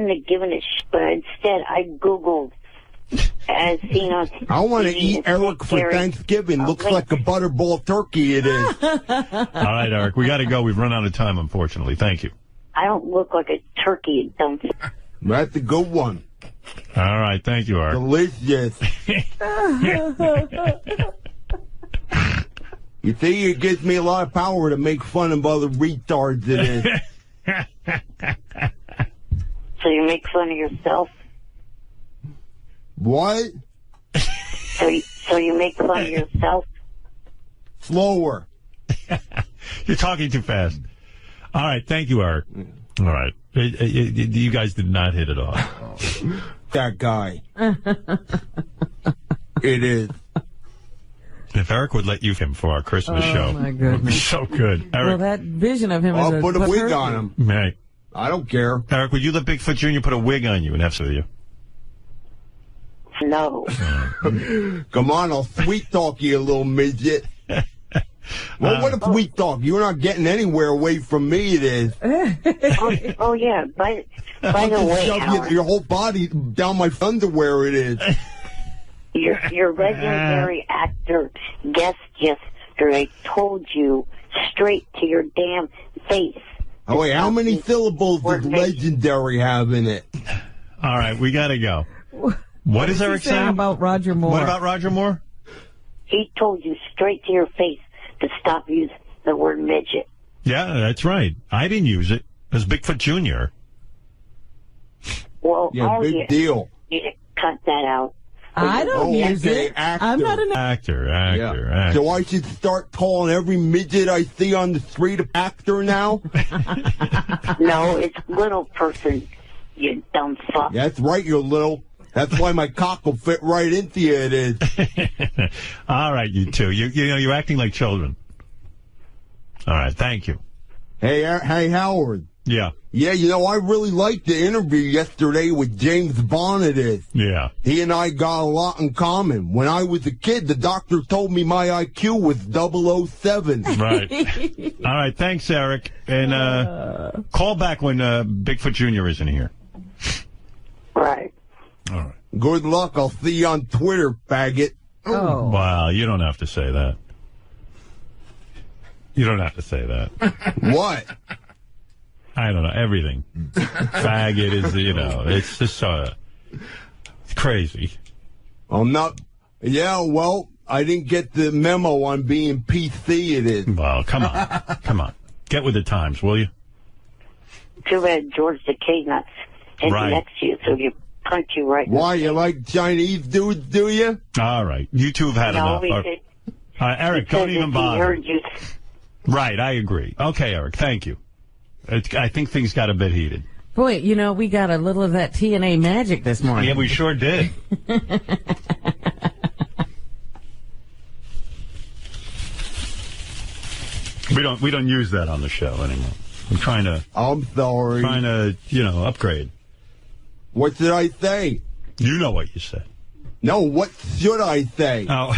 Giving it, but instead I Googled as seen on. I want to eat Eric for Thanksgiving. Looks like a Butterball turkey it is. All right, Eric, we got to go. We've run out of time, unfortunately. Thank you. I don't look like a turkey, dumb. That's a good one. All right, thank you, Eric. Delicious. You see, it gives me a lot of power to make fun of other retards it is. So you make fun of yourself? What? So you make fun of yourself? Slower. You're talking too fast. All right, thank you, Eric. All right. You guys did not hit it off. That guy. It is. If Eric would let you him for our Christmas show, my goodness. it would be so good. Eric, Well, that vision of him I'll is put a wig on him. Hey, I don't care. Eric, would you let Bigfoot Jr. put a wig on you and have with you? No. Come on, I'll sweet talk you, little midget. Well, what a sweet talk. You're not getting anywhere away from me, it is. Oh yeah. By the way, Shove your whole body down my underwear, it is. Your legendary actor guest yesterday told you straight to your damn face. Oh, wait, how many syllables does legendary have in it? All right, we got to go. What is Eric saying about Roger Moore? What about Roger Moore? He told you straight to your face to stop using the word midget. Yeah, that's right. I didn't use it. It was Bigfoot Jr. Well, Yeah, big deal. You cut that out. I don't use it. Actor. I'm not an Actor. So I should start calling every midget I see on the street an actor now? No, it's little person, you dumb fuck. That's right, you're little. That's why my cock will fit right into you, it is. All right, you two. You know, you're acting like children. All right, thank you. Hey, Howard. Yeah. Yeah, you know, I really liked the interview yesterday with James Bond, it is. Yeah. He and I got a lot in common. When I was a kid, the doctor told me my IQ was 007. Right. All right, thanks, Eric. And call back when Bigfoot Jr. isn't here. Right. All right. Good luck. I'll see you on Twitter, faggot. Oh. Wow, you don't have to say that. You don't have to say that. What? I don't know, everything. Faggot is, you know, it's just it's crazy. I'm not. Yeah, well, I didn't get the memo on being PC, it is. Well, come on. Come on. Get with the times, will you? Too bad George Takei not Right. next to you, so you punch you right. Why, you like Chinese dudes, do you? All right. You two have had enough. Eric, don't even bother. Right, I agree. Okay, Eric, thank you. I think things got a bit heated. Boy, you know, we got a little of that TNA magic this morning. Yeah, we sure did. We don't use that on the show anymore. I'm trying to. I'm sorry. Trying to, upgrade. What did I say? You know what you said. No, what should I say? Oh,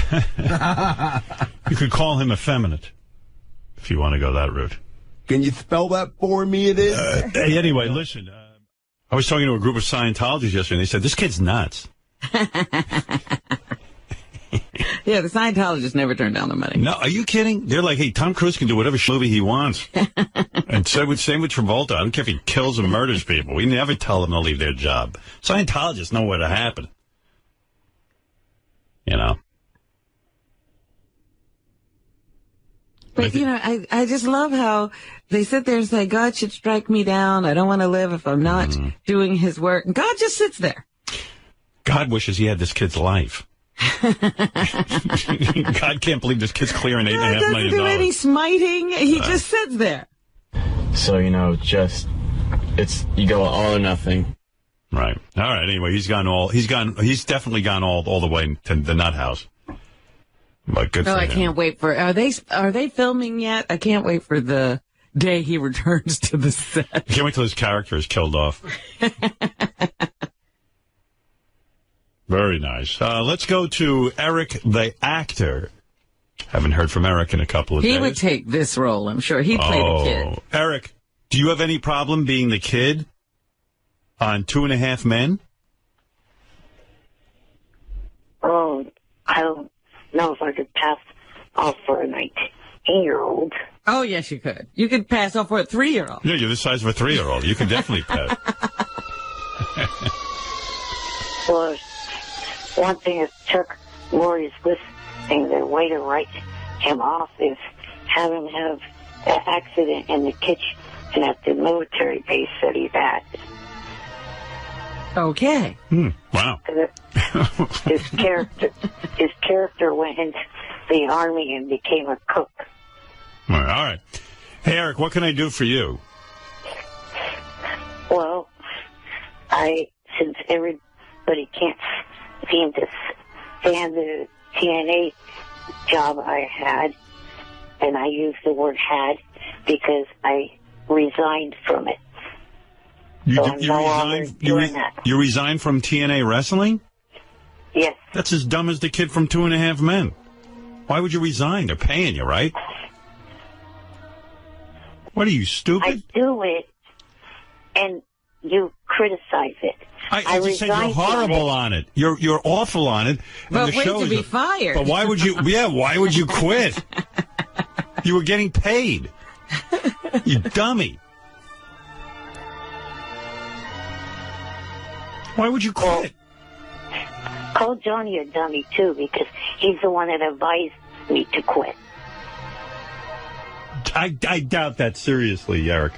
you could call him effeminate if you want to go that route. Can you spell that for me, it is? Anyway, listen. I was talking to a group of Scientologists yesterday, and they said, this kid's nuts. Yeah, the Scientologists never turn down the money. No, are you kidding? They're like, hey, Tom Cruise can do whatever movie he wants. And same with Travolta. I don't care if he kills and murders people. We never tell them to leave their job. Scientologists know what happened. You know? But, I just love how they sit there and say, God should strike me down. I don't want to live if I'm not doing his work. And God just sits there. God wishes he had this kid's life. God can't believe this kid's clearing $8.5 million. God doesn't do any smiting. He just sits there. So, you go all or nothing. Right. All right. Anyway, he's definitely gone all the way to the nut house. But good for him. I can't wait for, are they filming yet? I can't wait for the day he returns to the set. I can't wait till his character is killed off. Very nice. Let's go to Eric, the actor. Haven't heard from Eric in a couple of days. He would take this role, I'm sure. He'd play the kid. Eric, do you have any problem being the kid? On 2.5 Men? Oh, I don't know if I could pass off for a 19-year-old. Oh, yes, you could. You could pass off for a 3-year-old. Yeah, you're the size of a 3-year-old. You can definitely pass. Well, one thing that took Lori's listening, the way to write him off is have him have an accident in the kitchen at the military base that he's at. Okay. Wow. His character went into the Army and became a cook. All right. Hey, Eric, what can I do for you? Well, since everybody can't seem to stand the TNA job I had, and I use the word had because I resigned from it. You resigned from TNA Wrestling? Yes. That's as dumb as the kid from 2.5 Men. Why would you resign? They're paying you, right? What are you, stupid? I do it, and you criticize it. I just said you're horrible on it. You're awful on it. But wait to be fired. But why would you? Yeah, why would you quit? You were getting paid. You dummy. Why would you quit? Well, call Johnny a dummy, too, because he's the one that advised me to quit. I doubt that seriously, Eric.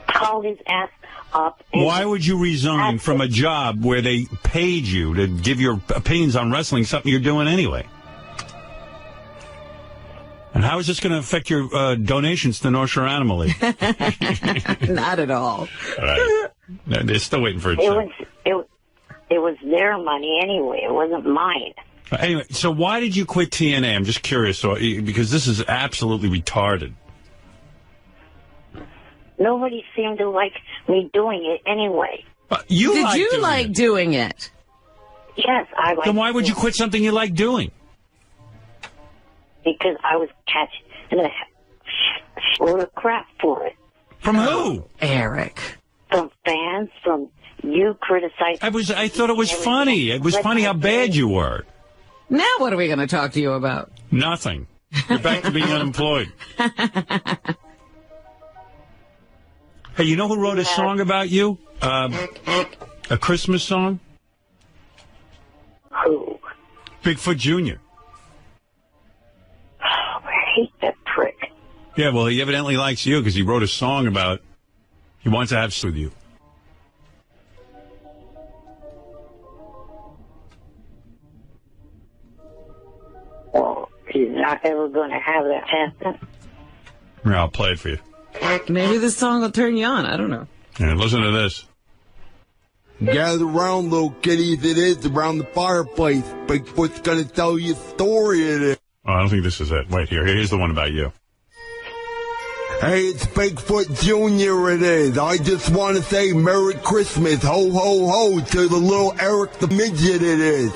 Call his ass up. Why would you resign from a job where they paid you to give your opinions on wrestling, something you're doing anyway? And how is this going to affect your donations to North Shore Animal League? Not at all. All right. They're still waiting for a check. It was their money anyway. It wasn't mine. Anyway, so why did you quit TNA? I'm just curious, because this is absolutely retarded. Nobody seemed to like me doing it anyway. Did you like doing it? Yes, I like. Then why would you quit something you like doing? Because I was catching a load of crap for it. From who? Eric. From fans, from you criticizing. I thought it was funny. It was funny how bad you were. Now what are we going to talk to you about? Nothing. You're back to being unemployed. Hey, you know who wrote a song about you? A Christmas song? Who? Bigfoot Jr. Oh, I hate that prick. Yeah, well, he evidently likes you because he wrote a song about he wants to have sex with you. Well, he's not ever going to have that happen. Yeah, I'll play it for you. Maybe this song will turn you on. I don't know. Yeah, listen to this. Gather around, little kitties, it is around the fireplace. Bigfoot's gonna tell you a story, it is. Oh, I don't think this is it. Wait, here's the one about you. Hey, it's Bigfoot Jr. it is. I just want to say Merry Christmas, ho, ho, ho, to the little Eric the Midget it is.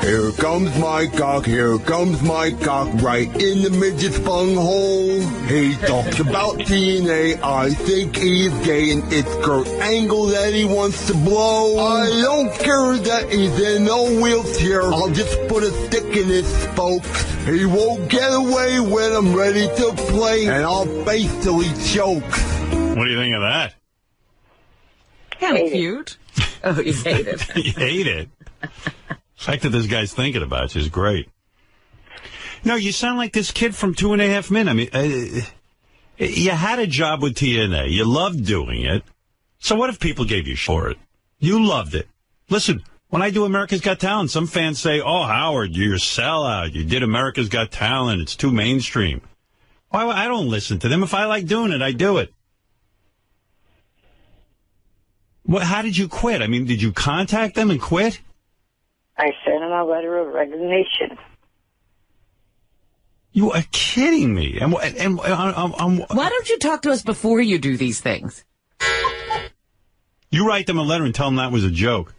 Here comes my cock, right in the midget's bunghole. He talks about TNA, I think he's gay, and it's Kurt Angle that he wants to blow. I don't care that he's in a wheelchair, I'll just put a stick in his spokes. He won't get away when I'm ready to play, and I'll face till he chokes. What do you think of that? Kind of cute. Oh, you hate it. You hate it. The fact that this guy's thinking about you is great. No, you sound like this kid from 2.5 Men. I mean, you had a job with TNA. You loved doing it. So what if people gave you shit for it? You loved it. Listen, when I do America's Got Talent, some fans say, oh, Howard, you're a sellout. You did America's Got Talent. It's too mainstream. Why? I don't listen to them. If I like doing it, I do it. How did you quit? I mean, did you contact them and quit? I sent him a letter of resignation. You are kidding me. And why don't you talk to us before you do these things? You write them a letter and tell them that was a joke,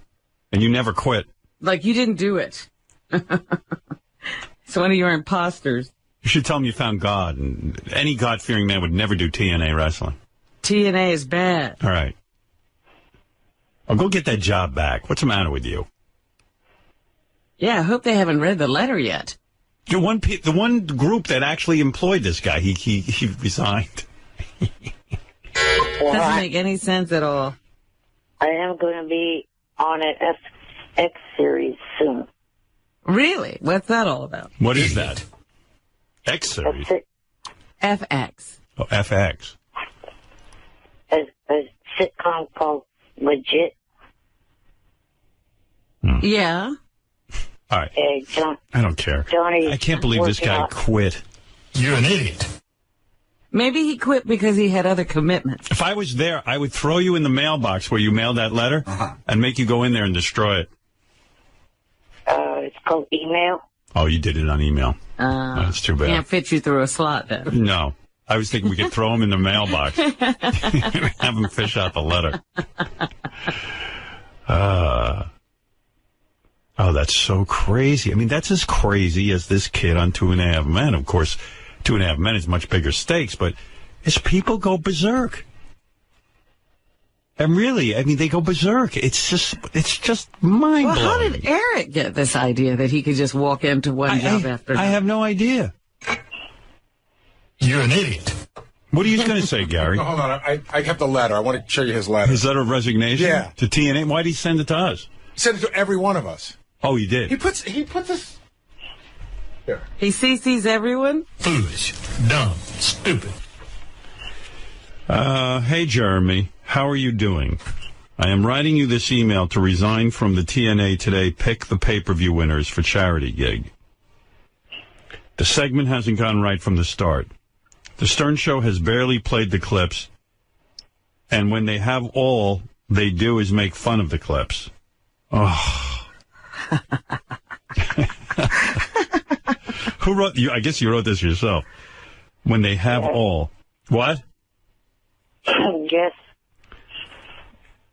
and you never quit. Like you didn't do it. It's one of your imposters. You should tell them you found God, and any God-fearing man would never do TNA wrestling. TNA is bad. All right. I'll go get that job back. What's the matter with you? Yeah, I hope they haven't read the letter yet. The one group that actually employed this guy, he resigned. Doesn't make any sense at all. I am going to be on an FX series soon. Really? What's that all about? What is that? X series? FX. Oh, FX. A sitcom called Legit. Yeah. All right. John, I don't care. Johnny, I can't believe this guy quit. You're an idiot. Maybe he quit because he had other commitments. If I was there, I would throw you in the mailbox where you mailed that letter and make you go in there and destroy it. It's called Email. Oh, you did it on email. That's too bad. Can't fit you through a slot, though. No. I was thinking we could throw him in the mailbox. Have him fish out the letter. Oh, that's so crazy. I mean, that's as crazy as this kid on 2.5 Men. Of course, 2.5 Men is much bigger stakes, but as people go berserk. And really, I mean, they go berserk. It's just mind-blowing. Well, how did Eric get this idea that he could just walk into one job after another? I have no idea. You're an idiot. What are you going to say, Gary? No, hold on. I kept the letter. I want to show you his letter. His letter of resignation? Yeah. To TNA? Why did he send it to us? He sent it to every one of us. Oh, he did? He puts this... Here. He CCs everyone? Foolish, dumb, stupid. Hey, Jeremy. How are you doing? I am writing you this email to resign from the TNA Today Pick the Pay-Per-View Winners for Charity gig. The segment hasn't gone right from the start. The Stern Show has barely played the clips, and when they have all they do is make fun of the clips. Oh. Who wrote you? I guess you wrote this yourself. When they have all. What? Yes.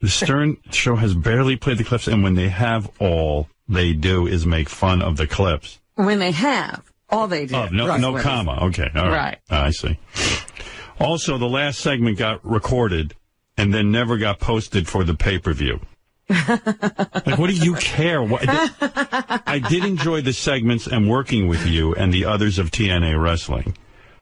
The Stern Show has barely played the clips, and when they have all they do is make fun of the clips. When they have, all they do. Oh, no comma. Okay, all right. I see. Also, the last segment got recorded and then never got posted for the pay-per-view. Like, what do you care? I did enjoy the segments and working with you and the others of TNA Wrestling.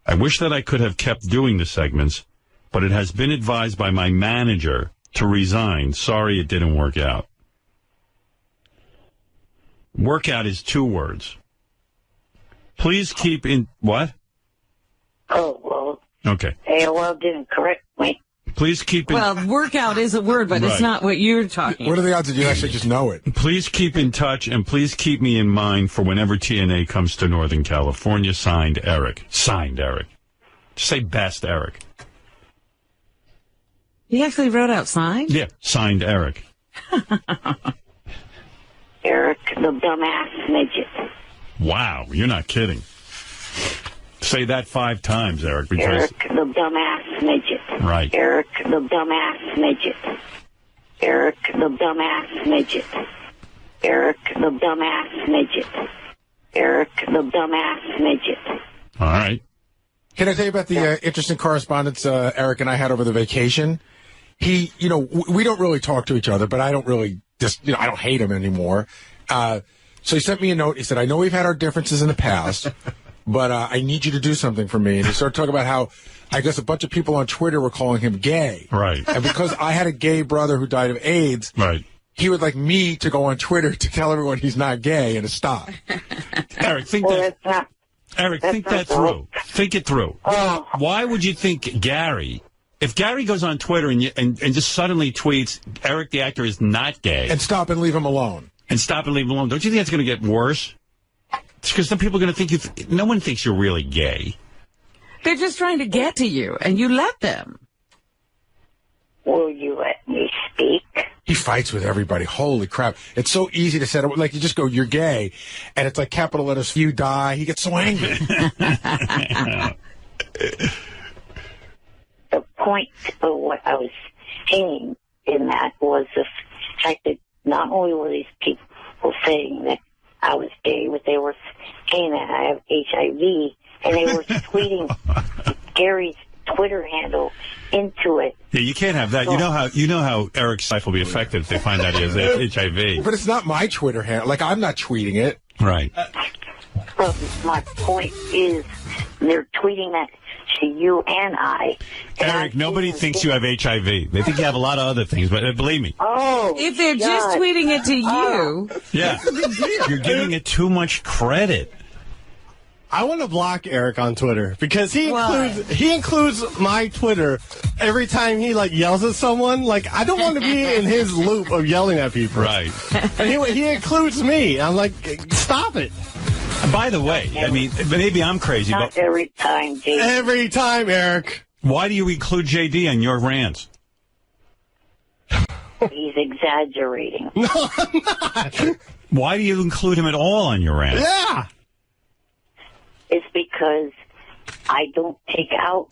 I wish that I could have kept doing the segments, but it has been advised by my manager to resign. Sorry it didn't work out. Workout is 2 words. Please keep in... What? Oh, well. AOL didn't correct me. Please keep in... Well, workout is a word, but it's not what you're talking What are the odds that you actually just know it? Please keep in touch, and please keep me in mind for whenever TNA comes to Northern California. Signed, Eric. Signed, Eric. Just say best, Eric. He actually wrote out signed? Yeah, signed, Eric. Eric, the dumbass midget. Wow, you're not kidding. Say that 5 times, Eric. Because... Eric, the dumbass midget. Right. Eric, the dumbass midget. Eric, the dumbass midget. Eric, the dumbass midget. Eric, the dumbass midget. All right. Can I tell you about the interesting correspondence Eric and I had over the vacation? He, we don't really talk to each other, but I don't really I don't hate him anymore. So he sent me a note. He said, I know we've had our differences in the past, but I need you to do something for me. And he started talking about how, I guess, a bunch of people on Twitter were calling him gay. Right. And because I had a gay brother who died of AIDS, right, he would like me to go on Twitter to tell everyone he's not gay and to stop. Eric, think that through. Think it through. Why would you think Gary... If Gary goes on Twitter and just suddenly tweets, Eric the actor is not gay. And stop and leave him alone. And stop and leave him alone. Don't you think that's going to get worse? It's because some people are going to think no one thinks you're really gay. They're just trying to get to you, and you let them. Will you let me speak? He fights with everybody. Holy crap. It's so easy to set up. Like, you just go, you're gay. And it's like capital letters, you die. He gets so angry. The point of what I was saying in that was the fact that not only were these people saying that I was gay, but they were saying that I have HIV, and they were tweeting Gary's Twitter handle into it Yeah, you can't have that. You know how Eric's life will be affected if they find out he has HIV. But it's not my Twitter handle. Like, I'm not tweeting it. Right. Well, my point is, they're tweeting that to you and I. And Eric, nobody thinks you have HIV. They think you have a lot of other things, but believe me. Oh, If they're just tweeting it to you, Yeah. You're giving it too much credit. I want to block Eric on Twitter because he includes my Twitter every time he yells at someone. Like, I don't want to be in his loop of yelling at people. Right. And he includes me. I'm like, stop it. By the way, I mean, maybe I'm crazy, not but every time, JD. Every time, Eric. why do you include JD on your rants? He's exaggerating. No, I'm not. Why do you include him at all on your rants? Yeah. It's because I don't take out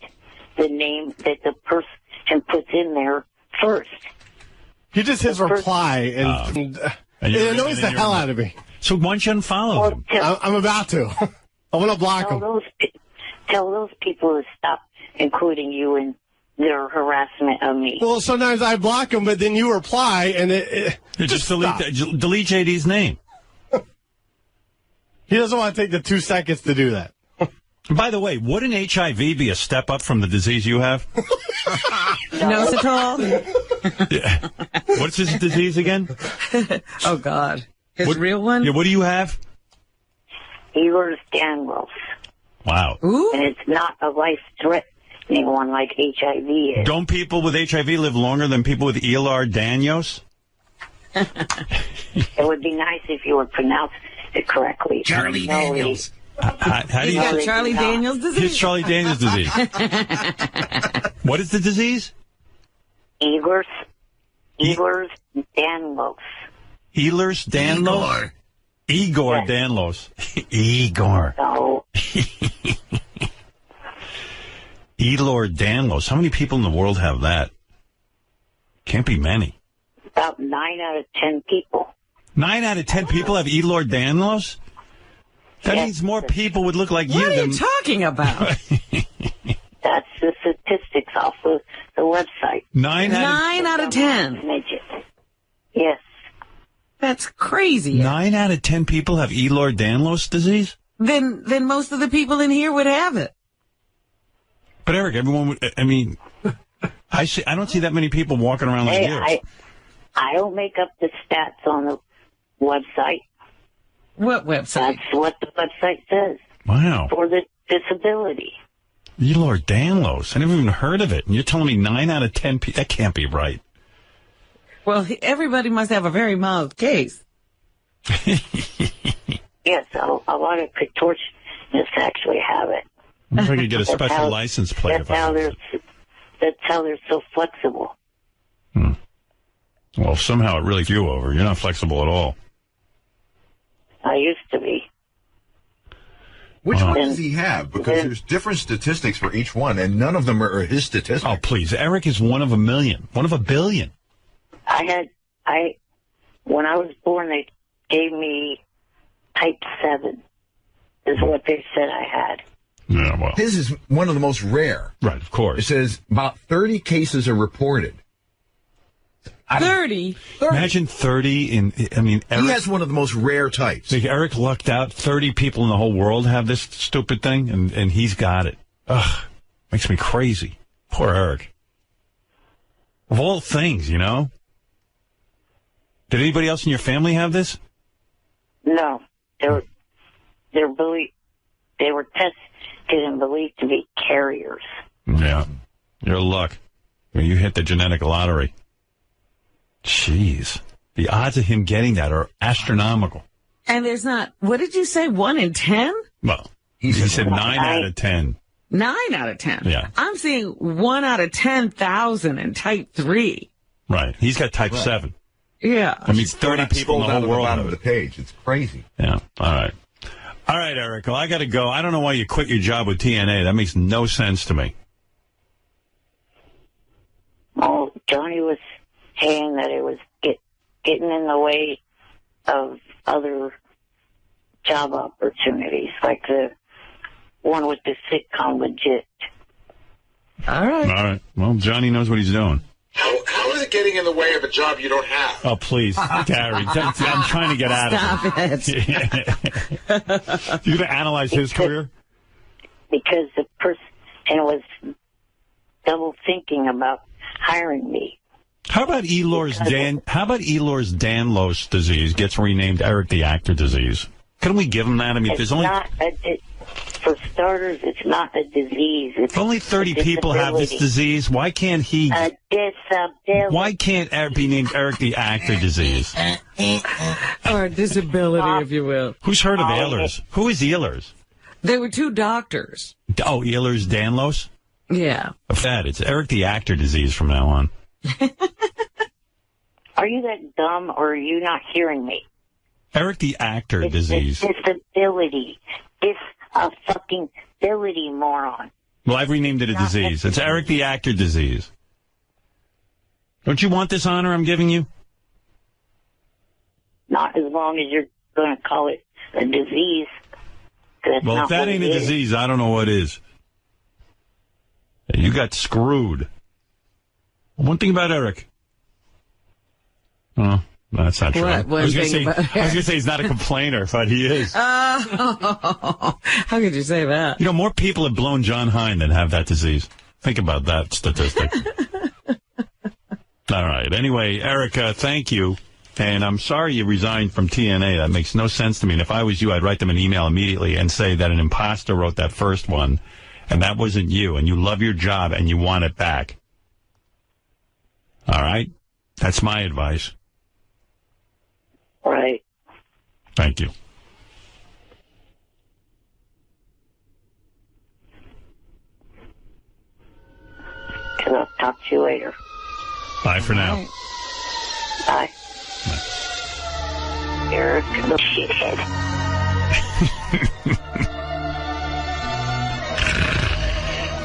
the name that the person puts in there first. He just his reply, and it annoys the hell out of me. So why don't you unfollow him? I'm about to. I want to block him. Tell those people to stop including you in their harassment of me. Well, sometimes I block him, but then you reply, and You just delete JD's name. He doesn't want to take the 2 seconds to do that. By the way, wouldn't HIV be a step up from the disease you have? no, at all. Yeah. What's his disease again? Oh, God. His real one? Yeah, what do you have? Ehlers-Danlos. Wow. Ooh. And it's not a life-threatening one like HIV is. Don't people with HIV live longer than people with Ehlers-Danlos? It would be nice if you would pronounce it correctly. Charlie Daniels. How do you got Charlie Daniels disease? Here's Charlie Daniels disease. What is the disease? Ehlers-Danlos. Ehlers-Danlos? Igor Yes. Danlos. Igor. No. Ehlers-Danlos. How many people in the world have that? Can't be many. About 9 out of 10 people. 9 out of 10 people have Ehlers-Danlos? That Yes. means more people would look like you What are than... you talking about? That's the statistics off of the website. 9 out of 10. Midget. Yes. That's crazy. 9 out of 10 people have Ehlers-Danlos disease? Then most of the people in here would have it. But Eric, everyone would... I mean, I don't see that many people walking around like you. I don't make up the stats on the website. What website? That's what the website says. Wow. For the disability. Ehlers-Danlos. I never even heard of it. And you're telling me 9 out of 10 people... That can't be right. Well, everybody must have a very mild case. Yes, a lot of contortionists actually have it. I wish I could get a special license plate. That's how they're so flexible. Well, somehow it really threw you over. You're not flexible at all. I used to be. Which one does he have? Because there's different statistics for each one, and none of them are his statistics. Oh, please. Eric is one of a million. One of a billion. When I was born, they gave me type 7, is what they said I had. Yeah, well. His is one of the most rare. Right, of course. It says about 30 cases are reported. 30? Imagine 30 in, I mean, Eric, he has one of the most rare types. like Eric lucked out. 30 people in the whole world have this stupid thing, and he's got it. Ugh, makes me crazy. Poor Eric. Of all things, you know? Did anybody else in your family have this? No, they were tested and believed to be carriers. Yeah. Your luck. You hit the genetic lottery. Jeez. The odds of him getting that are astronomical. And there's not, what did you say, 1 in 10? Well, he said 9 out of 10. 9 out of 10. Yeah. I'm seeing 1 out of 10,000 in type 3. Right. He's got type 7. Yeah. I mean, 30 people in the whole world out have of the it. page. It's crazy. Yeah. All right. All right, Eric. Well, I got to go. I don't know why you quit your job with TNA. That makes no sense to me. Oh, Johnny was saying that it was getting in the way of other job opportunities, like the one with the sitcom Legit. All right. All right. Well, Johnny knows what he's doing. How is it getting in the way of a job you don't have? Oh, please, Gary. I'm trying to get out Stop of it. You're going to analyze his career? Because the person was double thinking about hiring me. How about Ehlers Danlos disease gets renamed Eric the Actor disease? Couldn't we give him that? I mean, there's only... For starters, it's not a disease. It's only 30 people have this disease. Why can't he... Why can't Eric be named Eric the Actor disease? Or disability, if you will. Who's heard of Ehlers? Who is Ehlers? They were two doctors. Oh, Ehlers Danlos? Yeah. It's Eric the Actor disease from now on. Are you that dumb, or are you not hearing me? Eric the Actor disease. It's disability. It's a fucking ability, moron. Well, I've renamed it a disease. It's Eric the Actor disease. Don't you want this honor I'm giving you? Not as long as you're going to call it a disease. Well, if that ain't a disease, I don't know what is. You got screwed. One thing about Eric. Oh, no, that's not true. I was going to say he's not a complainer, but he is. How could you say that? You know, more people have blown John Hine than have that disease. Think about that statistic. All right. Anyway, Eric, thank you. And I'm sorry you resigned from TNA. That makes no sense to me. And if I was you, I'd write them an email immediately and say that an imposter wrote that first one, and that wasn't you, and you love your job, and you want it back. All right? That's my advice. Right. Thank you. I'll talk to you later. Bye for now. Bye. Eric the shithead.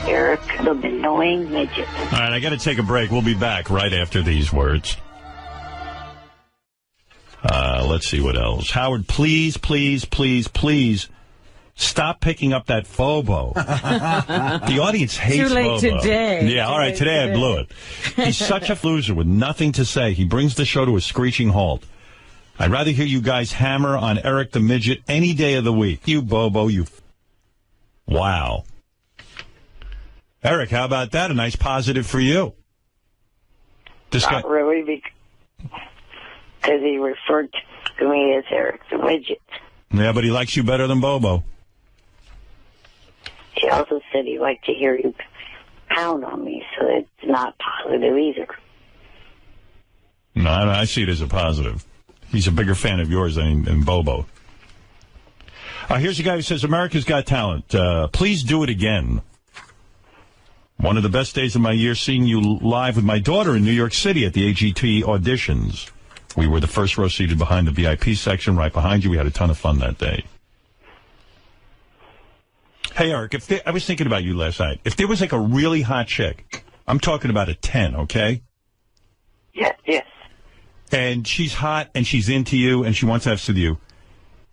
Eric the annoying midget. All right, I got to take a break. We'll be back right after these words. Let's see what else. Howard, please, please, please, please stop picking up that Phobo. The audience hates Too late Phobo. today. Yeah, all right, today I blew it. He's such a loser with nothing to say. He brings the show to a screeching halt. I'd rather hear you guys hammer on Eric the Midget any day of the week. You, Bobo, you... Wow. Eric, how about that? A nice positive for you. Not really, because he referred to me as Eric the Midget. Yeah, but he likes you better than Bobo. He also said he liked to hear you pound on me, so it's not positive either. No, I see it as a positive. He's a bigger fan of yours than Bobo. Here's a guy who says, America's Got Talent. Please do it again. One of the best days of my year seeing you live with my daughter in New York City at the AGT auditions. We were the first row seated behind the VIP section, right behind you. We had a ton of fun that day. Hey, Eric, I was thinking about you last night. If there was like a really hot chick, I'm talking about a 10, okay? Yes. And she's hot, and she's into you, and she wants to have sex with you,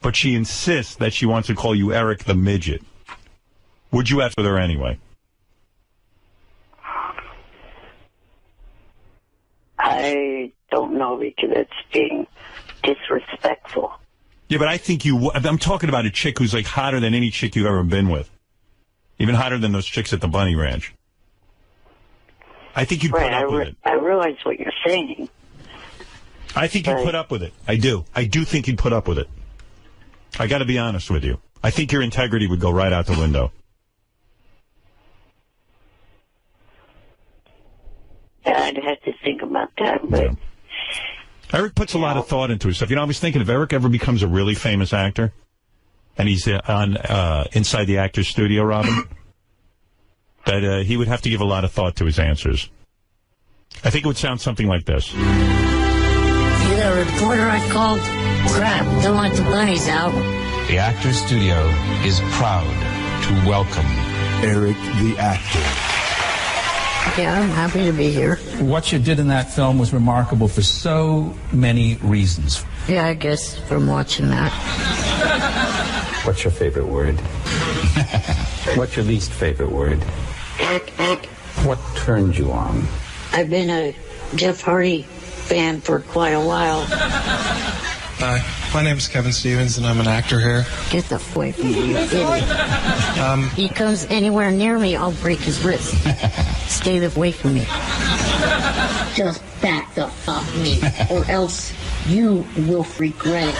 but she insists that she wants to call you Eric the Midget. Would you have with her anyway? I don't know, because it's being disrespectful. Yeah, but I think I'm talking about a chick who's like hotter than any chick you've ever been with. Even hotter than those chicks at the Bunny Ranch. I think you'd put up with it. I realize what you're saying. I think you'd put up with it. I do. I do think you'd put up with it. I got to be honest with you. I think your integrity would go right out the window. I'd have to think about that, but... Yeah. Eric puts a lot of thought into his stuff. You know, I was thinking if Eric ever becomes a really famous actor, and he's on inside the actor's studio, Robin, that he would have to give a lot of thought to his answers. I think it would sound something like this. You got a reporter I called? Crap, don't let the bunnies out. The Actors Studio is proud to welcome Eric the Actor. Yeah, I'm happy to be here. What you did in that film was remarkable for so many reasons. Yeah, I guess from watching that. What's your favorite word? What's your least favorite word? Ack. What turned you on? I've been a Jeff Hardy fan for quite a while. Hi, my name is Kevin Stevens, and I'm an actor here. Get the f away from me, you idiot. He comes anywhere near me, I'll break his wrist. Stay away from me. Just back the f off me, or else you will regret it.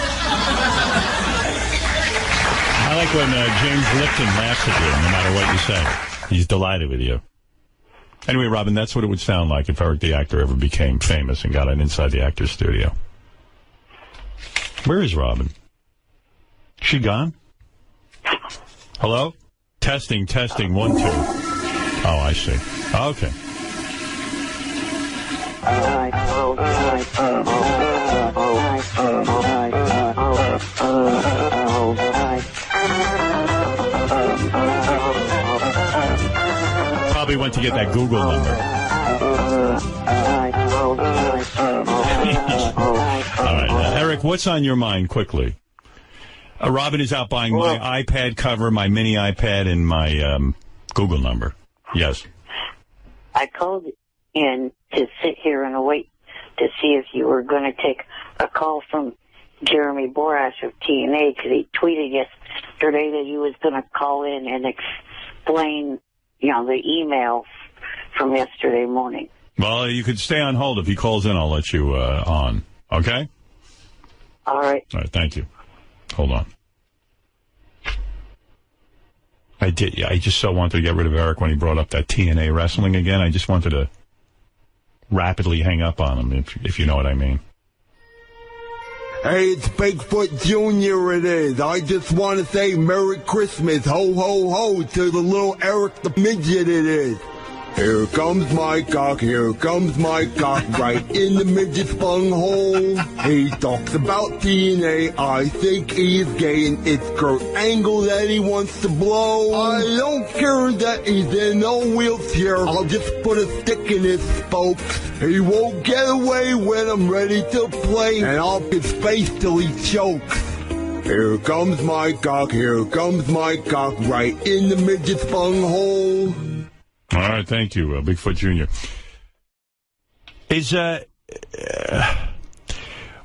I like when James Lipton laughs at you, no matter what you say. He's delighted with you. Anyway, Robin, that's what it would sound like if Eric the Actor ever became famous and got an Inside the Actor's studio. Where is Robin? She gone? Hello? Testing, 1, 2. Oh, I see. Okay. Probably went to get that Google number. All right, Eric, what's on your mind quickly? Robin is out buying my iPad cover, my mini iPad, and my Google number. Yes. I called in to sit here and wait to see if you were going to take a call from Jeremy Borash of TNA, because he tweeted yesterday that he was going to call in and explain, the email from yesterday morning. Well, you could stay on hold. If he calls in, I'll let you on. Okay? All right. All right, thank you. Hold on. I just so wanted to get rid of Eric when he brought up that TNA wrestling again. I just wanted to rapidly hang up on him, if you know what I mean. Hey, it's Bigfoot Jr. it is. I just want to say Merry Christmas, ho, ho, ho, to the little Eric the Midget it is. Here comes my cock, right in the midget's bunghole. He talks about TNA, I think he's gay, and it's Kurt Angle that he wants to blow. I don't care that he's in a wheelchair, I'll just put a stick in his spokes. He won't get away when I'm ready to play, and I'll his face till he chokes. Here comes my cock, right in the midget's bunghole. All right, thank you, Bigfoot Jr.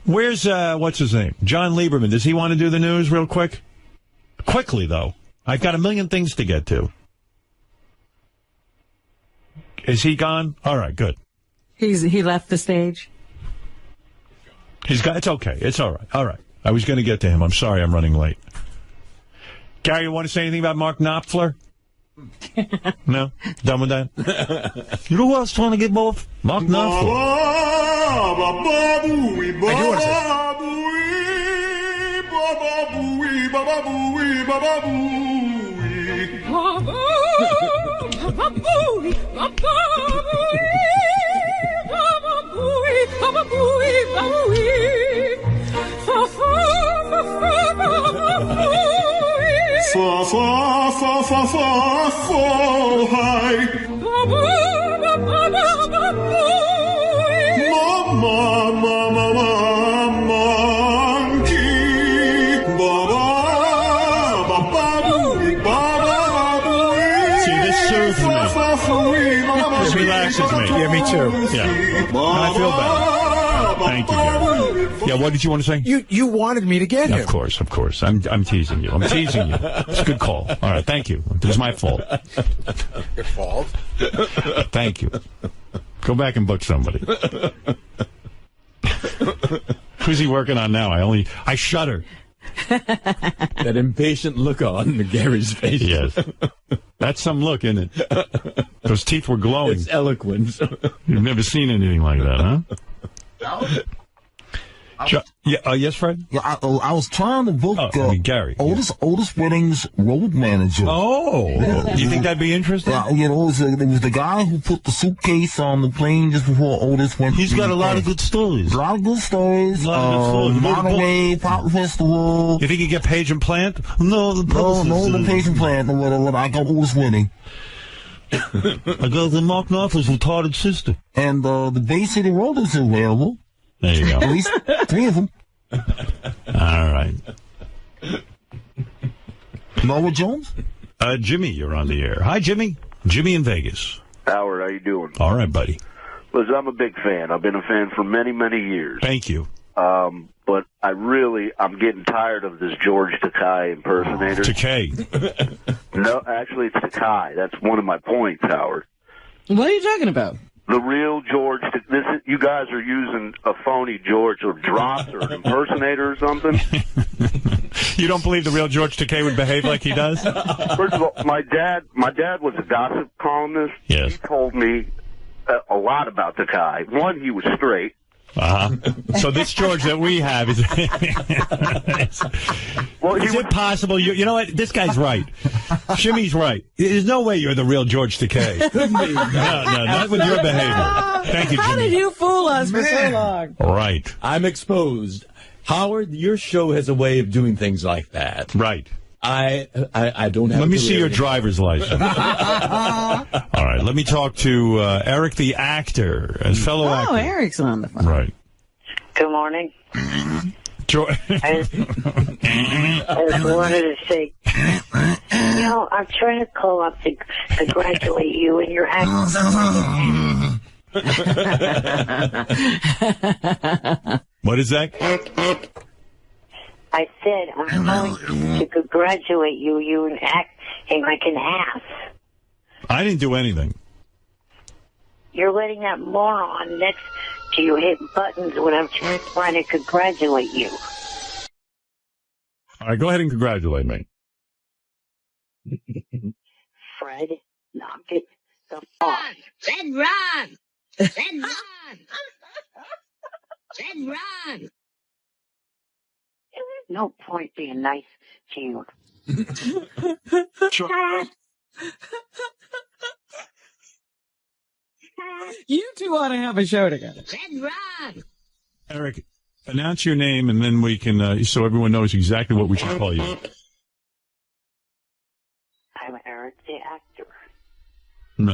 Where's, what's his name? John Lieberman. Does he want to do the news real quick? Quickly, though. I've got a million things to get to. Is he gone? All right, good. He left the stage? It's okay. It's all right. All right. I was going to get to him. I'm sorry I'm running late. Gary, you want to say anything about Mark Knopfler? No? Done with that? You know what I was trying to get both? Mark Knopfler. I do want to This relaxes me. Yeah, me too. Yeah. I feel better. Thank you, Gary. Yeah, what did you want to say? You wanted me to get him. Of course. I'm teasing you. It's a good call. All right, thank you. It was my fault. Your fault? Thank you. Go back and book somebody. Who's he working on now? I shudder. That impatient look on Gary's face. Yes. That's some look, isn't it? Those teeth were glowing. It's eloquent. You've never seen anything like that, huh? Yes, Fred? Yeah, I was trying to book Gary. Otis Wedding's road manager. Oh. You think that'd be interesting? It was the guy who put the suitcase on the plane just before Otis went. He's got a lot of good stories. A lot of good stories. Monterey, Pop Festival. You think you get Page and Plant? No, the Page and Plant. I got Otis Wedding. I got the Mark Knopfler's retarded sister. And the Bay City Road is available. There you go. At least 3 of them. All right. Norwood Jones? Jimmy, you're on the air. Hi, Jimmy. Jimmy in Vegas. Howard, how you doing? All right, buddy. Listen, I'm a big fan. I've been a fan for many, many years. Thank you. But I'm getting tired of this George Takei impersonator. Takei. No, actually, it's Takei. That's one of my points, Howard. What are you talking about? The real George. You guys are using a phony George or drops or an impersonator or something. You don't believe the real George Takei would behave like he does? First of all, my dad was a gossip columnist. Yes. He told me a lot about Takei. One, he was straight. So this George that we have is... is it possible? You know what? This guy's right. Shimmy's right. There's no way you're the real George Takei. Couldn't be. No, not with your behavior. Thank you, Jimmy. How did you fool us for so long? Right. I'm exposed. Howard, your show has a way of doing things like that. Right. I don't have. Let me see your driver's license. All right. Let me talk to Eric, the actor, a fellow actor. Oh, Eric's on the phone. Right. Good morning. I just wanted to say, I'm trying to call up to congratulate you and your act. What is that? I said I'm calling to congratulate you. You and acting like an ass. I didn't do anything. You're letting that moron next to you hit buttons when I'm trying to congratulate you. All right, go ahead and congratulate me. Fred, knock it the fuck. Fred, run! Fred, run! Fred, run! There's no point being nice to you. You two ought to have a show together. Fred, run! Eric, announce your name, and then we can, so everyone knows exactly what we should call you. I'm Eric, the actor.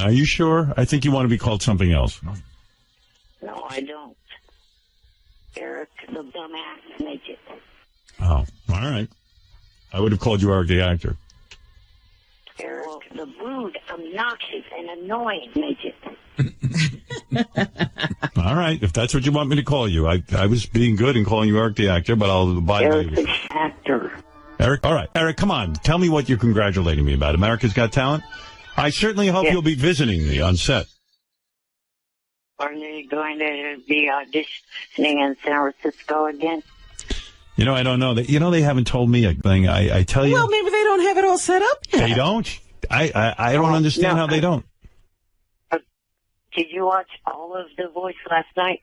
Are you sure? I think you want to be called something else. No, I don't. Eric, the dumbass midget. Oh, all right. I would have called you Eric, the actor. Eric, the rude, obnoxious, and annoying midget. All right, if that's what you want me to call you. I was being good in calling you Eric, the actor, but I'll abide by you. Eric, the actor. Eric, all right. Eric, come on. Tell me what you're congratulating me about. America's Got Talent? I certainly hope you'll be visiting me on set. Are you going to be auditioning in San Francisco again? You know, I don't know. They haven't told me a thing. I tell you. Well, maybe they don't have it all set up yet. They don't? I don't understand how they don't. Did you watch all of The Voice last night?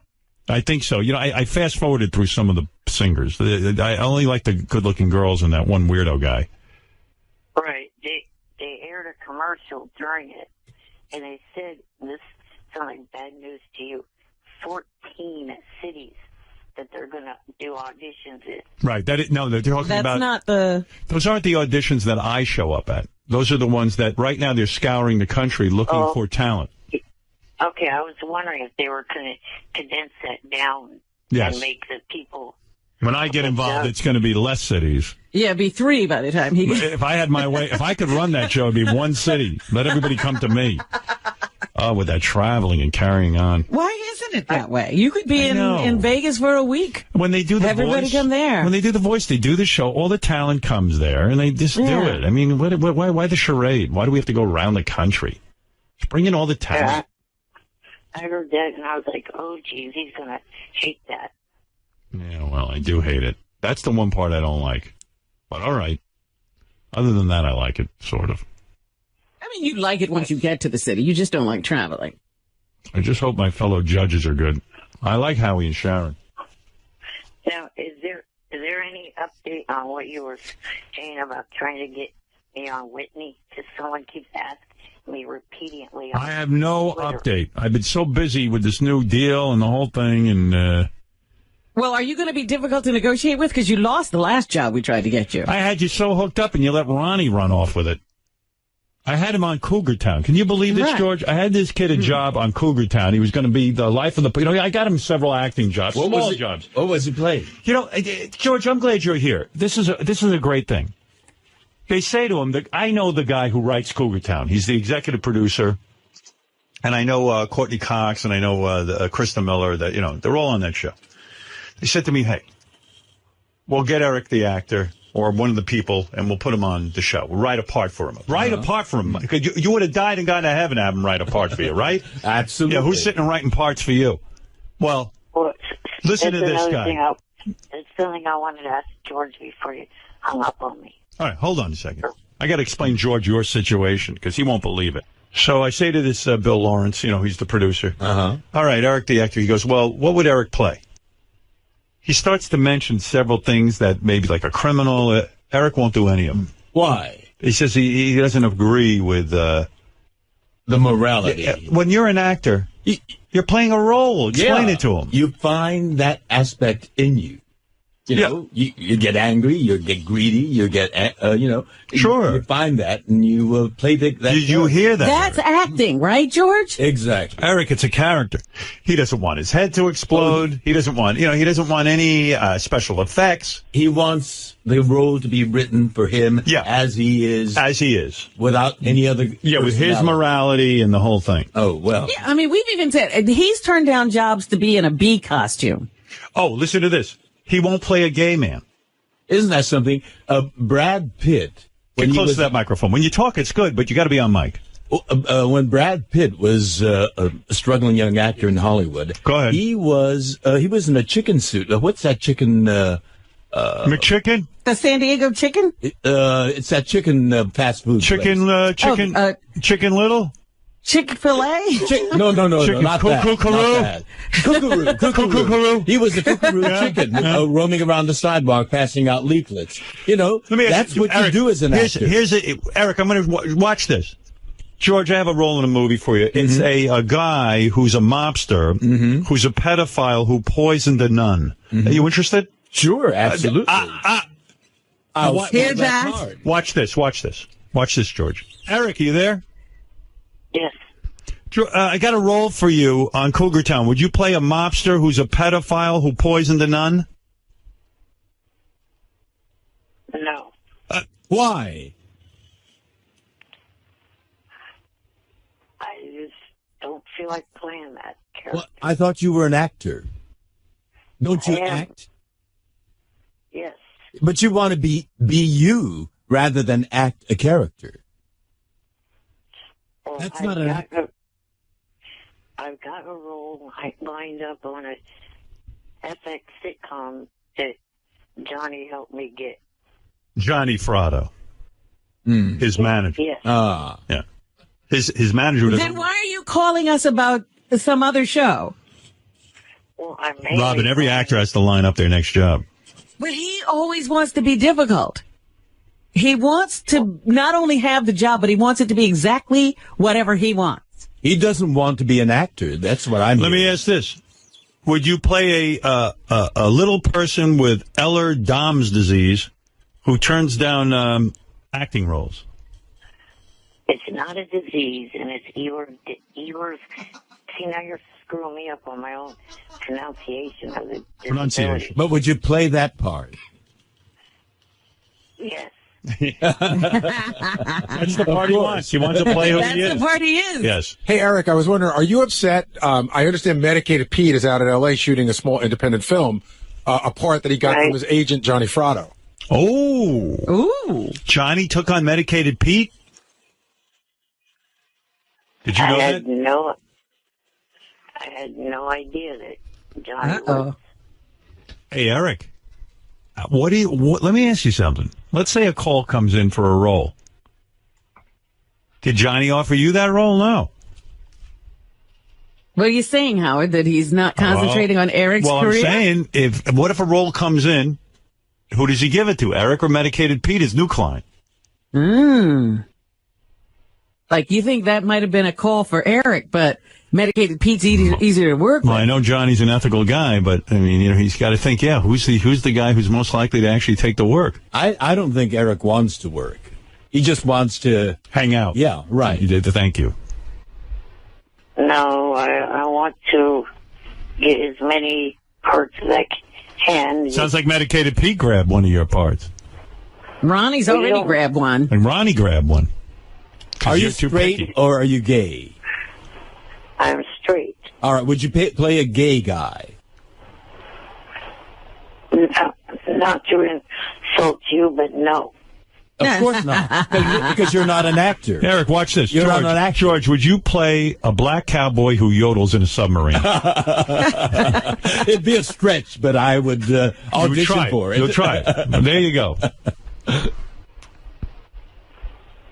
I think so. You know, I fast-forwarded through some of the singers. I only like the good-looking girls and that one weirdo guy. Right. They aired a commercial during it, and they said, this sounds like bad news to you, 14 cities that they're going to do auditions in. Right. They're talking about... That's not the... Those aren't the auditions that I show up at. Those are the ones that right now they're scouring the country looking for talent. Okay, I was wondering if they were going to condense that down and make the people... When I get involved, it's going to be less cities. Yeah, it'd be 3 by the time he gets... If I had my way, if I could run that show, it'd be 1 city. Let everybody come to me. Oh, with that traveling and carrying on. Why isn't it that way? You could be in Vegas for a week. When they do the Everybody voice, come there. When they do the voice, they do the show. All the talent comes there, and they just do it. I mean, why the charade? Why do we have to go around the country? Just bring in all the talent. I heard that, and I was like, oh, geez, he's going to hate that. Yeah, well, I do hate it. That's the one part I don't like. But all right. Other than that, I like it, sort of. I mean, you like it once you get to the city. You just don't like traveling. I just hope my fellow judges are good. I like Howie and Sharon. Now, is there any update on what you were saying about trying to get me on Whitney? Because someone keeps asking me repeatedly. I have no update. I've been so busy with this new deal and the whole thing, and... Well, are you going to be difficult to negotiate with? Because you lost the last job we tried to get you. I had you so hooked up, and you let Ronnie run off with it. I had him on Cougar Town. Can you believe this, George? I had this kid a job on Cougar Town. He was going to be the life of the... You know, I got him several acting jobs, small jobs. What was he playing? You know, George, I'm glad you're here. This is a great thing. They say to him, I know the guy who writes Cougar Town. He's the executive producer. And I know Courtney Cox and I know Krista Miller, that, you know, they're all on that show. They said to me, hey, we'll get Eric the actor or one of the people and we'll put him on the show. We'll write a part for him. Write a part for him. You would have died and gone to heaven to have him write a part for you, right? Absolutely. Yeah, who's sitting and writing parts for you? Well, listen to this guy. There's something I wanted to ask George before you hung up on me. All right, hold on a second. I got to explain George your situation because he won't believe it. So I say to this Bill Lawrence, you know, he's the producer. All right, Eric the actor. He goes, well, what would Eric play? He starts to mention several things that maybe like a criminal. Eric won't do any of them. Why? He says he doesn't agree with the morality. When you're an actor, you're playing a role. Explain it to him. You find that aspect in you. You know, you get angry, you get greedy, you get, Sure. You find that and you play that. Did you hear that? That's acting, right, George? Exactly. Eric, it's a character. He doesn't want his head to explode. He doesn't want, he doesn't want any special effects. He wants the role to be written for him as he is. As he is. Without any other. Yeah, with his morality and the whole thing. Oh, well. Yeah, I mean, we've even said he's turned down jobs to be in a bee costume. Oh, listen to this. He won't play a gay man. Isn't that something? Brad Pitt. Get close to that microphone. When you talk, it's good, but you got to be on mic. When Brad Pitt was a struggling young actor in Hollywood, go ahead. He was in a chicken suit. What's that chicken? McChicken? The San Diego chicken? It's that chicken fast food. Chicken Little? Chick-fil-A? No, not that. Kookaroo. He was a kookaroo chicken roaming around the sidewalk, passing out leaflets. You know, that's what Eric, you do as an actor. Eric, I'm going to watch this. George, I have a role in a movie for you. It's a guy who's a mobster, who's a pedophile who poisoned a nun. Are you interested? Sure, absolutely. Hear that? Watch this, George. Eric, are you there? Yes. I got a role for you on Cougar Town. Would you play a mobster who's a pedophile who poisoned a nun? No. Why? I just don't feel like playing that character. Well, I thought you were an actor. Don't you act? Yes. But you want to be you rather than act a character. Well, That's not an actor. I've got a role lined up on a FX sitcom that Johnny helped me get. Johnny Fratto. His manager. Yes. Yeah. His manager. Then why are you calling us about some other show? Well, I'm Robin, every actor has to line up their next job. But he always wants to be difficult. He wants to not only have the job, but he wants it to be exactly whatever he wants. He doesn't want to be an actor. That's what I'm. Let me ask this: would you play a little person with Ehlers-Danlos disease who turns down acting roles? It's not a disease, and it's Ehlers. See, now you're screwing me up on my own pronunciation of the pronunciation. But would you play that part? Yes. That's the part he wants. He wants to play who he is. That's the part he is. Yes. Hey, Eric, I was wondering, are you upset? I understand Medicated Pete is out in L.A. shooting a small independent film, a part that he got from his agent, Johnny Fratto. Oh. Ooh. Johnny took on Medicated Pete? Did you know that? I had no idea that Johnny was. Hey, Eric. Let me ask you something. Let's say a call comes in for a role. Did Johnny offer you that role? No. What are you saying, Howard, that he's not concentrating on Eric's career? Well, I'm saying, what if a role comes in, who does he give it to? Eric or Medicated Pete, his new client? Like, you think that might have been a call for Eric, but Medicated Pete's easier to work with. Well, I know Johnny's an ethical guy, but I mean, he's got to think, who's the guy who's most likely to actually take the work? I don't think Eric wants to work. He just wants to hang out. Yeah, right. You did. Thank you. No, I want to get as many parts as I can. Sounds like Medicated Pete grabbed one of your parts. Ronnie's already grabbed one. And Ronnie grabbed one. Are you straight or are you gay? All right. Would you play a gay guy? No, not to insult you, but no. Of course not, because you're not an actor. Eric, watch this. You're not an actor. George, would you play a black cowboy who yodels in a submarine? It'd be a stretch, but I would audition for it. You'll try it. There you go. Do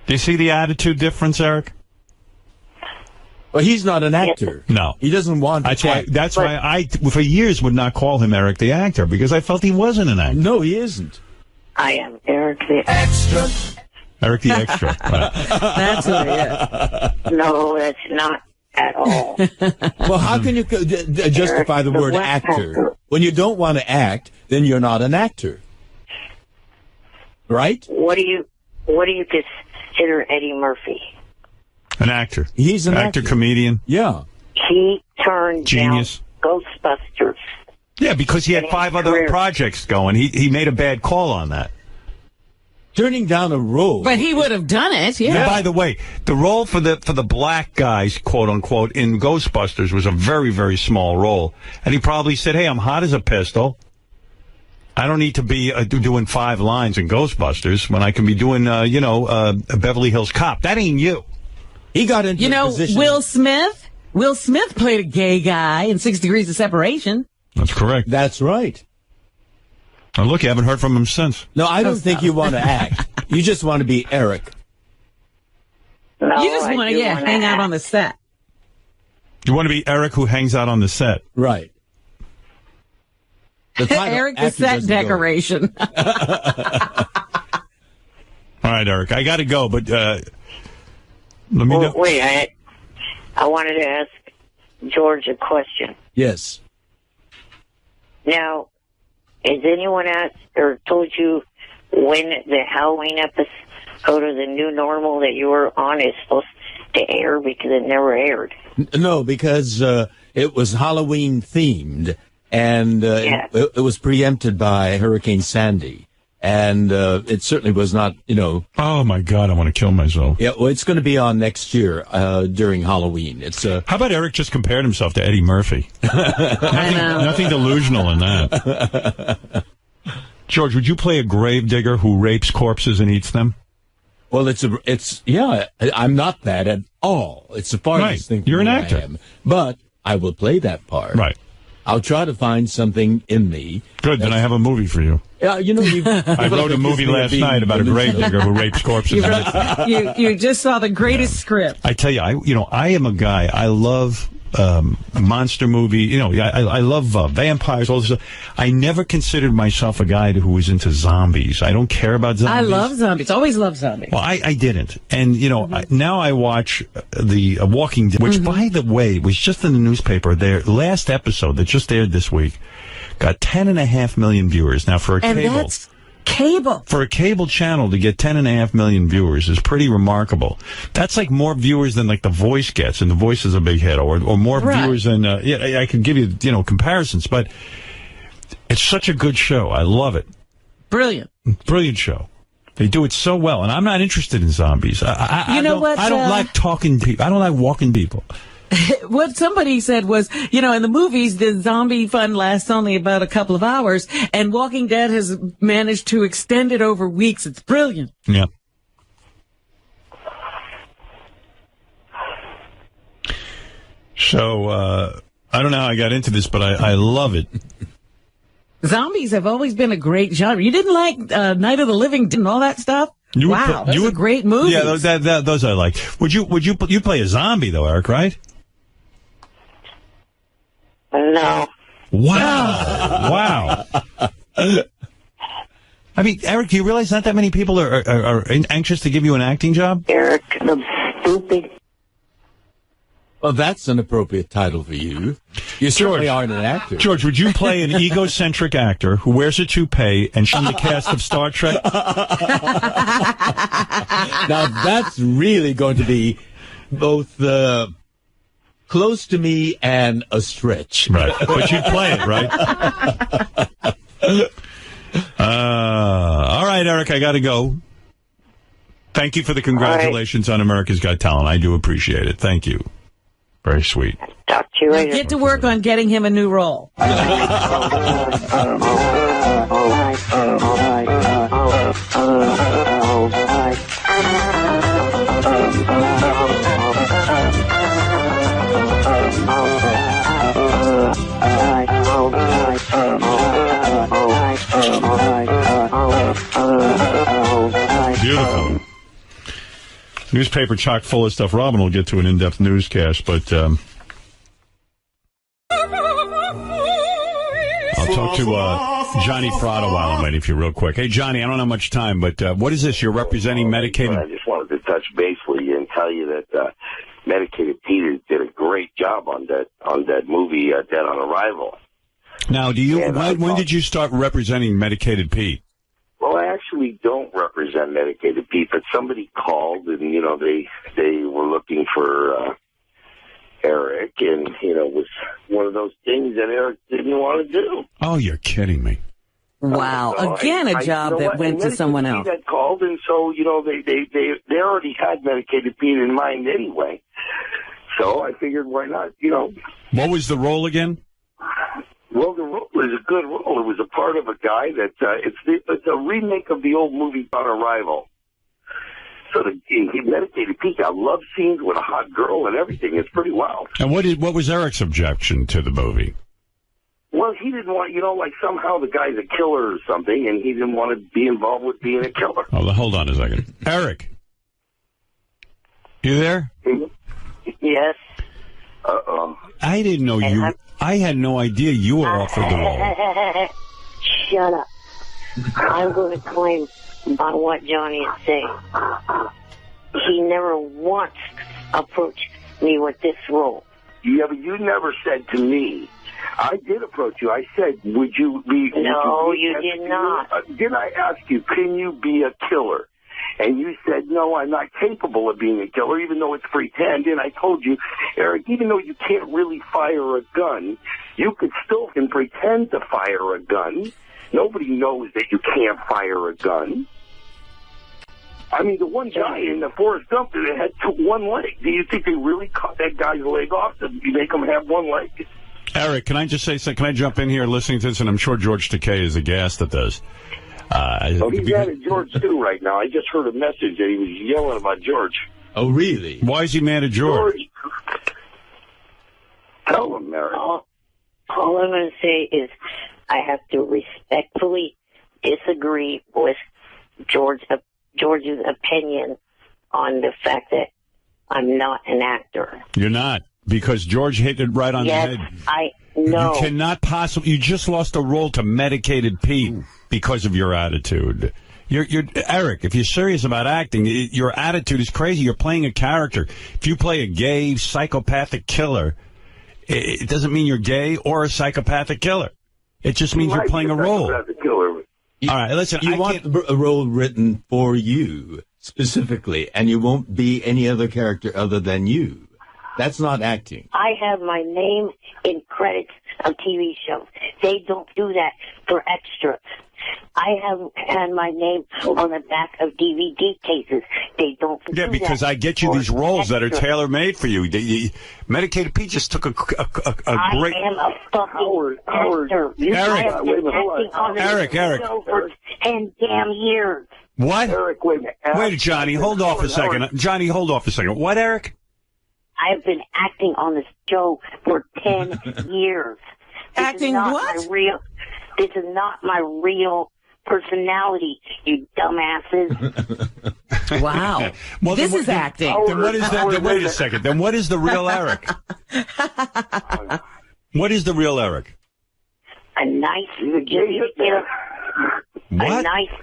you see the attitude difference, Eric? Well, he's not an actor. No. He doesn't want to act. That's why I, for years, would not call him Eric the actor, because I felt he wasn't an actor. No, he isn't. I am Eric the extra. Eric the extra. Right. That's who he is. No, that's not at all. Well, how can you justify the word actor? When you don't want to act, then you're not an actor. Right? What do you consider Eddie Murphy? An actor. He's an actor. Comedian. Yeah. He turned Genius. down Ghostbusters. Yeah, because he had 5 other projects going. He made a bad call on that. Turning down a role. But he would have done it, yeah. And by the way, the role for the black guys, quote unquote, in Ghostbusters was a very, very small role. And he probably said, hey, I'm hot as a pistol. I don't need to be doing 5 lines in Ghostbusters when I can be doing, a Beverly Hills Cop. That ain't you. He got into a position. Will Smith played a gay guy in 6 Degrees of Separation. That's correct. That's right. Oh, look, you haven't heard from him since. No, I don't think you want to act. You just want to be Eric. No, you just want to, hang out on the set. You want to be Eric who hangs out on the set. Right. Eric the set decoration. All right, Eric, I got to go, but let me know. Wait, I wanted to ask George a question. Yes. Now, has anyone asked or told you when the Halloween episode of the New Normal that you were on is supposed to air, because it never aired? No, because it was Halloween themed, and it was preempted by Hurricane Sandy. And it certainly was not, Oh, my God, I want to kill myself. Yeah, well, it's going to be on next year during Halloween. How about Eric just compared himself to Eddie Murphy? Nothing delusional in that. George, would you play a gravedigger who rapes corpses and eats them? Well, I'm not that at all. It's the farthest thing. You're an actor. I am. But I will play that part. Right. I'll try to find something in me. Good, then I have a movie for you. Yeah, I wrote a movie last night about a gravedigger who rapes corpses. You just saw the greatest script. I tell you, I am a guy. I love monster movie. I love vampires. All this stuff. I never considered myself a guy who was into zombies. I don't care about zombies. I love zombies. Always loved zombies. Well, I didn't. And, now I watch the Walking Dead, which, by the way, was just in the newspaper. Their last episode that just aired this week got 10.5 million viewers. Now, for a cable. And that's cable. For a cable channel to get 10.5 million viewers is pretty remarkable. That's like more viewers than like The Voice gets, and The Voice is a big hit, or more viewers than, I could give you, comparisons, but it's such a good show. I love it. Brilliant. Brilliant show. They do it so well, and I'm not interested in zombies. I don't like talking people. I don't like walking people. What somebody said was, in the movies, the zombie fun lasts only about a couple of hours, and Walking Dead has managed to extend it over weeks. It's brilliant. Yeah. So, I don't know how I got into this, but I love it. Zombies have always been a great genre. You didn't like Night of the Living Dead and all that stuff? Those are great movies. Yeah, those I like. Would you play a zombie though, Eric? Right? No. Wow. I mean, Eric, do you realize not that many people are anxious to give you an acting job? Eric, the stupid. Well, that's an appropriate title for you. You certainly aren't an actor. George, would you play an egocentric actor who wears a toupee and from the cast of Star Trek? Now, that's really going to be both close to me and a stretch. Right. But you'd play it, right? All right, Eric, I got to go. Thank you for the congratulations on America's Got Talent. I do appreciate it. Thank you. Very sweet. Talk to you later. Get to work on getting him a new role. Beautiful. Newspaper chock full of stuff. Robin will get to an in-depth newscast, but I'll talk to Johnny Prado while I'm waiting for you real quick. Hey, Johnny, I don't have much time, but what is this? You're representing medicated... I just wanted to touch base with you and tell you that Medicated Pete did a great job on that movie, Dead on Arrival. Now, when did you start representing Medicated Pete? Well, I actually don't represent Medicated Pete, but somebody called and, they were looking for Eric, and, it was one of those things that Eric didn't want to do. Oh, you're kidding me. Wow. So Again, a job that went to someone else. That called, and so, they already had Medicated Pete in mind anyway. So I figured, why not, What was the role again? Well, the role is a good role. It was a part of a guy that it's a remake of the old movie On Arrival. So he Medicated Pete got love scenes with a hot girl and everything. It's pretty wild. And what was Eric's objection to the movie? Well, he didn't want, like somehow the guy's a killer or something, and he didn't want to be involved with being a killer. Oh, hold on a second. Eric, you there? Yes. I didn't know you. I had no idea you were offered the role. Shut up. I'm going to claim on what Johnny is saying. He never once approached me with this role. Yeah, but you never said to me. I did approach you. I said, would you be... No, you did not. Did I ask you, can you be a killer? And you said, no, I'm not capable of being a killer, even though it's pretend. And I told you, Eric, even though you can't really fire a gun, you could still can pretend to fire a gun. Nobody knows that you can't fire a gun. I mean, the one guy in the Forrest Gump that had one leg. Do you think they really cut that guy's leg off to make him have one leg? Eric, can I just say something? Can I jump in here listening to this? And I'm sure George Takei is aghast at this. He's mad at George, too, right now. I just heard a message that he was yelling about George. Oh, really? Why is he mad at George? Tell him, Mary. All I'm going to say is I have to respectfully disagree with George's opinion on the fact that I'm not an actor. You're not, because George hit it right on the head. I know. You cannot possibly. You just lost a role to Medicated Pete because of your attitude. You're Eric, if you're serious about acting, your attitude is crazy. You're playing a character. If you play a gay, psychopathic killer, it doesn't mean you're gay or a psychopathic killer. It just means you're playing a role. All right, listen. You want a role written for you specifically, and you won't be any other character other than you. That's not acting. I have my name in credits of TV shows. They don't do that for extras. I have had my name on the back of DVD cases. They don't do that. Yeah, because I get you these roles that are tailor-made for you. Medicated Pete just took a great... I am a fucking actor. Eric. For 10 damn years. What? Eric, wait a minute. Wait, Johnny, hold off a second. Johnny, hold off a second. What, Eric? I've been acting on this show for 10 years. Acting what? This is not my real personality, you dumbasses. Wow. Well, this is acting. Then what is that? Wait a second. Then what is the real Eric? What is the real Eric? A nice,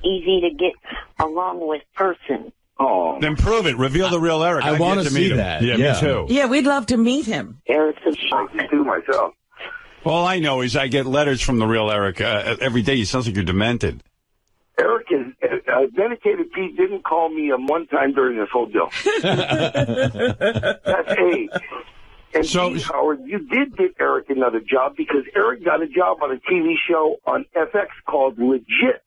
easy to get along with person. Oh. Then prove it. Reveal the real Eric. I want to meet see that. Yeah, me too. Yeah, we'd love to meet him. Eric's a shock. I do myself. All I know is I get letters from the real Eric every day. He sounds like you're demented. Eric is Medicated Pete didn't call me one time during this whole deal. That's A. And so, B, Howard, you did get Eric another job because Eric got a job on a TV show on FX called Legit.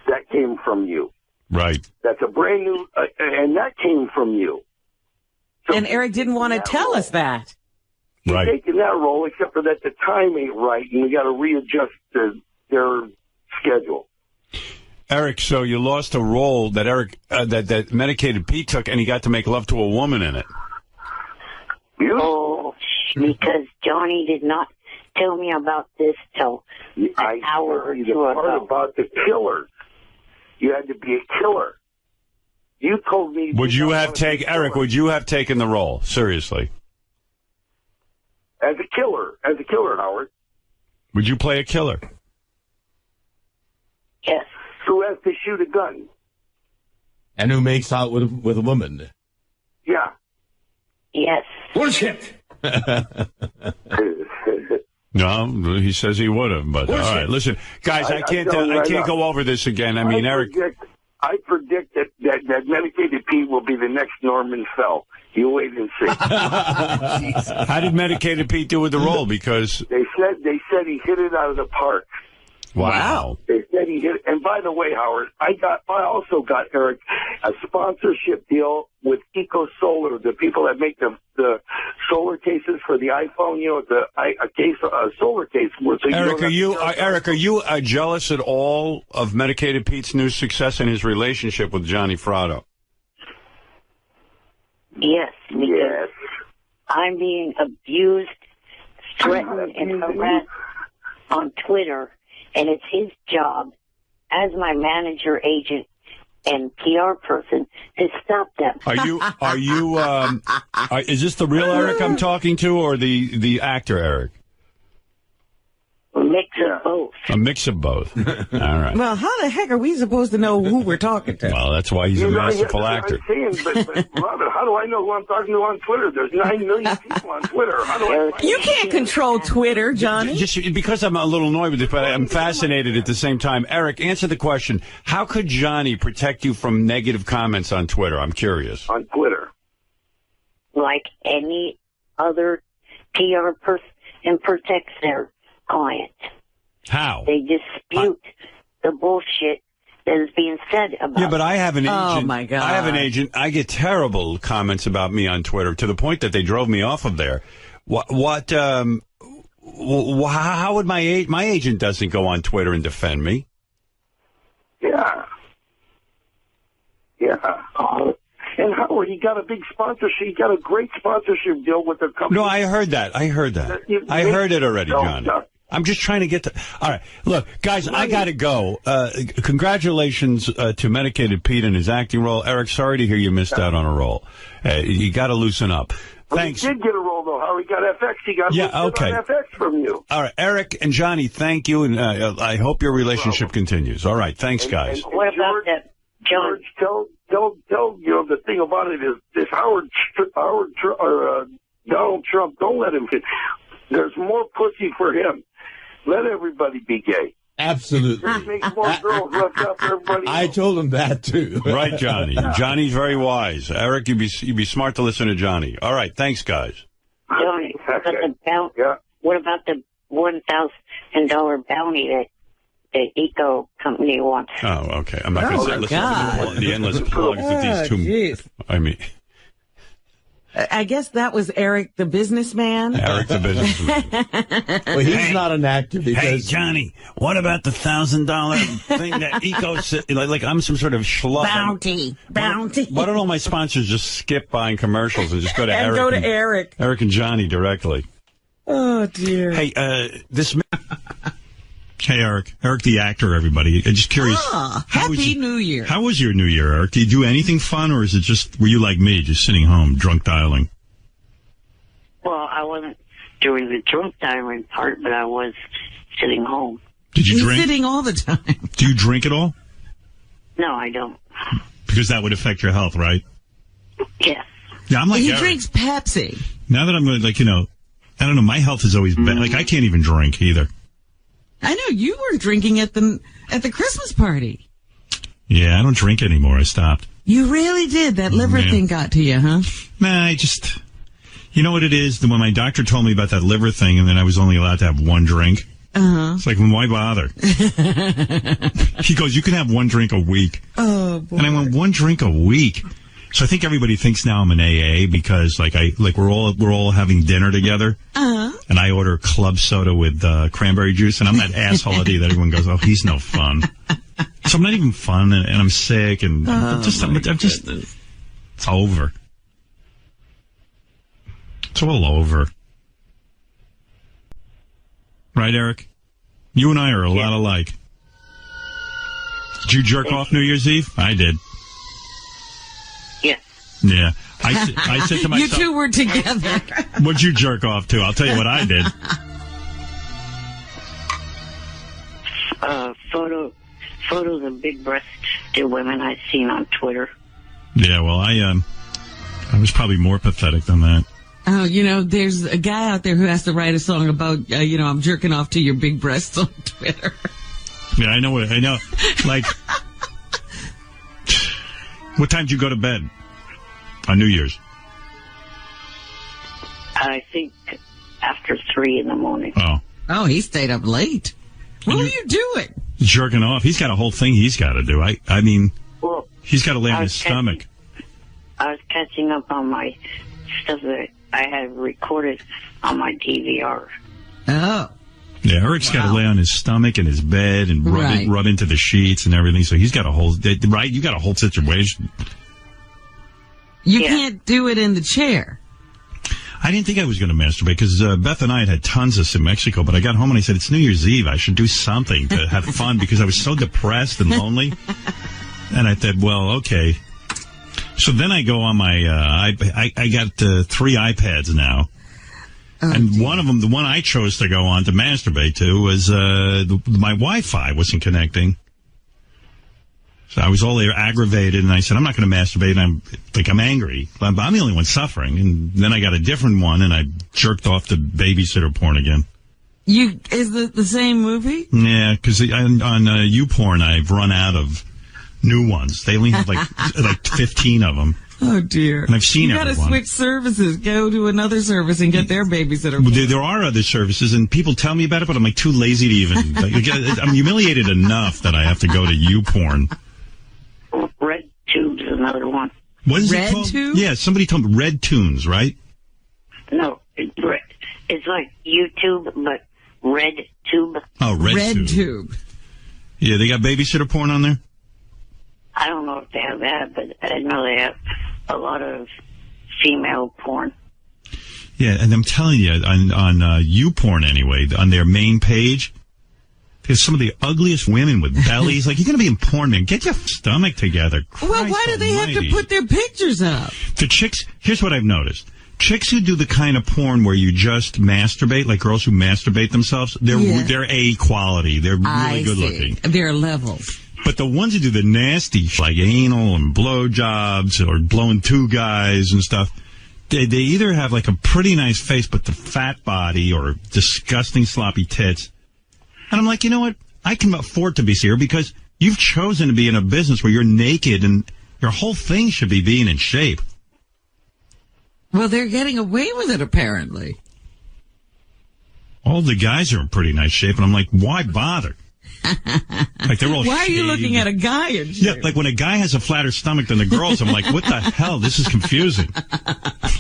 That came from you. Right. That's a brand new, and that came from you. So and Eric didn't want to tell us that. Right. Taking that role, except for that the time ain't right, and we got to readjust their schedule. Eric, so you lost a role that that Medicated Pete took, and he got to make love to a woman in it. Oh, because Johnny did not tell me about this till an hour or two ago. Part about the killer. You had to be a killer. You told me. Would you have taken Eric? Would you have taken the role seriously? As a killer, Howard. Would you play a killer? Yes. Who has to shoot a gun? And who makes out with a woman? Yeah. Yes. Bullshit. No, he says he would have, but all right. Listen, guys, I can't go over this again. I mean, Eric. I predict that Medicated Pete will be the next Norman Fell. You wait and see. How did Medicated Pete do with the role? Because they said he hit it out of the park. Wow. They said he hit it. And by the way, Howard, I also got, Eric, a sponsorship deal with Eco Solar, the people that make the solar cases for the iPhone. You know, a solar case. So Eric, are you jealous at all of Medicated Pete's new success in his relationship with Johnny Fratto? Yes, because I'm being abused, threatened, and harassed on Twitter, and it's his job as my manager, agent, and PR person to stop them. Is this the real Eric I'm talking to, or the actor Eric? A mix of both. A mix of both. All right. Well, how the heck are we supposed to know who we're talking to? Well, that's why he's a masterful actor. I'm saying, but Robert, how do I know who I'm talking to on Twitter? There's 9 million people on Twitter. How do I? You can't control Twitter, Johnny. Just because I'm a little annoyed with it, but I'm fascinated at the same time. Eric, answer the question. How could Johnny protect you from negative comments on Twitter? I'm curious. On Twitter. Like any other PR person protects their client. How? They dispute the bullshit that is being said about. Yeah, but I have an agent. Oh my God! I have an agent. I get terrible comments about me on Twitter to the point that they drove me off of there. How would my agent doesn't go on Twitter and defend me? Yeah. And Howard, he got a big sponsorship. He got a great sponsorship deal with the company. No, I heard that. I heard it already, Johnny. I'm just trying to get to... All right. Look, guys, I got to go. Congratulations to Medicated Pete and his acting role. Eric, sorry to hear you missed out on a role. You got to loosen up. Thanks. He did get a role, though, Howard. He got FX. He got on FX from you. All right. Eric and Johnny, thank you, and I hope your relationship continues. All right. Thanks, guys. And what about that, George? Tell the thing about it is this Donald Trump, don't let him get... There's more pussy for him. Let everybody be gay. Absolutely. Makes more girls left out for everybody else. I told him that, too. Right, Johnny. Johnny's very wise. Eric, you'd be smart to listen to Johnny. All right. Thanks, guys. Johnny, what about the $1,000 bounty that the Eco company wants? Oh, okay. I'm not going to say listen to the endless plugs that these two... Geez. I mean... I guess that was Eric the businessman. Eric the businessman. Well, he's not an actor because... Hey, Johnny, what about the $1,000 thing that Eco... Like I'm some sort of schlub. Bounty. Why don't all my sponsors just skip buying commercials and just go to and Eric? Go to Eric. Eric and Johnny directly. Oh, dear. Hey, Hey, Eric. Eric the actor, everybody. I'm just curious. Happy New Year. How was your New Year, Eric? Did you do anything fun, or is it just, were you like me, just sitting home, drunk dialing? Well, I wasn't doing the drunk dialing part, but I was sitting home. Did you He's drink? sitting all the time. Do you drink at all? No, I don't. Because that would affect your health, right? Yes. Yeah, I'm like He Eric. drinks Pepsi. Now that I'm like, I don't know, my health is always bad. Like, I can't even drink either. I know you were drinking at the Christmas party. Yeah, I don't drink anymore. I stopped. You really did. That liver thing got to you, huh? Nah, you know what it is? When my doctor told me about that liver thing, and then I was only allowed to have one drink. It's like, why bother? He goes, you can have one drink a week. Oh, boy. And I went, one drink a week? So I think everybody thinks now I'm an AA because we're all having dinner together. And I order club soda with cranberry juice, and I'm that asshole that everyone goes, "Oh, he's no fun." So I'm not even fun, and I'm sick, and I'm just it's over. It's all over. Right, Eric? You and I are a lot alike. Did you jerk off New Year's Eve? I did. Yeah. Yeah. I said to myself... You two were together. What'd you jerk off to? I'll tell you what I did. Photos of big breasted women I've seen on Twitter. Yeah, well, I was probably more pathetic than that. Oh, there's a guy out there who has to write a song about, I'm jerking off to your big breasts on Twitter. Yeah, I know. Like, what time did you go to bed on New Year's? I think after 3 in the morning. Oh, he stayed up late. What were you doing? Jerking off. He's got a whole thing he's got to do. I mean, he's got to lay on his stomach. I was catching up on my stuff that I had recorded on my DVR. Oh. Yeah, Eric's got to lay on his stomach in his bed and rub into the sheets and everything. So he's got a whole, right? You got a whole situation. You can't do it in the chair. I didn't think I was going to masturbate because Beth and I had tons of this in Mexico, but I got home and I said, it's New Year's Eve. I should do something to have fun because I was so depressed and lonely. And I said, well, okay. So then I go on my, I got 3 iPads now. And one of them, the one I chose to go on to masturbate to was my Wi-Fi wasn't connecting. So I was all there aggravated, and I said, I'm not going to masturbate. And I'm angry. I'm the only one suffering. And then I got a different one, and I jerked off to babysitter porn again. Is it the same movie? Yeah, because on YouPorn, I've run out of new ones. They only have like 15 of them. Oh, dear. And I've seen everyone. You got to switch services. Go to another service and get their babysitter. There are other services, and people tell me about it, but I'm like too lazy to even. I'm humiliated enough that I have to go to YouPorn. Red Tube's another one. What is it called? Tube? Yeah, somebody told me Red Tunes, right? No, it's like YouTube, but Red Tube. Oh, Red Tube. Yeah, they got babysitter porn on there? I don't know if they have that, but I know they have a lot of female porn. Yeah, and I'm telling you, on YouPorn anyway, on their main page, there's some of the ugliest women with bellies. Like, you're going to be in porn, man. Get your stomach together. Christ well, why do they have to put their pictures up? The chicks, here's what I've noticed. Chicks who do the kind of porn where you just masturbate, like girls who masturbate themselves, they're A quality. They're really good looking. There are levels. But the ones who do the nasty, like anal and blowjobs or blowing 2 guys and stuff, they either have like a pretty nice face, but the fat body or disgusting sloppy tits. And I'm like, you know what? I can afford to be here because you've chosen to be in a business where you're naked and your whole thing should be being in shape. Well, they're getting away with it, apparently. All the guys are in pretty nice shape, and I'm like, why bother? Like they're all Why are you shaved. looking at a guy in shape? Yeah, like when a guy has a flatter stomach than the girls, I'm like, what the hell? This is confusing.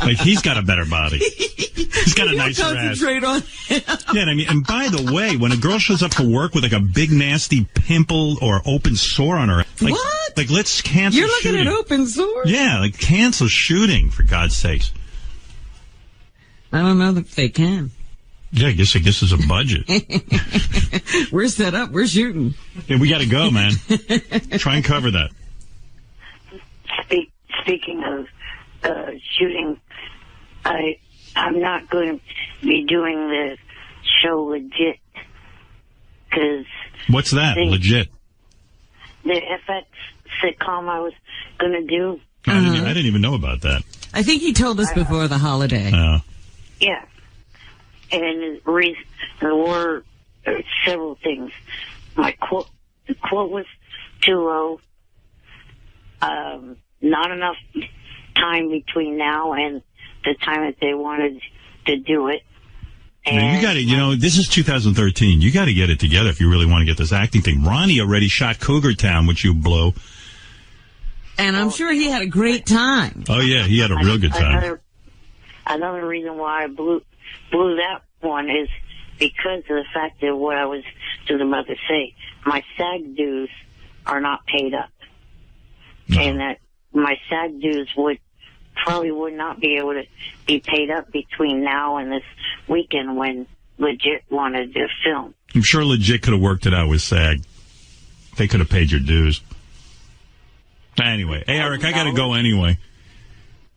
Like, he's got a better body. He's got a nicer ass. Concentrate on him. Yeah, and by the way, when a girl shows up for work with like a big nasty pimple or open sore on her, like, what? Like, let's cancel You're looking shooting. at open sores? Yeah, like cancel shooting, for God's sakes. I don't know if they can. Yeah, I guess there's a budget. We're set up. We're shooting. Yeah, we got to go, man. Try and cover that. Speaking of shooting, I'm not going to be doing the show legit. Cause what's that? Legit? The FX sitcom I was going to do. I didn't even know about that. I think he told us before the holiday. Yeah. And there were several things. The quote was too low. Not enough time between now and the time that they wanted to do it. And you got to, this is 2013. You got to get it together if you really want to get this acting thing. Ronnie already shot Cougar Town, which you blew. And I'm sure he had a great time. Oh, yeah, he had a real good time. Another reason why I blew that one is because of the fact that what I was about to say. My SAG dues are not paid up. No. And that my SAG dues would not be able to be paid up between now and this weekend when Legit wanted to film. I'm sure Legit could have worked it out with SAG. They could have paid your dues. Anyway, hey, Eric, I got to go anyway.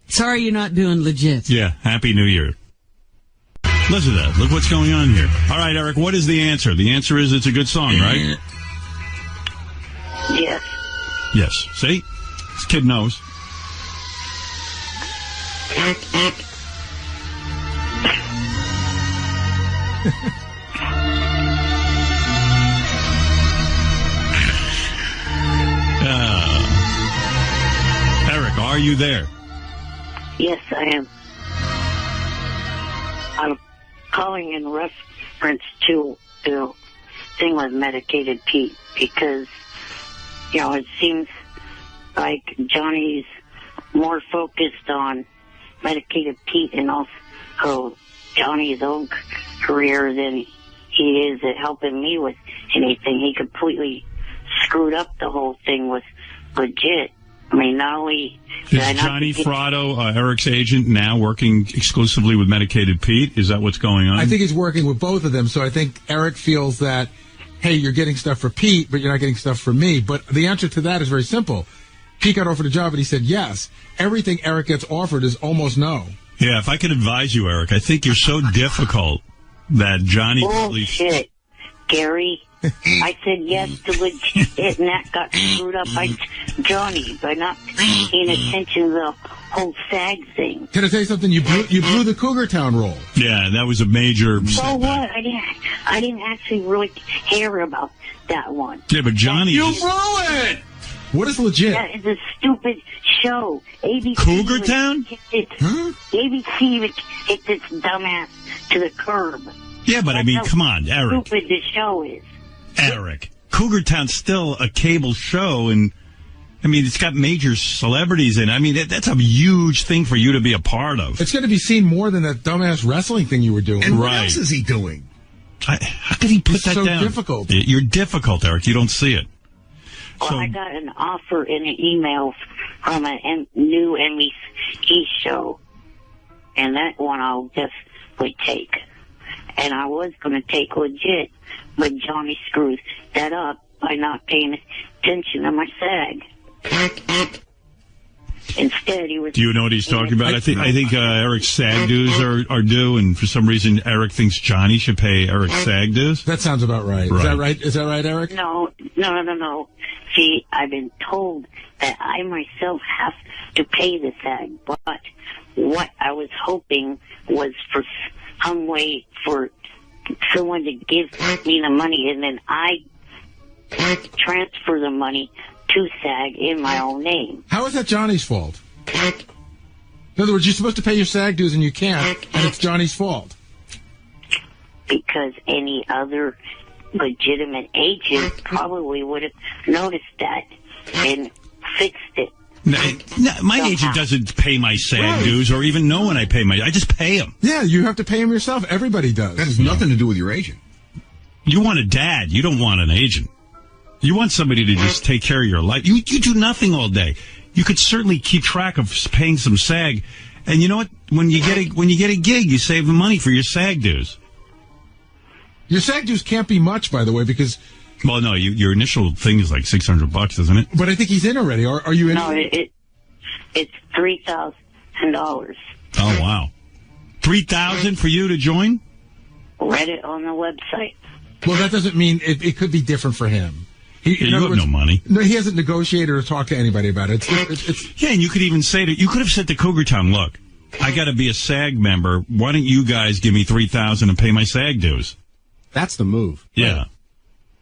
Sorry you're not doing Legit. Yeah, Happy New Year. Listen to that. Look what's going on here. All right, Eric, what is the answer? The answer is it's a good song, right? Yes. Yes. See? This kid knows. Eric, are you there? Yes, I am. I'm calling in reference to the thing with Medicated Pete because, it seems like Johnny's more focused on Medicated Pete and also Johnny's own career than he is at helping me with anything. He completely screwed up the whole thing with Legit. I mean, not only... Is Johnny Fratto, Eric's agent, now working exclusively with Medicated Pete? Is that what's going on? I think he's working with both of them, so I think Eric feels that, hey, you're getting stuff for Pete, but you're not getting stuff for me. But the answer to that is very simple. Pete got offered a job, and he said yes. Everything Eric gets offered is almost no. Yeah, if I could advise you, Eric, I think you're so difficult that Johnny... Bullshit, Gary. I said yes to Legit, and that got screwed up by Johnny by not paying attention to the whole SAG thing. Can I tell you something? You blew the Cougar Town role. Yeah, that was a major... So what? I didn't actually really care about that one. Yeah, but Johnny... You blew it! What is Legit? That is a stupid show. ABC Cougar Town? ABC would hit this dumbass to the curb. Yeah, but I mean, come on, Eric. Stupid the show is. Eric, Cougar Town's still a cable show, and I mean, it's got major celebrities in it. I mean, that's a huge thing for you to be a part of. It's going to be seen more than that dumbass wrestling thing you were doing. And what else is he doing? How could he put that down? It's so difficult. You're difficult, Eric. You don't see it. Well, I got an offer in an email from a new NBC show, and that one I'll definitely take. And I was going to take Legit, but Johnny screwed that up by not paying attention to my SAG. Instead, he was... Do you know what he's talking about? I think Eric's SAG dues are due, and for some reason, Eric thinks Johnny should pay Eric's SAG dues? That sounds about right. Is that right? Is that right, Eric? No. See, I've been told that I myself have to pay the SAG, but what I was hoping was for some way for someone to give me the money, and then I transfer the money to SAG in my own name. How is that Johnny's fault? In other words, you're supposed to pay your SAG dues and you can't, and it's Johnny's fault. Because any other legitimate agent probably would have noticed that and fixed it. No, my agent doesn't pay my SAG dues or even know when I pay I just pay them. Yeah, you have to pay them yourself. Everybody does. That has nothing to do with your agent. You want a dad. You don't want an agent. You want somebody to just take care of your life. You do nothing all day. You could certainly keep track of paying some SAG. And you know what? When you get a gig, you save the money for your SAG dues. Your SAG dues can't be much, by the way, because... Well, no, your initial thing is like $600, isn't it? But I think he's in already. Are you in? No, it's $3,000. Oh, wow. $3,000 for you to join? Read it on the website. Well, that doesn't mean it could be different for him. You have no money. No, he hasn't negotiated or talked to anybody about it. Yeah, and you could even say you could have said to Cougar Town, look, I got to be a SAG member. Why don't you guys give me $3,000 and pay my SAG dues? That's the move. Yeah.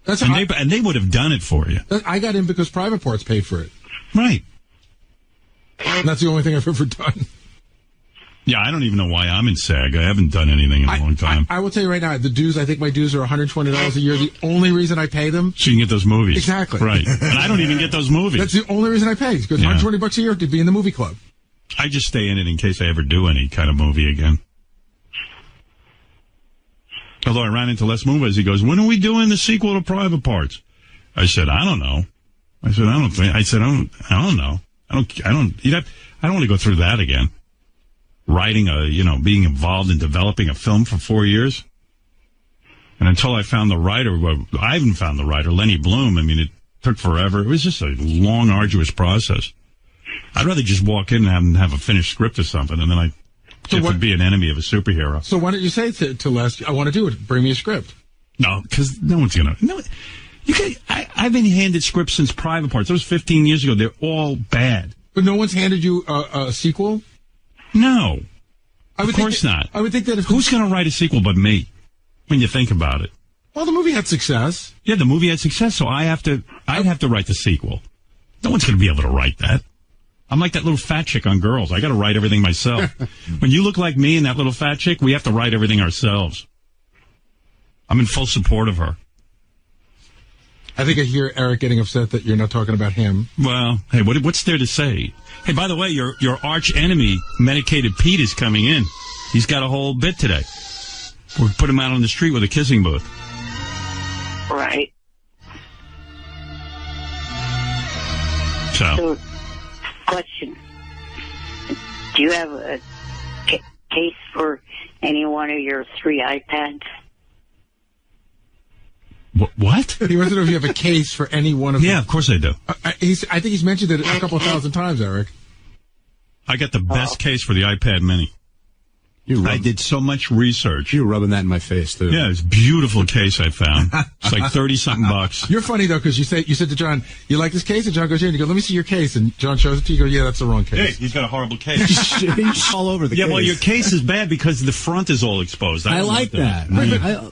And they would have done it for you. I got in because Private Parts paid for it. Right. And that's the only thing I've ever done. Yeah, I don't even know why I'm in SAG. I haven't done anything in a long time. I will tell you right now, the dues, I think my dues are $120 a year. The only reason I pay them... So you can get those movies. Exactly. Right. And I don't even get those movies. That's the only reason I pay. Because $120 a year to be in the movie club. I just stay in it in case I ever do any kind of movie again. Although I ran into Les Moonves, he goes, when are we doing the sequel to Private Parts? I said, I don't know. I don't know. I don't want to go through that again. Writing being involved in developing a film for 4 years. And until I found the writer, I haven't found the writer, Lenny Bloom. I mean, it took forever. It was just a long, arduous process. I'd rather just walk in and have a finished script or something, and then I get to be an enemy of a superhero. So why don't you say to Les, I want to do it, bring me a script? No, because no one's going to. No, I've been handed scripts since Private Parts. That was 15 years ago. They're all bad. But no one's handed you a sequel? No. Of course not. I would think that who's going to write a sequel but me, when you think about it? Well, the movie had success. Yeah, the movie had success, so I'd have to write the sequel. No one's going to be able to write that. I'm like that little fat chick on Girls. I got to write everything myself. When you look like me and that little fat chick, we have to write everything ourselves. I'm in full support of her. I think I hear Eric getting upset that you're not talking about him. Well, hey, what's there to say? Hey, by the way, your arch enemy, Medicated Pete, is coming in. He's got a whole bit today. We'll put him out on the street with a kissing booth. Right. So, question. Do you have a case for any one of your 3 iPads? What? He wants to know if you have a case for any one of them. Yeah, of course I do. I think he's mentioned it a couple of thousand times, Eric. I got the best case for the iPad Mini. I did so much research. You were rubbing that in my face, too. Yeah, it's a beautiful case I found. It's like 30-something bucks. You're funny, though, because you said to John, you like this case? And John goes in and you go, let me see your case. And John shows it to you. You go, yeah, that's the wrong case. Hey, he's got a horrible case. He's all over the case. Yeah, well, your case is bad because the front is all exposed. I like that.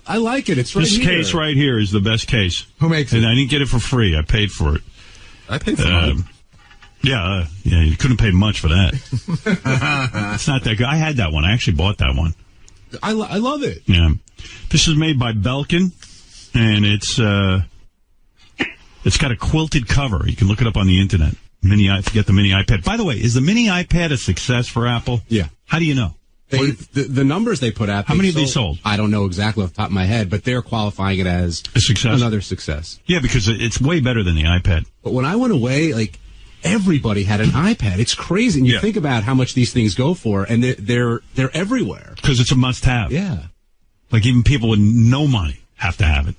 I like it. It's right this here. Case right here is the best case. Who makes it? And I didn't get it for free. I paid for it. I paid for it. Yeah, you couldn't pay much for that. It's not that good. I had that one. I actually bought that one. I love it. Yeah. This is made by Belkin, and it's got a quilted cover. You can look it up on the internet. Get the mini iPad. By the way, is the mini iPad a success for Apple? Yeah. How do you know? The numbers they put out. How many have they sold? I don't know exactly off the top of my head, but they're qualifying it as a success. Another success. Yeah, because it's way better than the iPad. But when I went away, everybody had an iPad. It's crazy. And you think about how much these things go for, and they're everywhere. Because it's a must-have. Yeah. Like, even people with no money have to have it.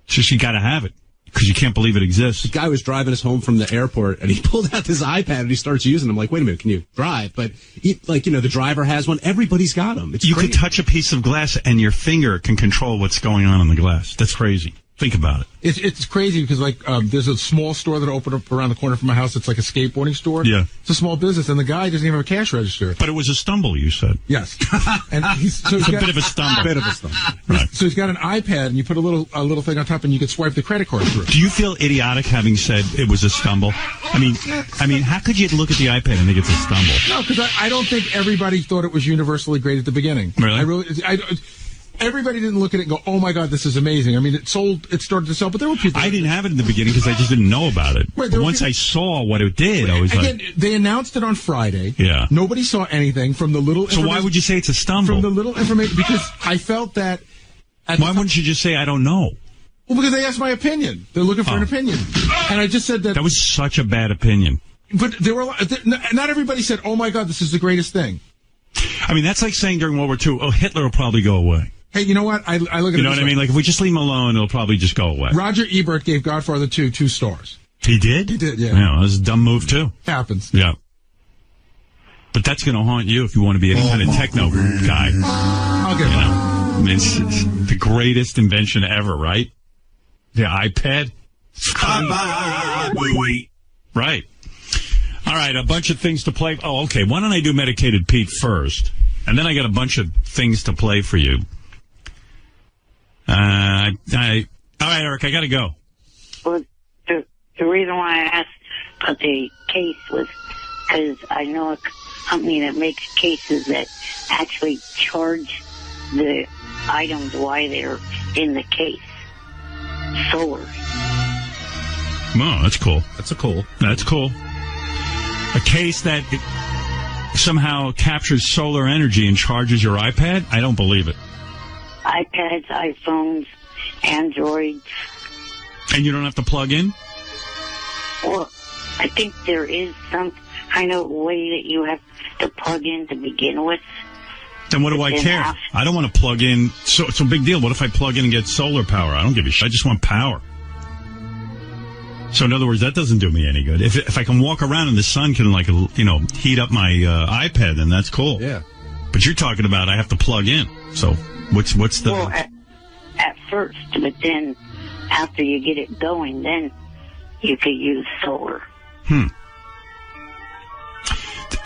It's just you got to have it. Because you can't believe it exists. The guy was driving us home from the airport, and he pulled out this iPad, and he starts using them. I'm like, wait a minute, can you drive? But, the driver has one. Everybody's got them. You could touch a piece of glass, and your finger can control what's going on in the glass. That's crazy. Think about it. It's crazy because there's a small store that opened up around the corner from my house. It's like a skateboarding store. Yeah, it's a small business, and the guy doesn't even have a cash register. But it was a stumble, you said. Yes, and it's a bit of a stumble. Right. So he's got an iPad, and you put a little thing on top, and you can swipe the credit card through. Do you feel idiotic having said it was a stumble? I mean, how could you look at the iPad and think it's a stumble? No, because I don't think everybody thought it was universally great at the beginning. Really? Everybody didn't look at it and go, oh, my God, this is amazing. I mean, it started to sell, but there were people... I didn't have it in the beginning because I just didn't know about it. Right, but once I saw what it did, I was again, they announced it on Friday. Yeah. Nobody saw anything from the little... So why would you say it's a stumble? From the little information, because I felt that... Why wouldn't you just say, I don't know? Well, because they asked my opinion. They're looking for an opinion. And I just said that... That was such a bad opinion. But there were... Not everybody said, oh, my God, this is the greatest thing. I mean, that's like saying during World War II, oh, Hitler will probably go away. Hey, you know what? I look at it. You know what I mean? Like, if we just leave him alone, it'll probably just go away. Roger Ebert gave Godfather 2 stars. He did? He did, yeah. Yeah, that was a dumb move, too. Happens. Yeah. But that's going to haunt you if you want to be any kind of techno guy. I'll get it. I mean, it's the greatest invention ever, right? The iPad. Right. All right, a bunch of things to play. Oh, okay. Why don't I do Medicated Pete first? And then I got a bunch of things to play for you. All right, Eric, I got to go. Well, the reason why I asked about the case was because I know company that makes cases that actually charge the items while they're in the case. Solar. Oh, that's cool. That's cool. That's cool. A case that somehow captures solar energy and charges your iPad? I don't believe it. iPads, iPhones, Androids. And you don't have to plug in? Well, I think there is some kind of way that you have to plug in to begin with. Then what do I care? I don't want to plug in. So it's a big deal. What if I plug in and get solar power? I don't give a shit. I just want power. So in other words, that doesn't do me any good. If I can walk around and the sun can, like, heat up my iPad, then that's cool. Yeah. But you're talking about I have to plug in. So what's the... Well, at first, but then after you get it going, then you could use solar.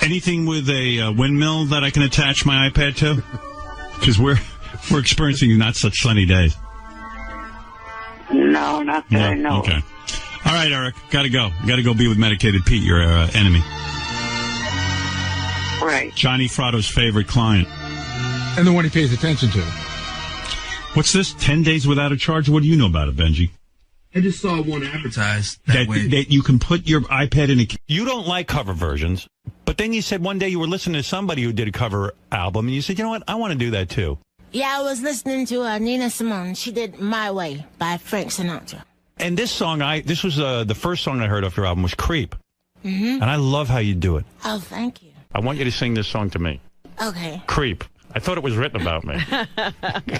Anything with a windmill that I can attach my iPad to? Because we're experiencing not such sunny days. No, not that I know. Okay. All right, Eric. Got to go. Got to go be with Medicated Pete, your enemy. Right. Johnny Fratto's favorite client. And the one he pays attention to. What's this? 10 days without a charge? What do you know about it, Benji? I just saw one advertised that you can put your iPad in a... You don't like cover versions, but then you said one day you were listening to somebody who did a cover album, and you said, you know what, I want to do that too. Yeah, I was listening to Nina Simone. She did My Way by Frank Sinatra. And this song, this was the first song I heard off your album was Creep. Mm-hmm. And I love how you do it. Oh, thank you. I want you to sing this song to me. Okay. Creep. I thought it was written about me.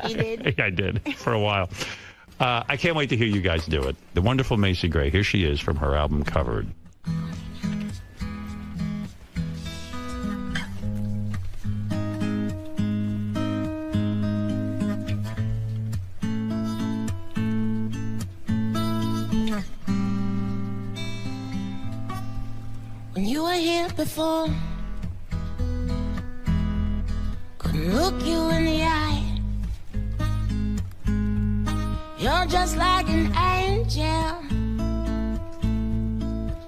You did? Yeah, I did, for a while. I can't wait to hear you guys do it. The wonderful Macy Gray. Here she is from her album Covered. When you were here before, couldn't look you in the eye. You're just like an angel.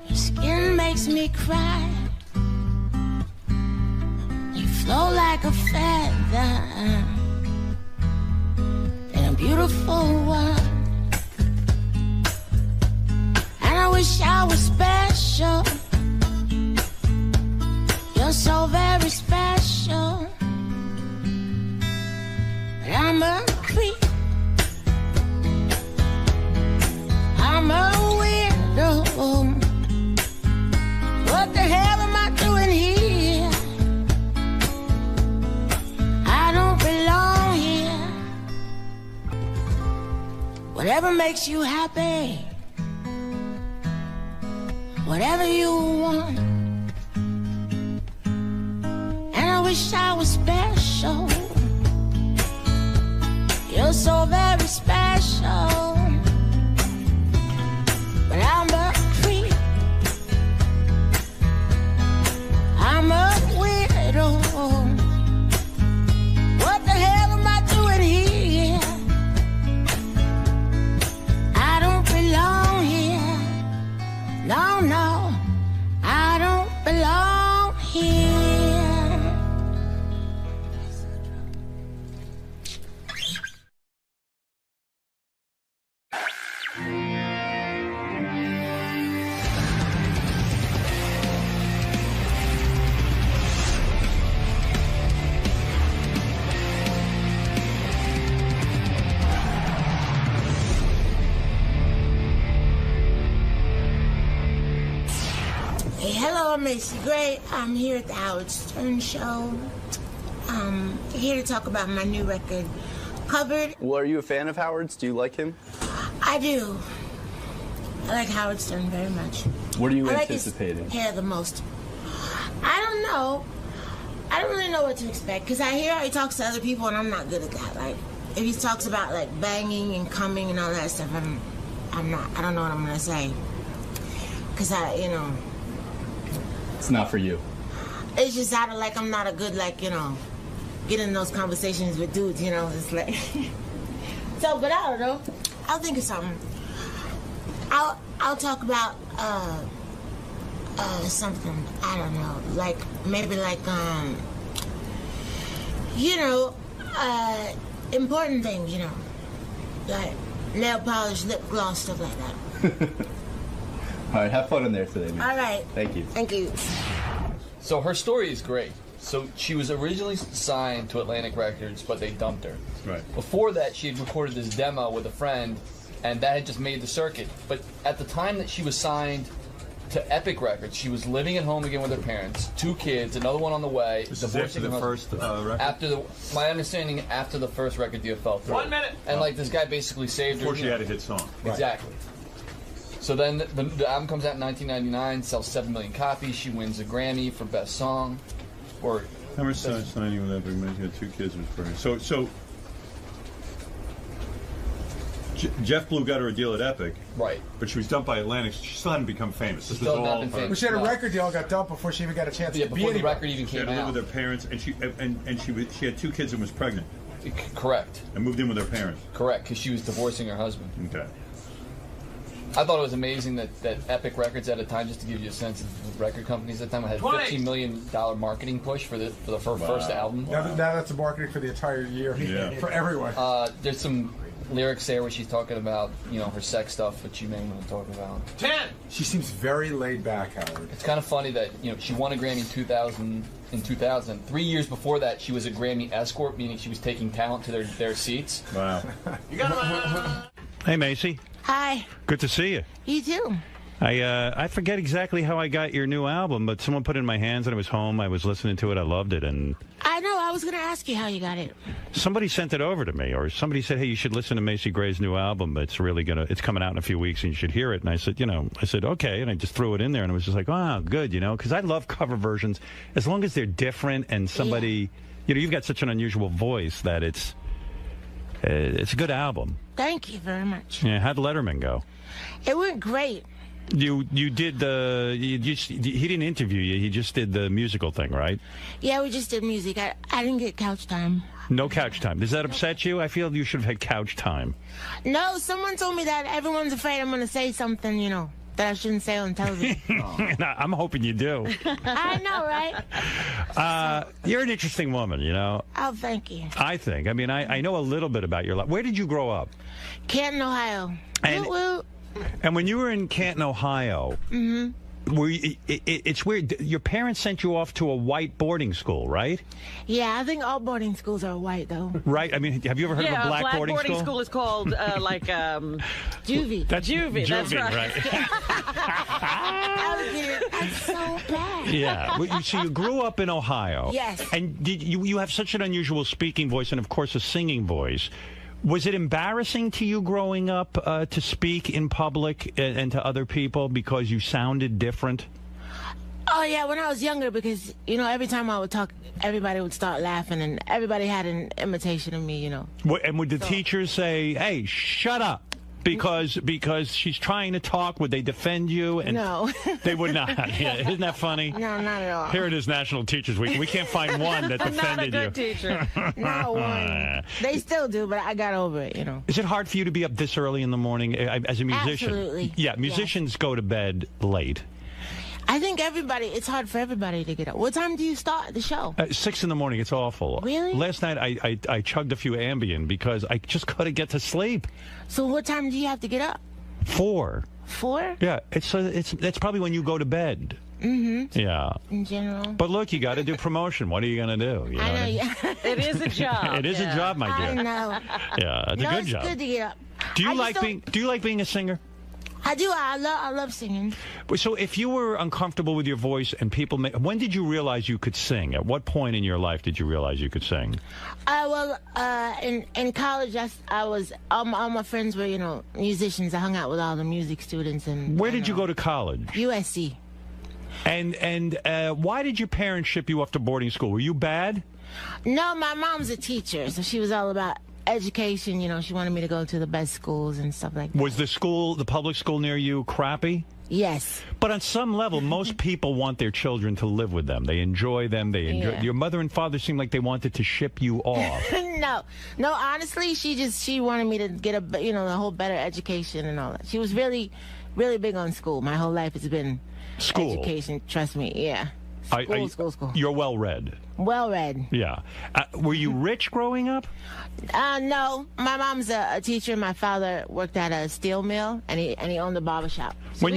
Your skin makes me cry. You flow like a feather in a beautiful world. And I wish I was special. You're so very special. But I'm a creep. I'm a weirdo. What the hell am I doing here? I don't belong here. Whatever makes you happy, whatever you want. And I wish I was special. You're so very special. But I'm a creep. I'm a weirdo. What the hell am I doing here? I don't belong here. No, no, I don't belong here. Hello, I'm Macy Gray. I'm here at the Howard Stern Show. Here to talk about my new record, Covered. Well, are you a fan of Howard's? Do you like him? I do. I like Howard Stern very much. What are you I anticipating? Like his hair the most. I don't know. I don't really know what to expect because I hear how he talks to other people and I'm not good at that. Like, if he talks about like banging and coming and all that stuff, I'm not. I don't know what I'm gonna say because It's not for you. It's just out of like I'm not a good get in those conversations with dudes. It's like so. But I don't know. I'll think of something. I'll talk about something, I don't know, like, maybe like, you know, important things, you know, like nail polish, lip gloss, stuff like that. All right, have fun in there today, man. All right. Thank you. Thank you. So her story is great. So she was originally signed to Atlantic Records, but they dumped her. Right. Before that, she had recorded this demo with a friend, and that had just made the circuit. But at the time that she was signed to Epic Records, she was living at home again with her parents, 2 kids, another one on the way. This is after the first record? After my understanding, after the first record deal fell through. 1 minute. And like this guy basically saved her. Before she had a hit song. Exactly. So then the album comes out in 1999, sells 7 million copies. She wins a Grammy for Best Song. Or Never signing with Epic. She had 2 kids. Was pretty. So Jeff Blue got her a deal at Epic, right? But she was dumped by Atlantic. She still hadn't become famous. This was all. Well, she had a record deal, got dumped before she even got a chance to be before the anywhere. record even She came had to live out. with her parents, and she had 2 kids and was pregnant. Correct. And moved in with her parents. Correct, because she was divorcing her husband. Okay. I thought it was amazing that Epic Records at a time, just to give you a sense of the record companies at the time, had a $15 million marketing push for the first album. Now that's the marketing for the entire year for everyone. There's some lyrics there where she's talking about, you know, her sex stuff, which you may want to talk about. 10. She seems very laid back, Howard. It's kind of funny that, you know, she won a Grammy in 2000. 3 years before that, she was a Grammy escort, meaning she was taking talent to their seats. Wow. You got Hey, Macy. Hi. Good to see you. You too. I forget exactly how I got your new album, but someone put it in my hands and I was home. I was listening to it. I loved it. And I know. I was going to ask you how you got it. somebody sent it over to me, or somebody said, hey, you should listen to Macy Gray's new album. It's coming out in a few weeks and you should hear it. And I said, okay. And I just threw it in there and I was just like, wow, good, because I love cover versions as long as they're different and somebody, you've got such an unusual voice that it's a good album. Thank you very much. Yeah, how'd Letterman go? It went great. You did he didn't interview you. He just did the musical thing, right? Yeah, we just did music. I didn't get couch time. No couch time. Does that upset you? I feel you should have had couch time. No, someone told me that everyone's afraid I'm going to say something, that I shouldn't say on television. I'm hoping you do. I know, right? You're an interesting woman, Oh, thank you. I think. I mean, I know a little bit about your life. Where did you grow up? Canton, Ohio. And when you were in Canton, Ohio, it's weird. Your parents sent you off to a white boarding school, right? Yeah, I think all boarding schools are white, though. Right? I mean, have you ever heard of a black boarding school? Boarding school is called, Juvie. That's Juvie, that's right. That's so bad. Yeah. Well, you grew up in Ohio. Yes. And you have such an unusual speaking voice and, of course, a singing voice. Was it embarrassing to you growing up to speak in public and to other people because you sounded different? Oh, yeah, when I was younger, because, every time I would talk, everybody would start laughing, and everybody had an imitation of me, And would the teachers say, hey, shut up? Because she's trying to talk, would they defend you? And no. They would not. Yeah, isn't that funny? No, not at all. Here it is, National Teachers Week. We can't find one that defended you. Not a good teacher. Not one. They still do, but I got over it, Is it hard for you to be up this early in the morning as a musician? Absolutely. Yeah, musicians go to bed late. I think it's hard for everybody to get up. What time do you start the show? 6 in the morning. It's awful. Really? Last night I chugged a few Ambien because I just couldn't get to sleep. So what time do you have to get up? 4. 4? Yeah, that's probably when you go to bed. Mm-hmm. Yeah. In general. But look, you got to do promotion. What are you going to do? I know. Yeah. It is a job. It is a job, my dear. I know. Yeah, it's a good job. It's good to get up. Do you like being a singer? I do. I love singing. So if you were uncomfortable with your voice and people when did you realize you could sing? At what point in your life did you realize you could sing? In college, I was all my friends were musicians. I hung out with all the music students. And where did you go to college? USC. And why did your parents ship you off to boarding school? Were you bad? No, my mom's a teacher, so she was all about education. She wanted me to go to the best schools and stuff like that. Was the public school near you crappy? Yes. But on some level, most people want their children to live with them. They enjoy them. Your mother and father seemed like they wanted to ship you off. No, honestly, she wanted me to get a whole better education and all that. She was really really big on school. My whole life has been School. education. Trust me, yeah. School. You're well read. Well read. Yeah. Were you rich growing up? No. My mom's a teacher. My father worked at a steel mill, and he owned a barbershop. So When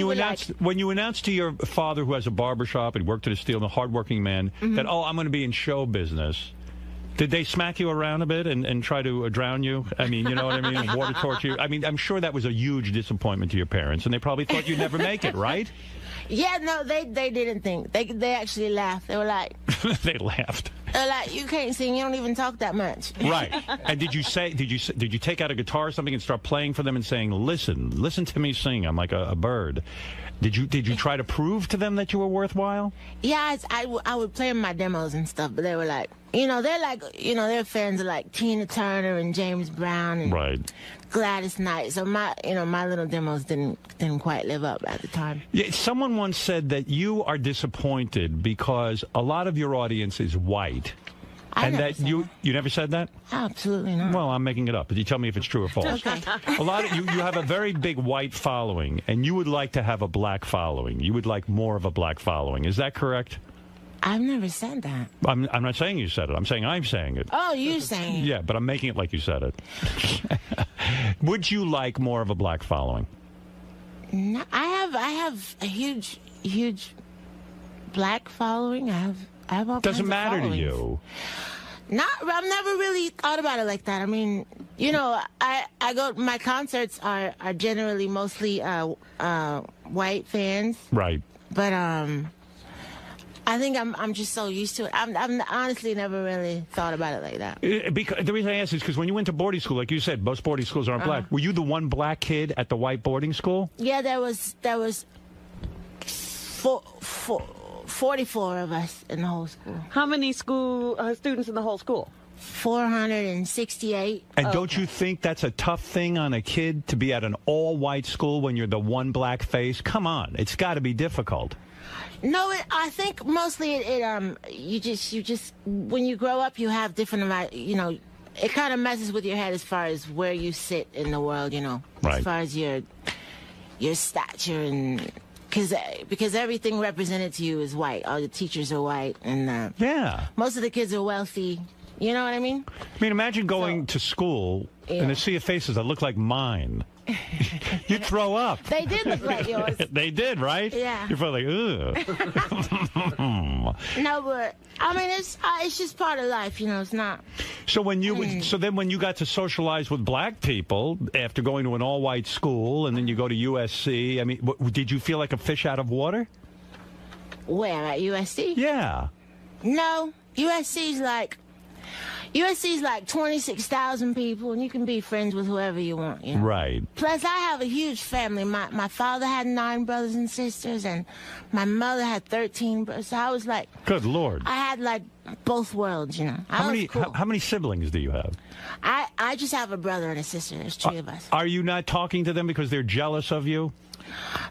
you announced to your father, who has a barbershop and worked at a steel mill, hardworking man, that, I'm going to be in show business, did they smack you around a bit and try to drown you? I mean, you know what I mean? Water torture you? I mean, I'm sure that was a huge disappointment to your parents, and they probably thought you'd never make it, right? Yeah, no, they didn't think. They actually laughed. They were like... They laughed. They're like, you can't sing. You don't even talk that much. Right. And did you take out a guitar or something and start playing for them and saying, listen to me sing. I'm like a bird. Did you try to prove to them that you were worthwhile? Yeah, I would play them my demos and stuff, but they were like, they're fans of like Tina Turner and James Brown and Gladys Knight. So my little demos didn't quite live up at the time. Yeah, someone once said that you are disappointed because a lot of your audience is white. You never said that? Absolutely not. Well, I'm making it up, but you tell me if it's true or false. Okay. A lot of you have a very big white following, and you would like to have a black following. You would like more of a black following. Is that correct? I've never said that. I'm not saying you said it. I'm saying I'm saying it. Oh, you're saying it. Yeah, but I'm making it like you said it. Would you like more of a black following? No, I have a huge black following. I have all Doesn't kinds of matter to followings. you. I've never really thought about it like that. I mean, my concerts are generally mostly white fans. Right. But I think I'm just so used to it. I've honestly never really thought about it like that. Because the reason I ask is because when you went to boarding school, like you said, most boarding schools aren't black. Were you the one black kid at the white boarding school? Yeah, there was 44 of us in the whole school. How many school students in the whole school? 468. And don't you think that's a tough thing on a kid to be at an all-white school when you're the one black face? Come on, it's got to be difficult. No, I think mostly you just when you grow up, you have different, it kind of messes with your head as far as where you sit in the world, Right. As far as your stature and because everything represented to you is white. All the teachers are white, and most of the kids are wealthy. You know what I mean? I mean, imagine going to school and to see faces that look like mine. You'd throw up. They did look like yours. They did, right? Yeah. You're probably like, ugh. No, but I mean, it's just part of life, It's not. So when you got to socialize with black people after going to an all-white school, and then you go to USC, I mean, did you feel like a fish out of water? Where, at USC? Yeah. No, USC's like 26,000 people, and you can be friends with whoever you want. Right. Plus, I have a huge family. My father had 9 brothers and sisters, and my mother had 13 brothers. So I was like, good Lord. I had like both worlds, How many siblings do you have? I just have a brother and a sister. There's 3 of us. Are you not talking to them because they're jealous of you?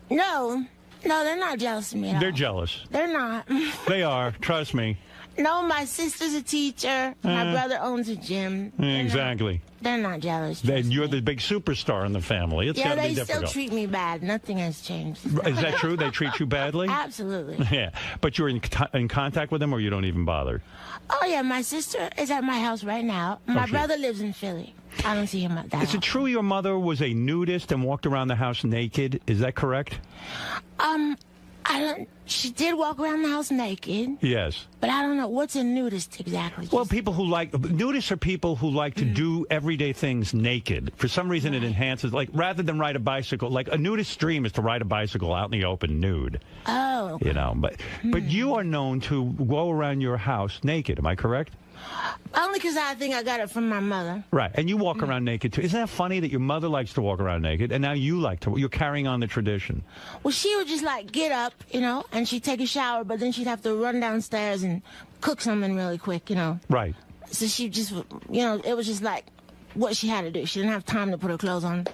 No, they're not jealous of me at all. They're jealous. They're not. They are. Trust me. No, my sister's a teacher. My brother owns a gym. Exactly. They're not jealous. Then you're the big superstar in the family. It's got to be difficult. They still treat me bad. Nothing has changed. Is that true? They treat you badly? Absolutely. Yeah. But you're in contact with them, or you don't even bother? Oh, yeah. My sister is at my house right now. My brother lives in Philly. I don't see him that often. Is it true your mother was a nudist and walked around the house naked? Is that correct? She did walk around the house naked. Yes. But I don't know. What's a nudist exactly? Well, nudists are people who like to do everyday things naked. For some reason, it enhances, like, rather than ride a bicycle, like a nudist's dream is to ride a bicycle out in the open nude. Oh. But you are known to go around your house naked. Am I correct? Only because I think I got it from my mother. Right, and you walk around naked too. Isn't that funny that your mother likes to walk around naked, and now you're carrying on the tradition? Well, she would just get up, and she'd take a shower, but then she'd have to run downstairs and cook something really quick, Right. So she just, it was just like what she had to do. She didn't have time to put her clothes on.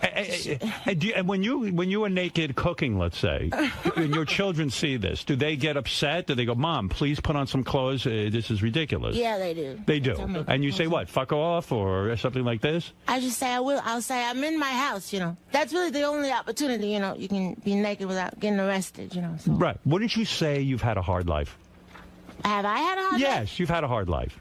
And when you were naked cooking, let's say, and your children see this, do they get upset? Do they go, Mom, please put on some clothes? This is ridiculous. Yeah, they do. They do. And you say what? Fuck off or something like this? I just say I will. I'll say I'm in my house. That's really the only opportunity. You can be naked without getting arrested. So. Right. Wouldn't you say you've had a hard life? Have I had a hard life? Yes, you've had a hard life.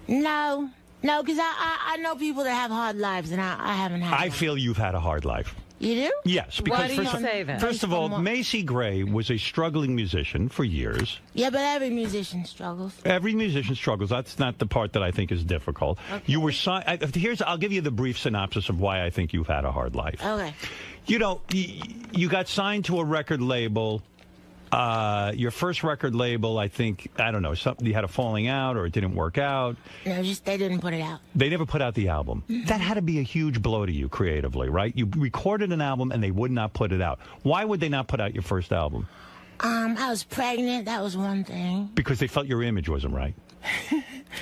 No, because I know people that have hard lives, and I haven't had. I feel you've had a hard life. You do? Yes, because why do you say that? First of all, Macy Gray was a struggling musician for years. Yeah, but every musician struggles. Every musician struggles. That's not the part that I think is difficult. Okay. You were I'll give you the brief synopsis of why I think you've had a hard life. Okay. You got signed to a record label. Your first record label, I don't know, something you had a falling out or it didn't work out. No, they didn't put it out. They never put out the album. That had to be a huge blow to you creatively, right? You recorded an album and they would not put it out. Why would they not put out your first album? I was pregnant. That was one thing. Because they felt your image wasn't right.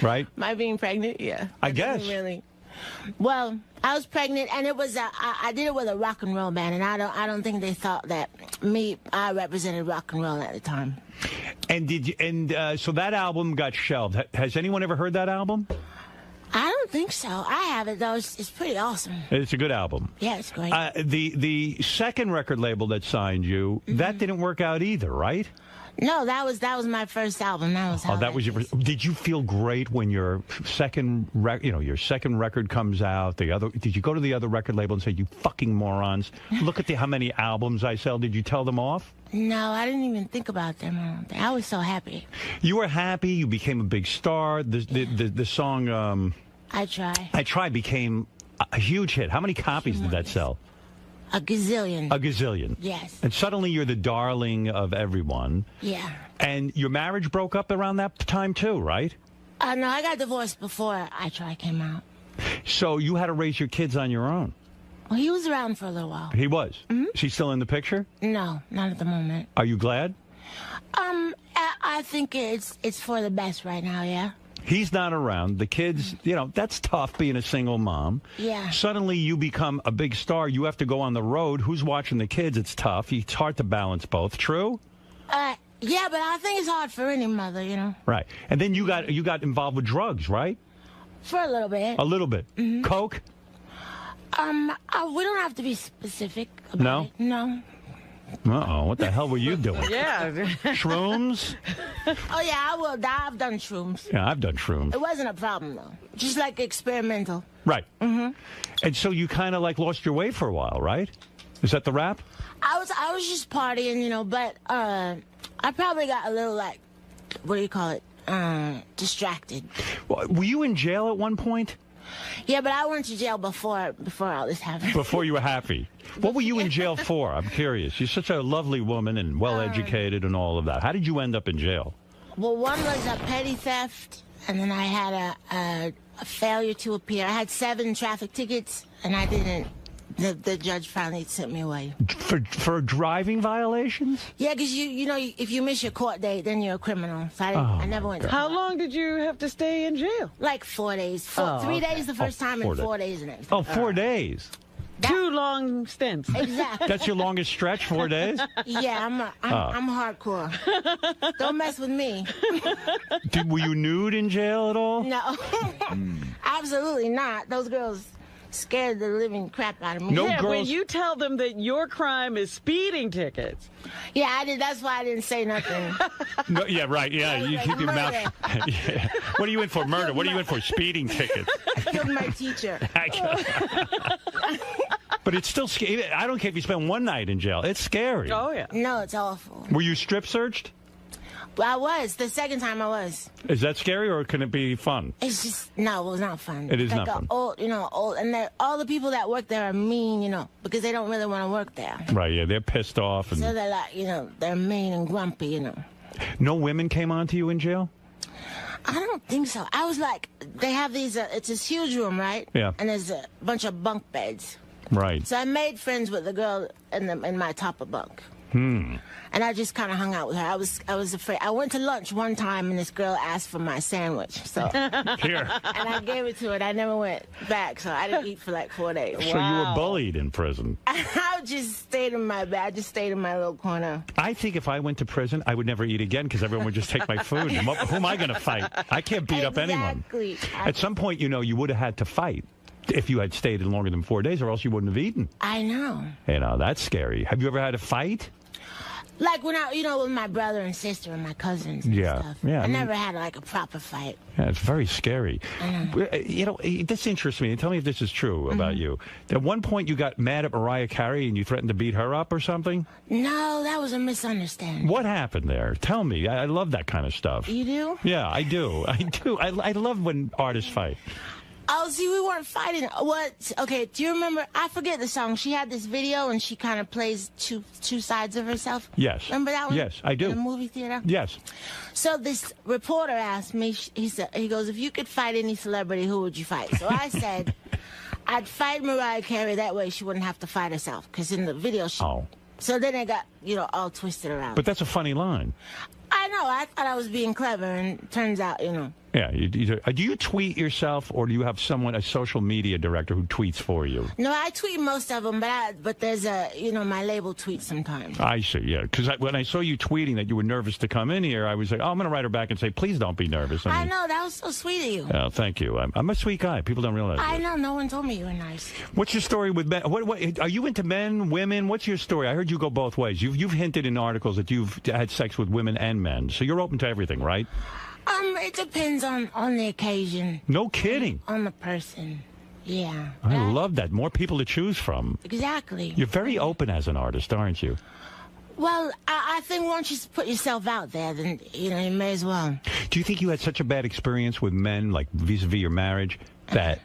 Right? My being pregnant, yeah. I guess. Really. Well, I was pregnant, and it was I did it with a rock and roll band, and I don't think they thought that I represented rock and roll at the time. And so that album got shelved. Has anyone ever heard that album? I don't think so. I have it though. It's pretty awesome. It's a good album. Yeah, it's great. The second record label that signed you, that didn't work out either, right? No, that was my first album. That was how that was your first. Did you feel great when your second record comes out? Did you go to the other record label and say, "You fucking morons, look at how many albums I sell"? Did you tell them off? No, I didn't even think about them. I was so happy. You were happy. You became a big star. The song I Try became a huge hit. How many copies did that sell? A gazillion. A gazillion. Yes. And suddenly you're the darling of everyone. Yeah. And your marriage broke up around that time too, right? No, I got divorced before I Try came out. So you had to raise your kids on your own. Well, he was around for a little while. He was? Mm-hmm. Is he still in the picture? No, not at the moment. Are you glad? I think it's for the best right now, yeah. He's not around. The kids, that's tough being a single mom. Yeah. Suddenly you become a big star. You have to go on the road. Who's watching the kids? It's tough. It's hard to balance both. True? Yeah, but I think it's hard for any mother, Right. And then you got involved with drugs, right? For a little bit. A little bit. Mm-hmm. Coke? We don't have to be specific about it. No. Uh-oh, what the hell were you doing? Yeah. Shrooms? Oh, yeah, I've done shrooms. Yeah, I've done shrooms. It wasn't a problem, though. Just like experimental. Right. Mm-hmm. And so you kind of lost your way for a while, right? Is that the rap? I was just partying, but I probably got a little, what do you call it, distracted. Well, were you in jail at one point? Yeah, but I went to jail before all this happened. Before you were happy. What were you in jail for? I'm curious. You're such a lovely woman and well-educated and all of that. How did you end up in jail? Well, one was a petty theft, and then I had a failure to appear. I had 7 traffic tickets, and I didn't. The judge finally sent me away. For driving violations? Yeah, because if you miss your court date, then you're a criminal. So I never went to How long did you have to stay in jail? Like 4 days. 3 days the first time and 4 days the next. Oh, 4 days. 2 long stints. Exactly. That's your longest stretch, 4 days? Yeah, I'm hardcore. Don't mess with me. Were you nude in jail at all? No. Absolutely not. Those girls scared the living crap out of me. When you tell them that your crime is speeding tickets. Yeah, I did. That's why I didn't say nothing. No, yeah, right. Yeah, you keep your mouth. Yeah. What are you in for? Murder. What are you in for? Speeding tickets. I killed my teacher. But it's still scary. I don't care if you spend one night in jail. It's scary. Oh, yeah. No, it's awful. Were you strip searched? Well, I was. The second time I was. Is that scary or can it be fun? It's just, no, it was not fun. It is not fun. Old, and all the people that work there are mean, because they don't really want to work there. Right, yeah, they're pissed off. And so they're like, they're mean and grumpy, No women came on to you in jail? I don't think so. I was like, they have these, it's this huge room, right? Yeah. And there's a bunch of bunk beds. Right. So I made friends with the girl in my top of bunk. And I just kind of hung out with her. I was afraid. I went to lunch one time, and this girl asked for my sandwich. So Here. And I gave it to her. And I never went back, so I didn't eat for like 4 days. So you were bullied in prison. I just stayed in my bed. I just stayed in my little corner. I think if I went to prison, I would never eat again because everyone would just take my food. Who am I going to fight? I can't beat up anyone. At some point, you would have had to fight if you had stayed in longer than 4 days, or else you wouldn't have eaten. I know. That's scary. Have you ever had a fight? Like when I, with my brother and sister and my cousins and stuff. Yeah. I never had like a proper fight. Yeah, it's very scary. This interests me. Tell me if this is true about you. At one point, you got mad at Mariah Carey and you threatened to beat her up or something? No, that was a misunderstanding. What happened there? Tell me. I love that kind of stuff. You do? Yeah, I do. I love when artists fight. Oh, see, we weren't fighting. What? Okay, do you remember? I forget the song. She had this video, and she kind of plays two sides of herself. Yes. Remember that one? Yes, I do. In the movie theater? Yes. So this reporter asked me, he goes, if you could fight any celebrity, who would you fight? So I said, I'd fight Mariah Carey. That way she wouldn't have to fight herself. Because in the video, So then it got, all twisted around. But that's a funny line. I know. I thought I was being clever, and it turns out, Yeah. Do you tweet yourself, or do you have a social media director who tweets for you? No, I tweet most of them, but there's my label tweets sometimes. I see, yeah. Because when I saw you tweeting that you were nervous to come in here, I was like, I'm going to write her back and say, please don't be nervous. I know. That was so sweet of you. Oh, thank you. I'm a sweet guy. People don't realize that. I know. No one told me you were nice. What's your story with men? What are you into men, women? What's your story? I heard you go both ways. You've hinted in articles that you've had sex with women and men. So you're open to everything, right? It depends on the occasion. No kidding. On the person. Yeah. I love that. More people to choose from. Exactly. You're very open as an artist, aren't you? Well, I think once you put yourself out there, then, you may as well. Do you think you had such a bad experience with men, like vis-a-vis your marriage, that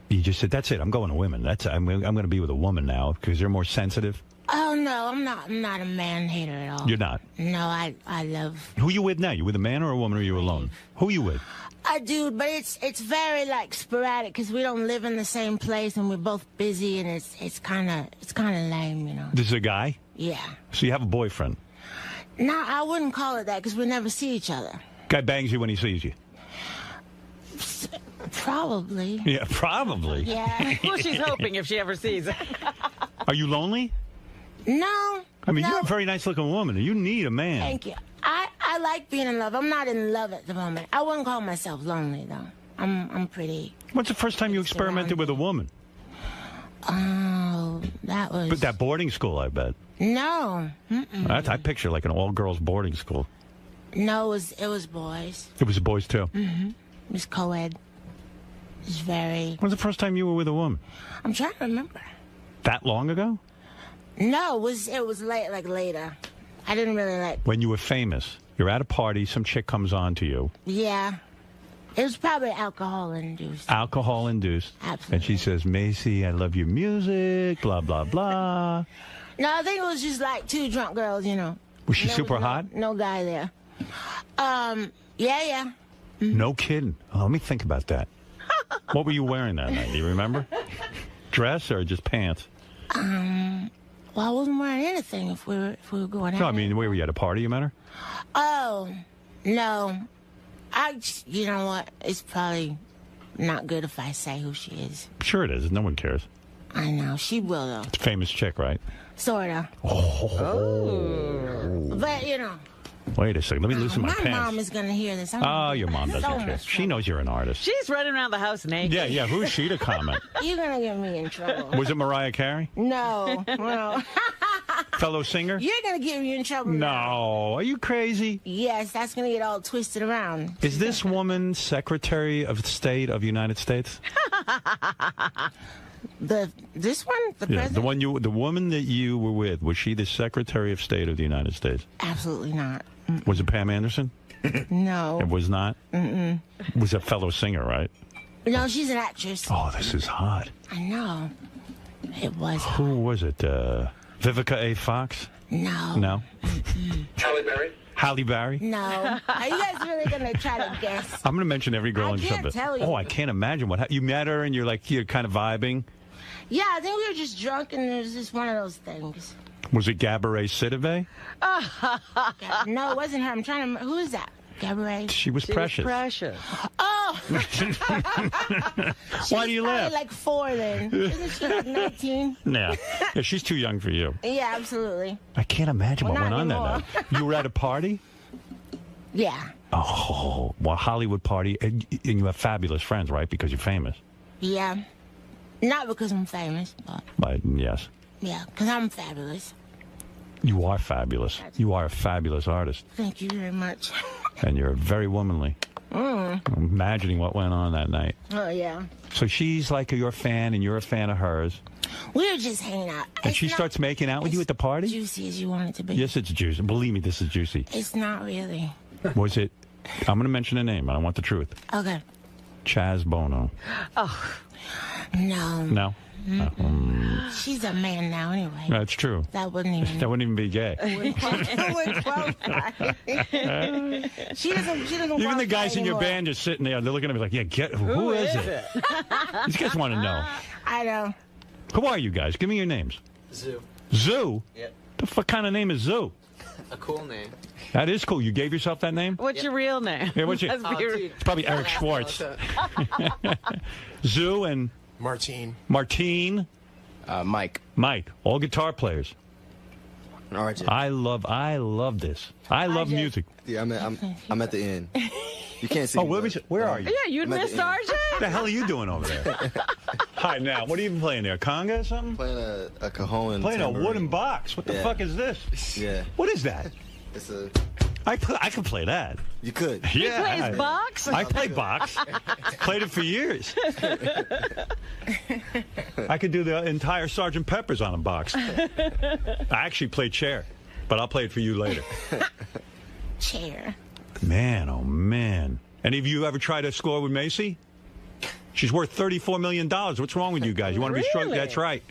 you just said, that's it, I'm going to women. I'm going to be with a woman now because they're more sensitive? Oh, no, I'm not a man hater at all. You're not? No, I love... Who are you with now? You with a man or a woman, or are you alone? Who are you with? I do, but it's very, sporadic, because we don't live in the same place, and we're both busy, and it's kind of lame, This is a guy? Yeah. So you have a boyfriend? No, I wouldn't call it that, because we never see each other. Guy bangs you when he sees you? Probably. Yeah, probably. Yeah. Well, she's hoping if she ever sees it. Are you lonely? No. I mean, you're a very nice-looking woman. You need a man. Thank you. I like being in love. I'm not in love at the moment. I wouldn't call myself lonely, though. I'm pretty... When's the first time you experimented with a woman? Oh, that was... But that boarding school, I bet. No. I picture like an all-girls boarding school. No, it was boys. It was boys, too? Mm-hmm. It was co-ed. It was very... When's the first time you were with a woman? I'm trying to remember. That long ago? No, it was later. I didn't really like... When you were famous. You're at a party, some chick comes on to you. Yeah. It was probably alcohol-induced. Alcohol-induced. Absolutely. And she says, Macy, I love your music, blah, blah, blah. No, I think it was just like two drunk girls, Was she super hot? No guy there. Yeah. No kidding. Oh, let me think about that. What were you wearing that night? Do you remember? Dress or just pants? Well, I wasn't wearing anything if we were going out. No, I mean, where were you at a party? You met her? Oh, no. You know what? It's probably not good if I say who she is. Sure it is. No one cares. I know. She will, though. It's a famous chick, right? Sorta. Oh. But, Wait a second. Let me loosen my pants. My mom is going to hear this. Your mom doesn't care. She knows you're an artist. She's running around the house naked. Yeah. Who is she to comment? You're going to get me in trouble. Was it Mariah Carey? No. Fellow singer? You're going to get me in trouble. No. Are you crazy? Yes, that's going to get all twisted around. Is this woman Secretary of State of the United States? This one? The president? The woman that you were with, was she the Secretary of State of the United States? Absolutely not. Was it Pam Anderson? No. It was not? Mm-mm. Was a fellow singer, right? No, she's an actress. Oh, this is hot. I know. It was hot. Who was it? Vivica A. Fox? No. No? Halle Berry? Halle Berry? No. Are you guys really going to try to guess? I'm going to mention every girl in can't tell you. Oh, I can't imagine what you met her and you're kind of vibing. Yeah, I think we were just drunk and it was just one of those things. Was it Gabourey Sidibe? No, it wasn't her. I'm trying to remember. Who is that? Gabourey? She was precious. Oh! Why do you laugh? Like 4 then. Isn't she like 19? Yeah, she's too young for you. Yeah, absolutely. I can't imagine what went on anymore. that night. You were at a party? Yeah. Oh, well, Hollywood party. And you have fabulous friends, right? Because you're famous. Yeah. Not because I'm famous, but yes. yeah, because I'm fabulous. You are fabulous. You are a fabulous artist. Thank you very much. And you're very womanly. I'm imagining what went on that night. Oh, yeah. So she's like your fan and you're a fan of hers. We were just hanging out. And she starts making out with you at the party? Juicy as you want it to be. Yes, it's juicy. Believe me, this is juicy. It's not really. Was it? I'm going to mention a name. I don't want the truth. Okay. Chaz Bono. Oh. No. No? She's a man now anyway. That's true. That wouldn't even be gay. Wouldn't qualify. She doesn't Even the guys in your anymore. band just sitting there, they're looking at me like, yeah, who is it? These guys want to know. I know. Who are you guys? Give me your names. Zoo. Zoo? Yep. The fuck kind of name is Zoo? A cool name. That is cool. You gave yourself that name? What's your real name? Yeah, what's your... It's probably Eric Schwartz. Zoo and... Martine. Mike. Mike. All guitar players. RJ. I love this. I love music. Yeah, I'm at the end. You can't see. Oh, where are you? Yeah, you'd missed RJ. What the hell are you doing over there? Hi, now, what are you playing there? Conga or something? Playing a cajon. Playing a wooden box. What the fuck is this? Yeah. What is that? It's a... I could play that. You could. Yeah. He plays box? I play box. Played it for years. I could do the entire Sgt. Pepper's on a box. I actually play chair, but I'll play it for you later. Chair. Man, oh man. Any of you ever tried to score with Macy? She's worth $34 million. What's wrong with you guys? You want to be struck? That's right.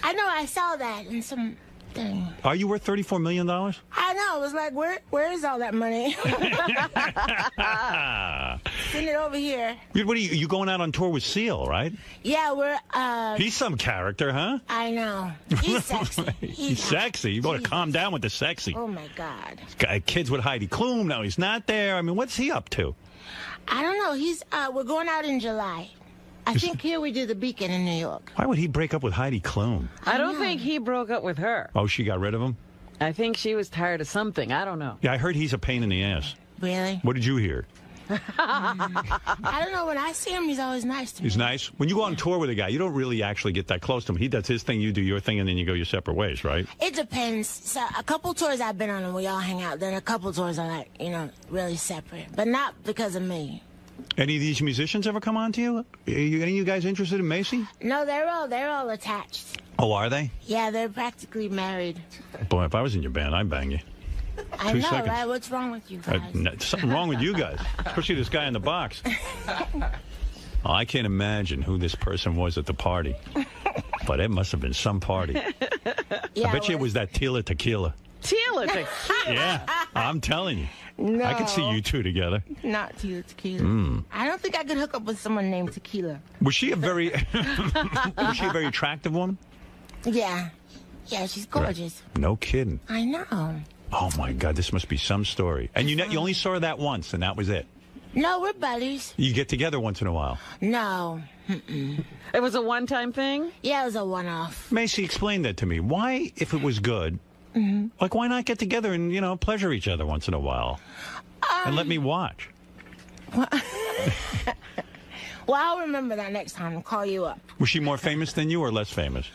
I know. I saw that in some thing. Are you worth $34 million? I know. It was like, where is all that money? Send it over here. What are you going out on tour with Seal, right? Yeah, we're... He's some character, huh? I know. He's sexy. He's sexy. You got to calm down with the sexy. Oh, my God. Kids with Heidi Klum. Now he's not there. I mean, what's he up to? I don't know. He's... we're going out in July. I think here we do the Beacon in New York. Why would he break up with Heidi Klum? I don't think he broke up with her. Oh, she got rid of him? I think she was tired of something. I don't know. Yeah, I heard he's a pain in the ass. Really? What did you hear? I don't know. When I see him, he's always nice to me. He's nice? When you go on tour with a guy, you don't really actually get that close to him. He does his thing, you do your thing, and then you go your separate ways, right? It depends. So a couple tours I've been on and we all hang out. Then a couple tours are like, really separate. But not because of me. Any of these musicians ever come on to you? Any of you guys interested in Macy? No, they're all attached. Oh, are they? Yeah, they're practically married. Boy, if I was in your band, I'd bang you. I 2 know, seconds. right? What's wrong with you guys? Something wrong with you guys, especially this guy in the box. Oh, I can't imagine who this person was at the party, but it must have been some party. Yeah, I bet you it was that Tila Tequila. Tila Tequila? Yeah, I'm telling you. No. I could see you two together. Not Tequila. I don't think I could hook up with someone named Tequila. Was she a very attractive woman? Yeah. Yeah, she's gorgeous. No kidding. I know. Oh my God, this must be some story. And you only saw her that once, and that was it. No, we're buddies. You get together once in a while. No. It was a one-time thing? Yeah, it was a one-off. Macy, explain that to me. Why, if it was good, like why not get together and, pleasure each other once in a while? And let me watch. Well, I'll remember that next time and call you up. Was she more famous than you or less famous?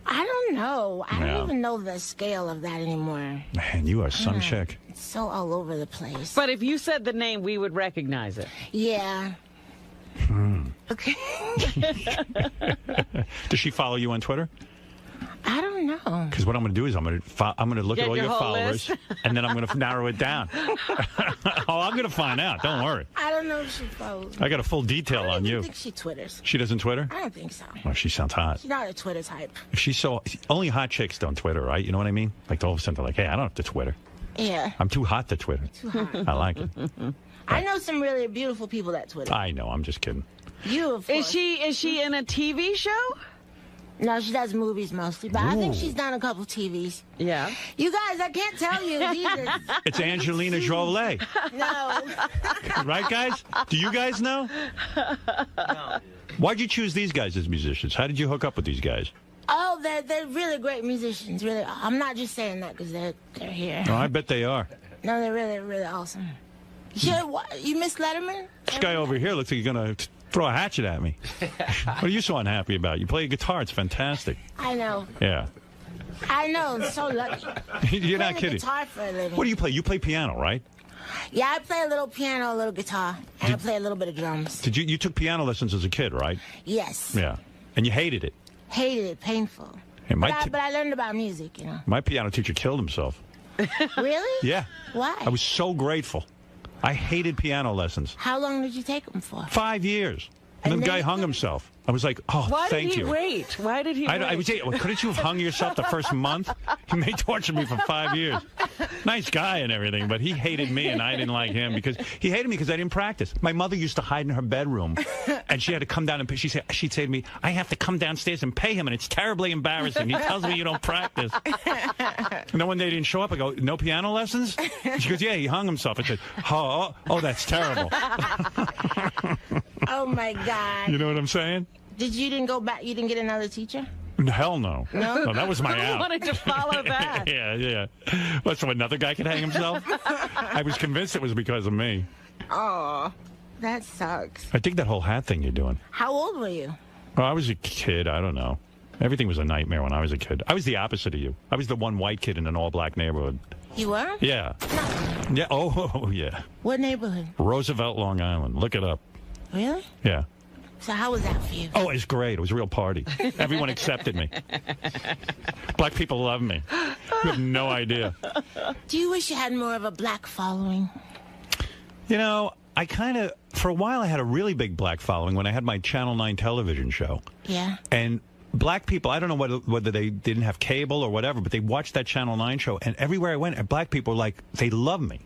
I don't know. I Yeah. don't even know the scale of that anymore. Man, you are some chick. It's so all over the place. But if you said the name, we would recognize it. Yeah. Okay. Does she follow you on Twitter? I don't know. Because what I'm going to do is I'm going to look at all your followers, and then I'm going to narrow it down. Oh, I'm going to find out. Don't worry. I don't know if she follows. I got a full detail on you. I don't think she twitters. She doesn't Twitter? I don't think so. Well, she sounds hot. She's not a Twitter type. If she's only hot chicks don't Twitter, right? You know what I mean? Like all of a sudden they're like, hey, I don't have to Twitter. Yeah. I'm too hot to Twitter. Too hot. I like it. I know some really beautiful people that Twitter. I know. I'm just kidding. You, of course. Is she in a TV show? No, she does movies mostly, but I think she's done a couple TVs. Yeah. You guys, I can't tell you. It's Angelina Jolie. No. Right, guys? Do you guys know? No. Why'd you choose these guys as musicians? How did you hook up with these guys? Oh, they're really great musicians. Really, I'm not just saying that because they're here. Oh, I bet they are. No, they're really, really awesome. You missed Letterman? This guy over here looks like he's going to throw a hatchet at me. What are you so unhappy about? You play guitar. It's fantastic. I know. Yeah. I know. I'm so lucky. You're not kidding. Guitar for a living. What do you play? You play piano, right? Yeah, I play a little piano, a little guitar, and I play a little bit of drums. Did you took piano lessons as a kid, right? Yes. Yeah. And you hated it. Hated it. Painful. And but I learned about music, you know. My piano teacher killed himself. Really? Yeah. Why? I was so grateful. I hated piano lessons. How long did you take them for? 5 years. And the guy hung himself. I was like, oh, Why thank you. Why did he wait? Why did he wait? I was saying, couldn't you have hung yourself the first month? He tortured me for 5 years. Nice guy and everything, but he hated me and I didn't like him because he hated me because I didn't practice. My mother used to hide in her bedroom, and she had to come down and she'd say to me, I have to come downstairs and pay him, and it's terribly embarrassing. He tells me you don't practice. And then one day he didn't show up. I go, no piano lessons? She goes, yeah, he hung himself. I said, oh, that's terrible. Oh, my God. You know what I'm saying? You didn't go back? You didn't get another teacher? Hell no. No? That was my I out. wanted to follow that. Yeah. What, so another guy could hang himself? I was convinced it was because of me. Oh, that sucks. I think that whole hat thing you're doing. How old were you? Well, I was a kid. I don't know. Everything was a nightmare when I was a kid. I was the opposite of you. I was the one white kid in an all-black neighborhood. You were? Yeah. No. Yeah. Oh, yeah. What neighborhood? Roosevelt, Long Island. Look it up. Really? Yeah. So how was that for you? Oh, it was great. It was a real party. Everyone accepted me. Black people love me. You have no idea. Do you wish you had more of a black following? You know, I kind of, for a while, I had a really big black following when I had my Channel 9 television show. Yeah. And black people, I don't know whether they didn't have cable or whatever, but they watched that Channel 9 show, and everywhere I went, black people were like, they love me.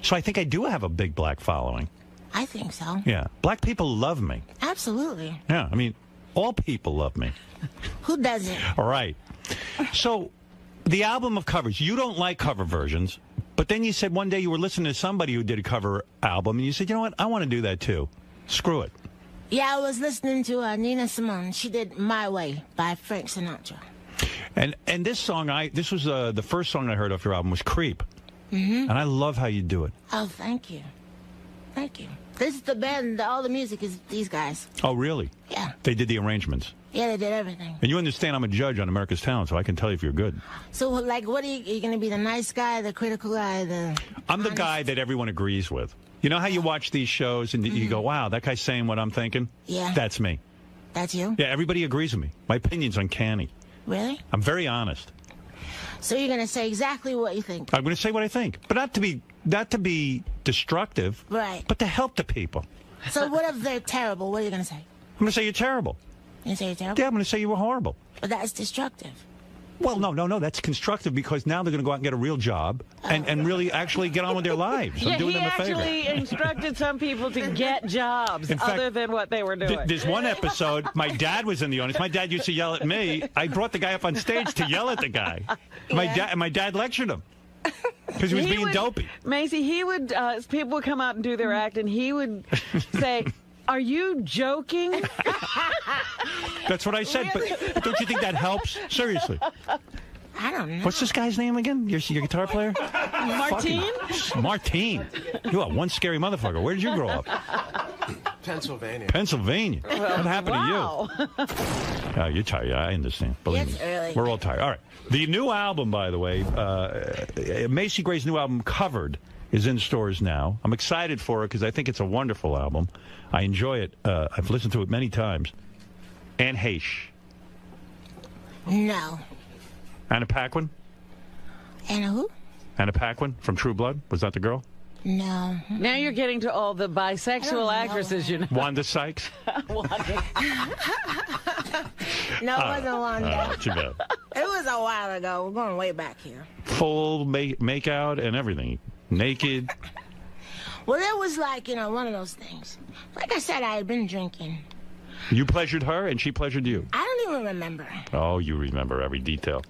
So I think I do have a big black following. I think so. Yeah. Black people love me. Absolutely. Yeah. I mean, all people love me. Who doesn't? All right. So, the album of covers, you don't like cover versions, but then you said one day you were listening to somebody who did a cover album, and you said, you know what, I want to do that too. Screw it. Yeah, I was listening to Nina Simone. She did My Way by Frank Sinatra. And this song, this was the first song I heard off your album was Creep. Mm-hmm. And I love how you do it. Oh, thank you. Thank you. This is the band, all the music is these guys. Oh, really? Yeah. They did the arrangements. Yeah, they did everything. And you understand I'm a judge on America's Talent, so I can tell you if you're good. So, like, what are you going to be, the nice guy, the critical guy, I'm the guy that everyone agrees with. You know how you watch these shows and you go, wow, that guy's saying what I'm thinking? Yeah. That's me. That's you? Yeah, everybody agrees with me. My opinion's uncanny. Really? I'm very honest. So you're going to say exactly what you think? I'm going to say what I think, but not to be destructive, right? But to help the people. So what if they're terrible? What are you going to say? I'm going to say you're terrible. You say you're terrible? Yeah, I'm going to say you were horrible. But that's destructive. Well, no, that's constructive because now they're going to go out and get a real job and really actually get on with their lives. I'm doing them a favor. He actually instructed some people to get jobs other than what they were doing. There's one episode, my dad was in the audience. My dad used to yell at me. I brought the guy up on stage to yell at the guy. My dad lectured him because he was being dopey. Macy, he would, people would come out and do their act, and he would say, are you joking? That's what I said, but don't you think that helps? Seriously. I don't know. What's this guy's name again? Your guitar player? Martine? Martine. You are one scary motherfucker. Where did you grow up? Pennsylvania. Pennsylvania. Well, what happened to you? You're tired. Yeah, I understand. Believe me. Early. We're all tired. All right. The new album, by the way, Macy Gray's new album, Covered, is in stores now. I'm excited for it because I think it's a wonderful album. I enjoy it. I've listened to it many times. Anne Heche. No. Anna Paquin? Anna who? Anna Paquin from True Blood. Was that the girl? No. Now you're getting to all the bisexual actresses, you know. Wanda Sykes? Wanda. No, it wasn't Wanda. Too bad. It was a while ago. We're going way back here. Full make-out and everything. Naked. Well, it was like, one of those things. Like I said, I had been drinking. You pleasured her and she pleasured you? I don't even don't remember. Oh, you remember every detail.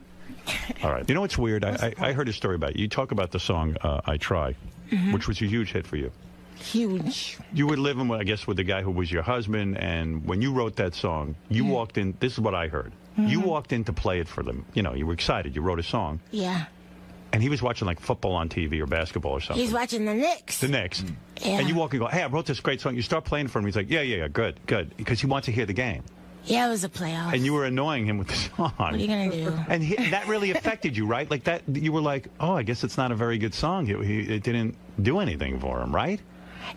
All right. You know what's weird? I heard a story about you. You talk about the song I Try, which was a huge hit for you. Huge. You were living, I guess, with the guy who was your husband, and when you wrote that song, you walked in. This is what I heard. You walked in to play it for them. You know, you were excited. You wrote a song. Yeah. And he was watching, like, football on TV or basketball or something. He's watching the Knicks. The Knicks. Yeah. And you walk and go, hey, I wrote this great song. You start playing for him. He's like, yeah, good. Because he wants to hear the game. Yeah, it was a playoff. And you were annoying him with the song. What are you going to do? And that really affected you, right? Like that, you were like, oh, I guess it's not a very good song. It didn't do anything for him, right?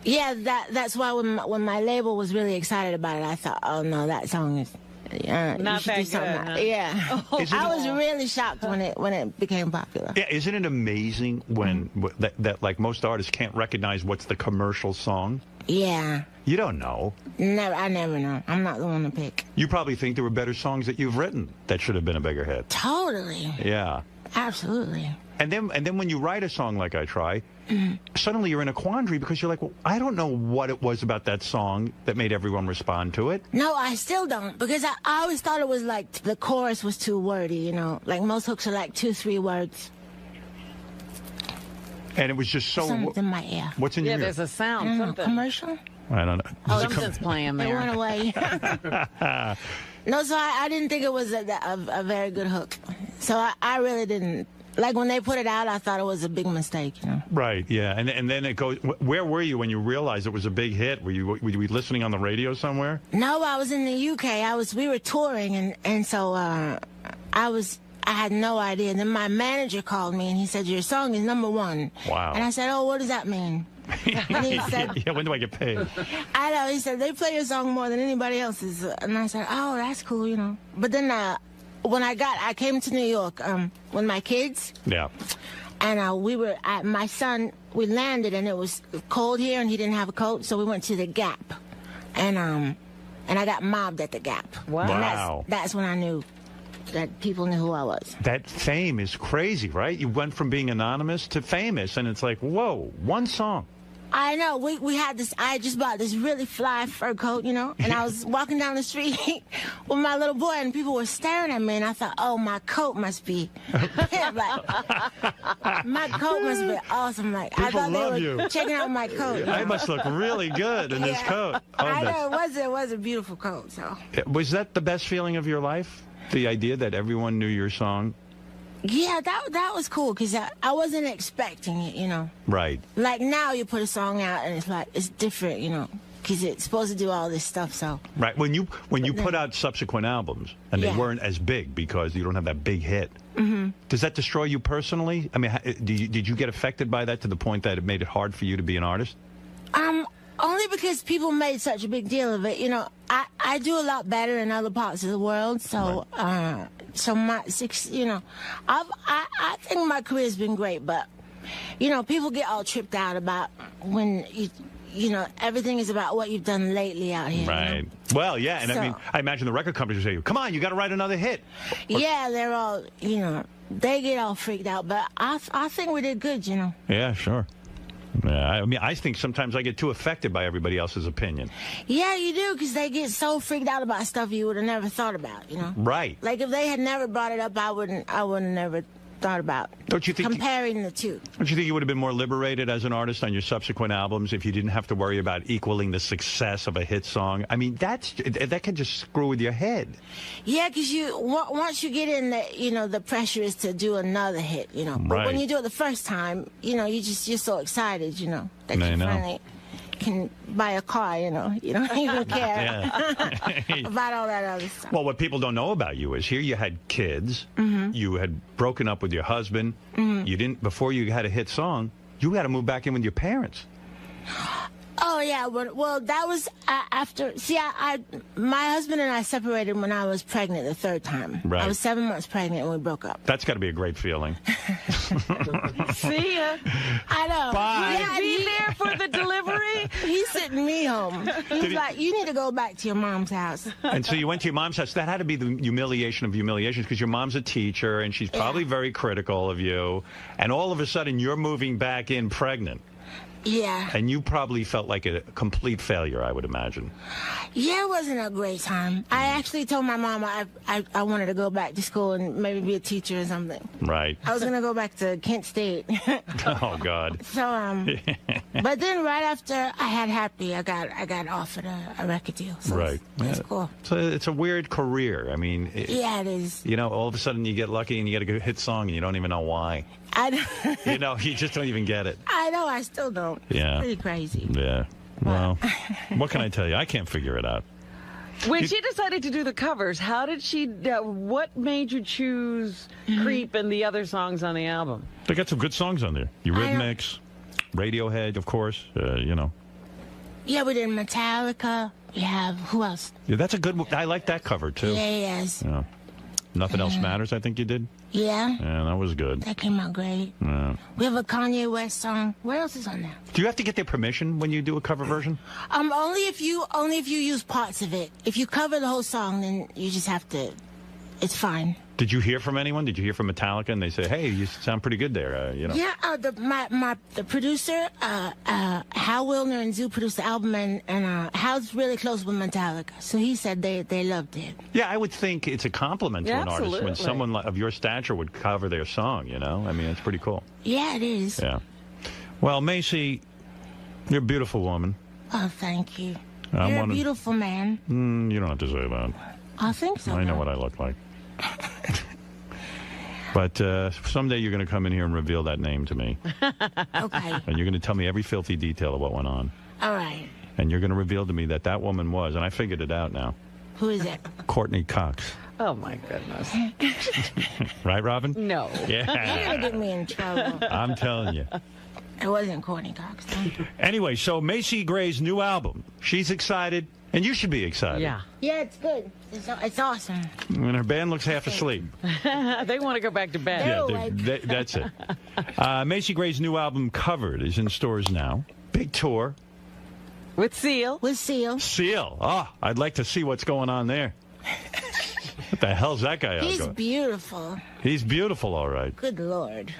Yeah, that's why when my label was really excited about it, I thought, oh, no, that song is... not that good, huh? Yeah. I was really shocked when it became popular. Yeah, isn't it amazing when that like most artists can't recognize what's the commercial song? Yeah. You don't know. I never know. I'm not the one to pick. You probably think there were better songs that you've written that should have been a bigger hit. Totally. Yeah. Absolutely. And then when you write a song like I Try, suddenly you're in a quandary because you're like, well, I don't know what it was about that song that made everyone respond to it. No, I still don't, because I always thought it was like the chorus was too wordy, you know. Like most hooks are like 2-3 words. And it was just so... Something's in my ear. What's in your ear? Yeah, there's a sound. Something. Commercial? I don't know. Oh, something's playing there. It went away. No, so I didn't think it was a very good hook. So I really didn't. Like, when they put it out, I thought it was a big mistake, you know. Right, yeah. And then it goes... Where were you when you realized it was a big hit? Were you listening on the radio somewhere? No, I was in the UK. We were touring, and so I had no idea. And then my manager called me, and he said, your song is #1. Wow. And I said, oh, what does that mean? And he said, yeah, when do I get paid? I know. He said, they play your song more than anybody else's. And I said, oh, that's cool, you know. But then when I came to New York with my kids. Yeah. And we were at my son. We landed, and it was cold here, and he didn't have a coat, so we went to the Gap, and I got mobbed at the Gap. Wow. And that's when I knew that people knew who I was. That fame is crazy, right? You went from being anonymous to famous, and it's like, whoa, one song. I know. We had this. I just bought this really fly fur coat, you know, and I was walking down the street with my little boy, and people were staring at me, and I thought, oh, my coat must be, like, my coat must be awesome. Like, I thought they were checking out my coat. I must look really good in this coat. Oh, I know it was a beautiful coat. So was that the best feeling of your life? The idea that everyone knew your song? Yeah, that was cool, because I wasn't expecting it, you know. Right. Like, now you put a song out, and it's like, it's different, you know, because it's supposed to do all this stuff, so. Right. When you put out subsequent albums, and they weren't as big because you don't have that big hit, does that destroy you personally? I mean, did you get affected by that to the point that it made it hard for you to be an artist? Only because people made such a big deal of it. You know, I do a lot better in other parts of the world, so you know, I think my career's been great, but you know, people get all tripped out about when you know, everything is about what you've done lately out here. Right. You know? Well, yeah, and I mean, I imagine the record companies will say, "Come on, you got to write another hit." Yeah, they're all, you know, they get all freaked out, but I think we did good, you know. Yeah, sure. Yeah, I mean, I think sometimes I get too affected by everybody else's opinion. Yeah, you do, because they get so freaked out about stuff you would have never thought about, you know? Right. Like, if they had never brought it up, I wouldn't never thought about comparing the two. Don't you think you would have been more liberated as an artist on your subsequent albums if you didn't have to worry about equaling the success of a hit song? I mean, that can just screw with your head. Yeah, because once you get in, you know, the pressure is to do another hit, you know. But when you do it the first time, you know, you're so excited, you know, that you finally can buy a car, you know. You don't even care about all that other stuff. Well, what people don't know about you is here you had kids, you had broken up with your husband, you didn't, before you had a hit song, you had to move back in with your parents. Oh, yeah. Well, that was after. See, my husband and I separated when I was pregnant the third time. Right. I was 7 months pregnant when we broke up. That's got to be a great feeling. See ya. I know. Bye. Yeah, be there for the delivery. He's sitting me home. He's like, you need to go back to your mom's house. And so you went to your mom's house. That had to be the humiliation of humiliations, because your mom's a teacher, and she's probably very critical of you. And all of a sudden, you're moving back in pregnant. Yeah. And you probably felt like a complete failure, I would imagine. Yeah, it wasn't a great time. I actually told my mom I wanted to go back to school and maybe be a teacher or something. Right. I was going to go back to Kent State. Oh, God. So, but then right after I had Happy, I got offered a record deal. So right. That's cool. So it's a weird career. I mean, yeah, it is. You know, all of a sudden you get lucky and you get a good hit song and you don't even know why. You know, you just don't even get it. I know, I still don't. Yeah. It's pretty crazy. Yeah. Well, what can I tell you? I can't figure it out. When she decided to do the covers, how did she, what made you choose Creep and the other songs on the album? They got some good songs on there. Eurythmics, Radiohead, of course, you know. Yeah, we did Metallica. We have, who else? Yeah, that's a good one. I like that cover, too. Yes. Yeah. Nothing Else Matters, I think you did. Yeah. Yeah, that was good. That came out great. Yeah. We have a Kanye West song. What else is on there? Do you have to get their permission when you do a cover version? Only if you use parts of it. If you cover the whole song, then you just have to. It's fine. Did you hear from anyone? Did you hear from Metallica and they say, "Hey, you sound pretty good there"? You know. Yeah. The producer, Hal Wilner and Zoo produced the album, and Hal's really close with Metallica, so he said they loved it. Yeah, I would think it's a compliment to an artist when someone of your stature would cover their song. You know, I mean, it's pretty cool. Yeah, it is. Yeah. Well, Macy, you're a beautiful woman. Oh, thank you. You're a beautiful man. You don't have to say that. I think so. I know what I look like. But someday you're going to come in here and reveal that name to me. Okay. And you're going to tell me every filthy detail of what went on. All right. And you're going to reveal to me that woman was, and I figured it out now. Who is it? Courtney Cox. Oh, my goodness. Right, Robin? No. Yeah. You're going to get me in trouble. I'm telling you. It wasn't Courtney Cox. Anyway, so Macy Gray's new album. She's excited, and you should be excited. Yeah. Yeah, it's good. It's awesome. And her band looks half asleep. They want to go back to bed. Yeah, that's it. Macy Gray's new album, Covered, is in stores now. Big tour. With Seal. With Seal. Seal. Oh, I'd like to see what's going on there. What the hell's that guy out He's going? beautiful. He's beautiful, all right. Good Lord.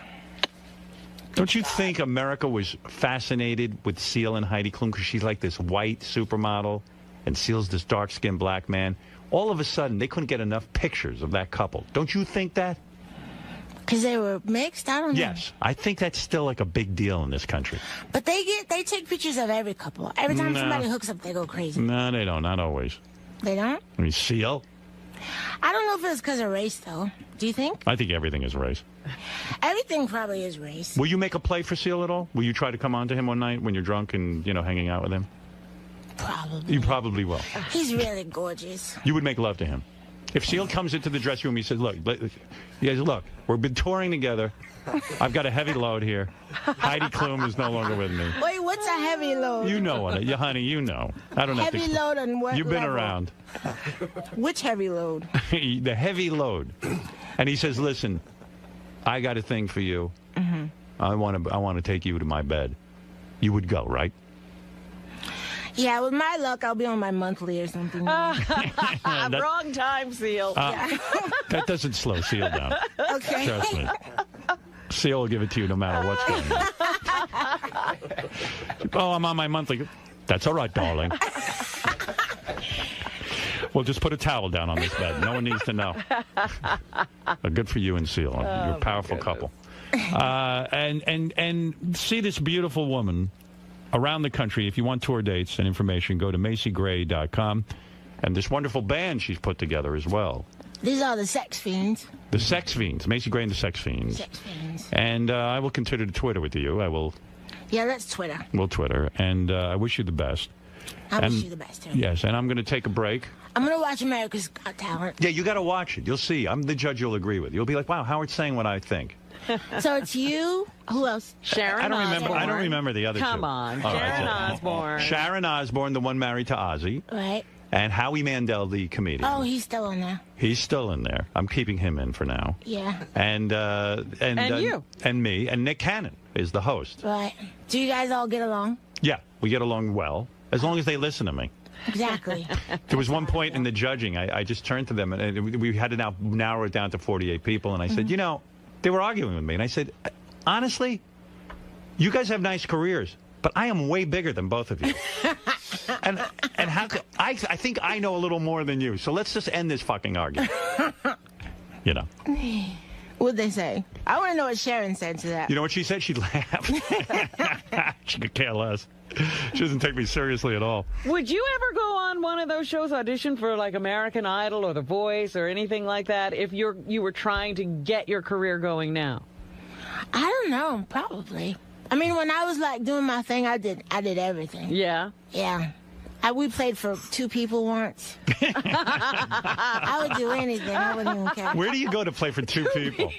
Don't you think America was fascinated with Seal and Heidi Klum because she's like this white supermodel and Seal's this dark-skinned black man? All of a sudden, they couldn't get enough pictures of that couple. Don't you think that? Because they were mixed? I don't know. Yes. I think that's still like a big deal in this country. But they take pictures of every couple. Every time somebody hooks up, they go crazy. No, they don't. Not always. They don't? I mean, Seal? I don't know if it's because of race, though. Do you think? I think everything is race. Everything probably is race. Will you make a play for Seal at all? Will you try to come on to him one night when you're drunk and, hanging out with him? Probably. You probably will. He's really gorgeous. You would make love to him. If Seal comes into the dressing room, he says, look, we've been touring together. I've got a heavy load here. Heidi Klum is no longer with me. Wait, what's a heavy load? You know what, honey, you know. I don't have to. Heavy load on what You've been level? around. Which heavy load? The heavy load. And he says, listen, I got a thing for you. Mm-hmm. I want to take you to my bed. You would go, right? Yeah, with my luck, I'll be on my monthly or something. Wrong time, Seal. That doesn't slow Seal down. Okay. Trust me. Seal will give it to you no matter what's going on. Oh, I'm on my monthly. That's all right, darling. Well, just put a towel down on this bed. No one needs to know. Good for you and Seal. You're a powerful couple. And see this beautiful woman around the country. If you want tour dates and information, go to macygray.com. And this wonderful band she's put together as well. These are the Sex Fiends. The Sex Fiends. Macy Gray and the Sex Fiends. Sex Fiends. And I will consider to Twitter with you. I will. Yeah, that's Twitter. We'll Twitter. And I wish you the best. I wish you the best, too. Yes, and I'm going to take a break. I'm going to watch America's Got Talent. Yeah, you got to watch it. You'll see. I'm the judge you'll agree with. You'll be like, wow, Howard's saying what I think. So it's you. Who else? Sharon Osbourne. I don't remember the other two. Come on. Sharon Osbourne. Sharon Osbourne, the one married to Ozzy. Right. And Howie Mandel, the comedian. Oh, he's still in there. He's still in there. I'm keeping him in for now. Yeah. And you. And me. And Nick Cannon is the host. Right. Do you guys all get along? Yeah, we get along well, as long as they listen to me. Exactly. There was one point in the judging, I just turned to them, and we had to now narrow it down to 48 people, and I said, they were arguing with me, and I said, honestly, You guys have nice careers, but I am way bigger than both of you. and how could, I think I know a little more than you, so let's just end this fucking argument. You know. What'd they say? I want to know what Sharon said to that. You know what she said? She laughed. She could care less. She doesn't take me seriously at all. Would you ever go on one of those shows, audition for like American Idol or The Voice or anything like that, if you were trying to get your career going now? I don't know. Probably. I mean, when I was like doing my thing, I did everything. Yeah. Yeah. We played for 2 people once. I would do anything. I wouldn't even care. Where do you go to play for 2 people?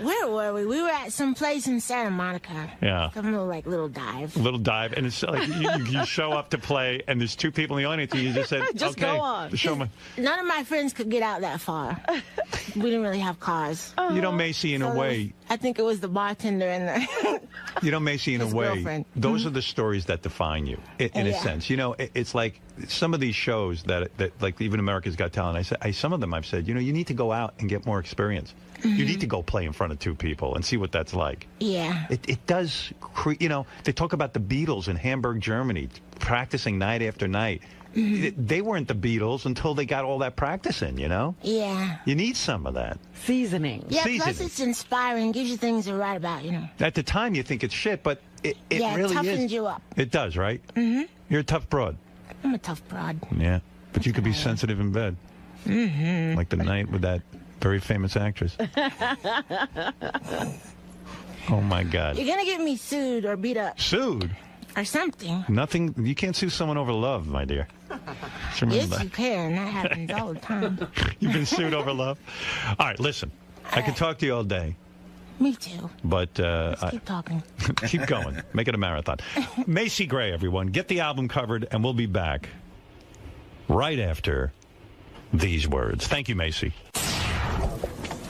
Where were we? We were at some place in Santa Monica. Yeah. Some little dive. Little dive, and it's like you show up to play, and there's 2 people in the audience, and you just said, Just okay, go on. the show. None of my friends could get out that far. We didn't really have cars. You know, Macy, in a way. I think it was the bartender and the. You know, Macy, in a way, girlfriend. those are the stories that define you, in a sense. You know, it's like some of these shows that like even America's Got Talent. Some of them I've said, you know, you need to go out and get more experience. You need to go play in front of 2 people and see what that's like. Yeah. It does, you know, they talk about the Beatles in Hamburg, Germany, practicing night after night. They weren't the Beatles until they got all that practice in, you know? Yeah. You need some of that. Seasoning. Yeah, plus it's inspiring, gives you things to write about, you know. At the time, you think it's shit, but it really is. It toughens you up. It does, right? Mm-hmm. You're a tough broad. I'm a tough broad. Yeah, but you could be sensitive in bed. Mm-hmm. Like the night with that very famous actress. Oh, my God. You're going to get me sued or beat up. Sued? Or something. Nothing. You can't sue someone over love, my dear. Just remember Yes, that. you can. That happens all the time. You've been sued over love? All right, listen. I could talk to you all day. Me too. But Let's keep talking. keep going. Make it a marathon. Macy Gray, everyone. Get the album covered, and we'll be back right after these words. Thank you, Macy.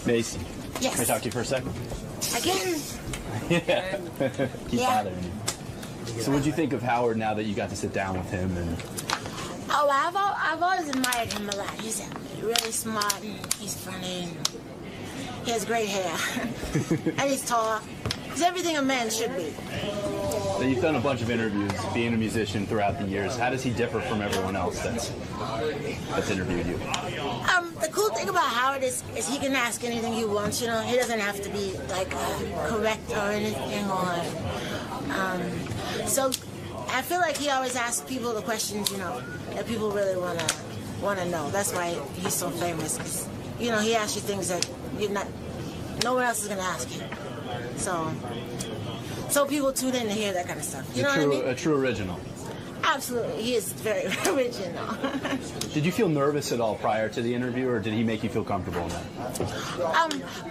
Macy. Yes. Can I talk to you for a second? Again? Yeah. Keep Yeah. bothering you. So what'd you think of Howard now that you got to sit down with him? And Oh, I've always admired him a lot. He's really smart and he's funny. And he has great hair. And he's tall. He's everything a man should be. so you've done a bunch of interviews, being a musician throughout the years. How does he differ from everyone else that's interviewed you? The cool thing about Howard is he can ask anything he wants, you know. He doesn't have to be, like, correct or anything. So I feel like he always asks people the questions, you know, that people really want to know. That's why he's so famous. 'Cause, you know, he asks you things that no one else is going to ask you. So people tune in to hear that kind of stuff. You know what I mean? A true original. Absolutely. He is very original. Did you feel nervous at all prior to the interview, or did he make you feel comfortable in that?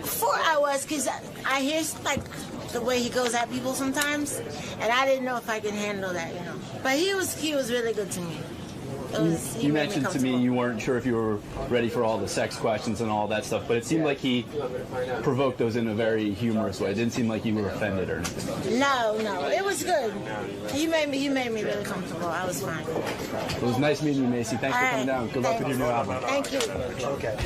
Before I was, because I hear, like, the way he goes at people sometimes, and I didn't know if I could handle that, you know. But he was really good to me. You mentioned to me you weren't sure if you were ready for all the sex questions and all that stuff, but it seemed like he provoked those in a very humorous way. It didn't seem like you were offended or anything. No, it was good. He made me really comfortable. I was fine. It was nice meeting you, Macy. Thanks for coming down. Good luck with your new album. Thank you. Okay.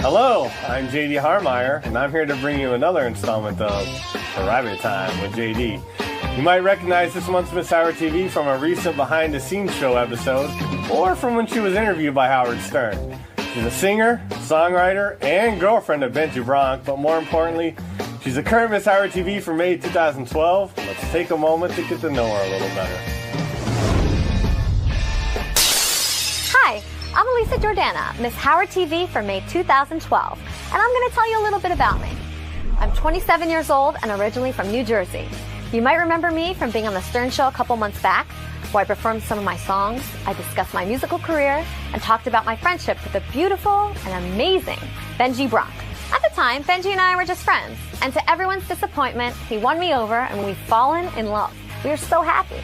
Hello, I'm JD Harmeyer, and I'm here to bring you another installment of Arriving Time with JD. You might recognize this month's Miss Howard TV from a recent behind-the-scenes show episode, or from when she was interviewed by Howard Stern. She's a singer, songwriter, and girlfriend of Benji Bronk, but more importantly, she's the current Miss Howard TV for May 2012. Let's take a moment to get to know her a little better. Hi, I'm Elisa Jordana, Miss Howard TV for May 2012, and I'm going to tell you a little bit about me. I'm 27 years old and originally from New Jersey. You might remember me from being on the Stern Show a couple months back, where I performed some of my songs, I discussed my musical career, and talked about my friendship with the beautiful and amazing Benji Bronk. At the time, Benji and I were just friends, and to everyone's disappointment, he won me over and we've fallen in love. We are so happy.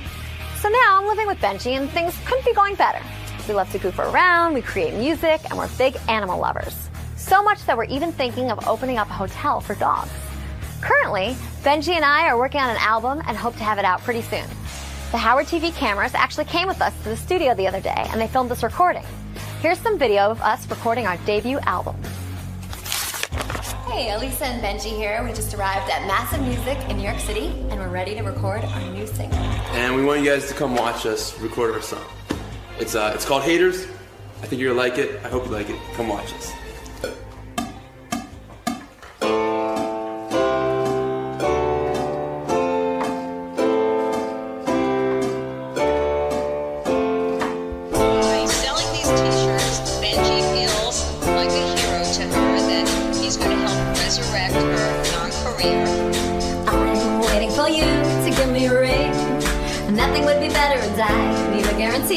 So now I'm living with Benji and things couldn't be going better. We love to goof around, we create music, and we're big animal lovers. So much that we're even thinking of opening up a hotel for dogs. Currently, Benji and I are working on an album and hope to have it out pretty soon. The Howard TV cameras actually came with us to the studio the other day and they filmed us recording. Here's some video of us recording our debut album. Hey, Elisa and Benji here. We just arrived at Massive Music in New York City and we're ready to record our new single. And we want you guys to come watch us record our song. It's called Haters. I think you're gonna like it. I hope you like it. Come watch us.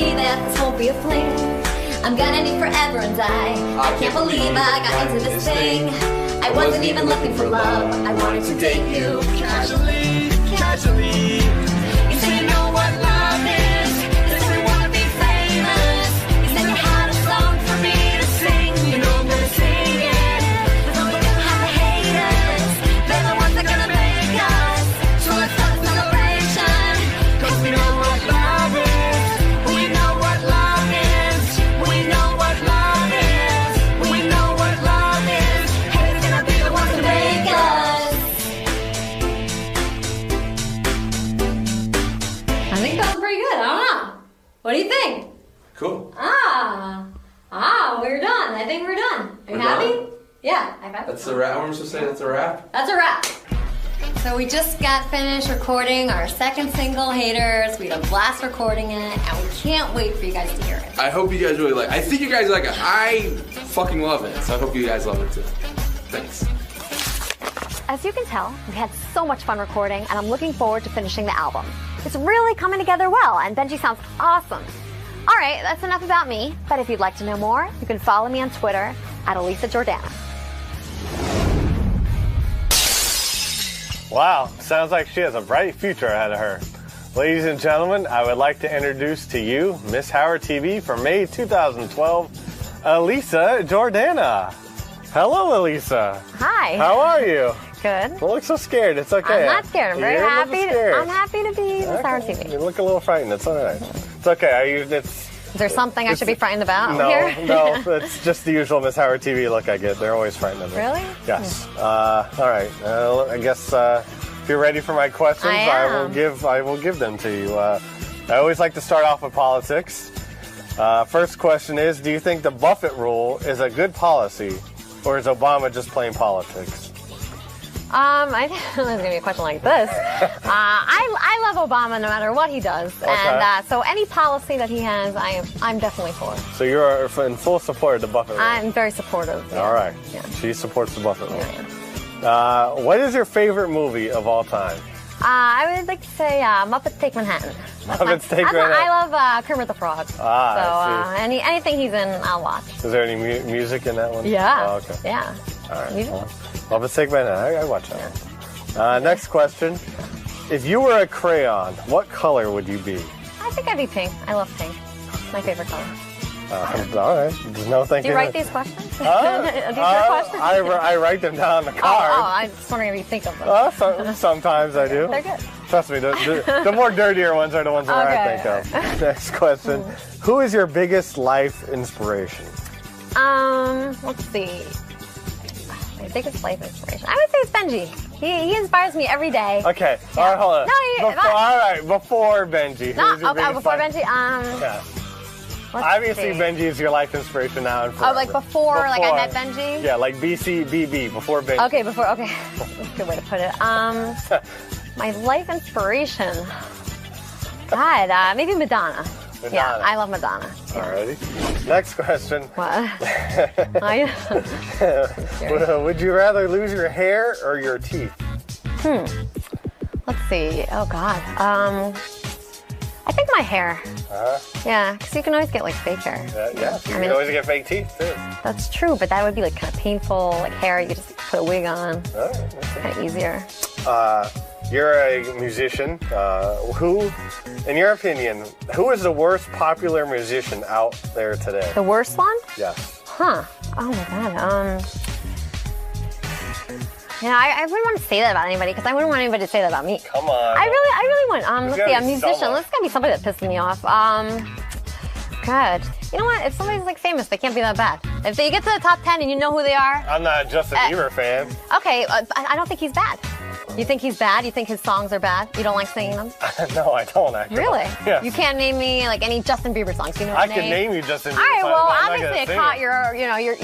That this won't be a fling. I'm gonna need forever and I can't believe I got into this thing. I wasn't even looking for love. I wanted to date you casually, casually. You say you know what love is. You say you wanna be famous. You said you had a song for me to sing. You know I'm gonna sing it. Cause I'm gonna have the haters. They're the ones that are gonna make us. So let's start the celebration. Cause we know what love is. What do you think? Cool. We're done. I think we're done. Are you happy? Done? Yeah, I'm happy. That's a wrap. What am I supposed to say? That's a wrap? That's a wrap. So we just got finished recording our second single, Haters. We had a blast recording it, and we can't wait for you guys to hear it. I hope you guys really like it. I think you guys like it. I fucking love it, so I hope you guys love it too. Thanks. As you can tell, we had so much fun recording, and I'm looking forward to finishing the album. It's really coming together well, and Benji sounds awesome. All right, that's enough about me, but if you'd like to know more, you can follow me on Twitter at Elisa Jordana. Wow, sounds like she has a bright future ahead of her. Ladies and gentlemen, I would like to introduce to you Miss Howard TV for May 2012, Elisa Jordana. Hello, Elisa. Hi. How are you? Good. Don't look so scared. It's okay. I'm not scared. I'm very happy. I'm happy to be Miss Howard TV. You look a little frightened. It's all right. It's okay. Is there something I should be frightened about here? No, it's just the usual Miss Howard TV look I get. They're always frightened of me. Really? Yes. All right. I guess if you're ready for my questions, I will give them to you. I always like to start off with politics. First question is, do you think the Buffett rule is a good policy, or is Obama just playing politics? I think there's going to be a question like this. I love Obama no matter what he does. Okay. And so any policy that he has, I'm definitely for. So you're in full support of the Buffett rule? I'm very supportive. Yeah. All right. Yeah. She supports the Buffett rule. What is your favorite movie of all time? I would like to say Muppets Take Manhattan. Muppets Take Manhattan. I love Kermit the Frog. I see. Anything he's in, I'll watch. Is there any music in that one? Yeah. Oh, okay. Yeah. All right. Well, Muppets Take Manhattan. I watch that one. Next question. If you were a crayon, what color would you be? I think I'd be pink. I love pink. It's my favorite color. All right. There's no thinking. Do you write these questions? These your questions? I write them down on the card. I'm just wondering if you think of them. Sometimes I do. They're good. Trust me, the more dirtier ones are the ones that I think of. Next question. Who is your biggest life inspiration? Let's see. My biggest life inspiration. I would say it's Benji. He inspires me every day. Okay. All right, hold on. All right, before Benji. Before Benji. Yeah. Obviously, Benji is your life inspiration now and forever. Oh, like before like I met Benji? Yeah, like BCBB, before Benji. Okay, before, okay. That's a good way to put it. My life inspiration. God, maybe Madonna. Yeah, I love Madonna. Yeah. Alrighty. Next question. What? Would you rather lose your hair or your teeth? Let's see. Oh, God. I think my hair. Yeah, because you can always get like fake hair. Yeah, you can always get fake teeth too. That's true, but that would be like kind of painful. Like hair, you could just put a wig on. Kind of easier. You're a musician. Who, in your opinion, who is the worst popular musician out there today? The worst one? Yes. Huh. Oh my God. Yeah, I wouldn't want to say that about anybody because I wouldn't want anybody to say that about me. Come on. I really wouldn't. Let's see, a musician. Someone. Let's gotta be somebody that pisses me off. God. You know what? If somebody's like famous, they can't be that bad. If they get to the top 10 and you know who they are. I'm not a Justin Bieber fan. Okay, I don't think he's bad. You think he's bad? You think his songs are bad? You don't like singing them? No, I don't actually. Really? Yes. You can't name me like any Justin Bieber songs. You know what I can name you Justin Bieber songs. All right, well, obviously it caught your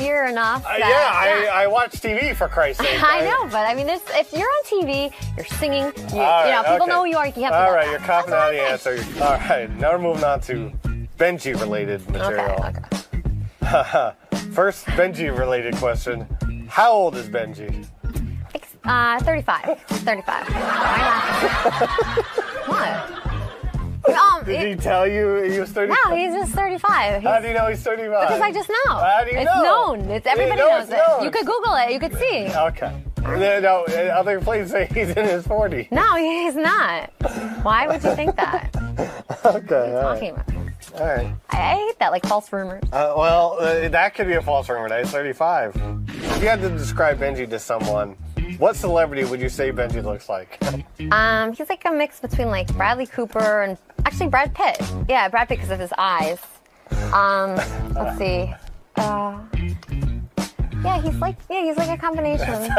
ear enough. I watch TV for Christ's sake. I know, but I mean, if you're on TV, you're singing. People know who you are. You can't. All right, you're coughing out the answer. All right, now we're moving on to Benji-related material. Okay. First Benji-related question: how old is Benji? 35. 35. What? Did he tell you he was 35? No, he's just 35. How do you know he's 35? Because I just know. How do you it's know? Known. Everybody knows it. You could Google it. You could see. Okay. No, other places say he's in his 40s. No, he's not. Why would you think that? Okay. What are you talking about? All right. I hate that, like false rumors. That could be a false rumor. He's 35. If you had to describe Benji to someone, what celebrity would you say Benji looks like? He's like a mix between like Bradley Cooper and actually Brad Pitt. Yeah, Brad Pitt because of his eyes. Let's see. He's like a combination.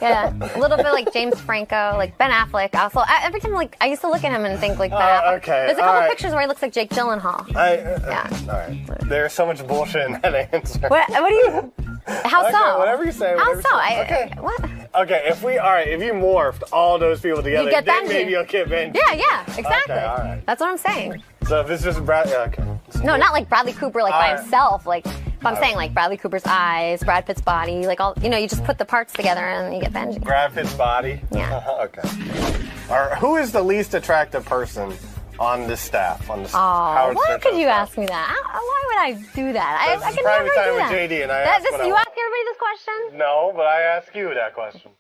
Yeah, a little bit like James Franco, like Ben Affleck. Also, every time I used to look at him and think like Ben Affleck. Okay. There's a couple pictures where he looks like Jake Gyllenhaal. All right. There's so much bullshit in that answer. What do you? How so? Whatever you say. How so? Okay. What? Okay, if you morphed all those people together, you get then Benji. Maybe you'll get Benji. Yeah, exactly. Okay, all right. That's what I'm saying. So if it's just Bradley, okay. No, not like Bradley Cooper by himself. Like, but I'm saying like Bradley Cooper's eyes, Brad Pitt's body, like all, you just put the parts together and you get Benji. Brad Pitt's body? Yeah. Okay. Who is the least attractive person on the staff? Why could you ask me that? Why would I do that? I can never do that. With JD and you ask everybody this question? No, but I ask you that question.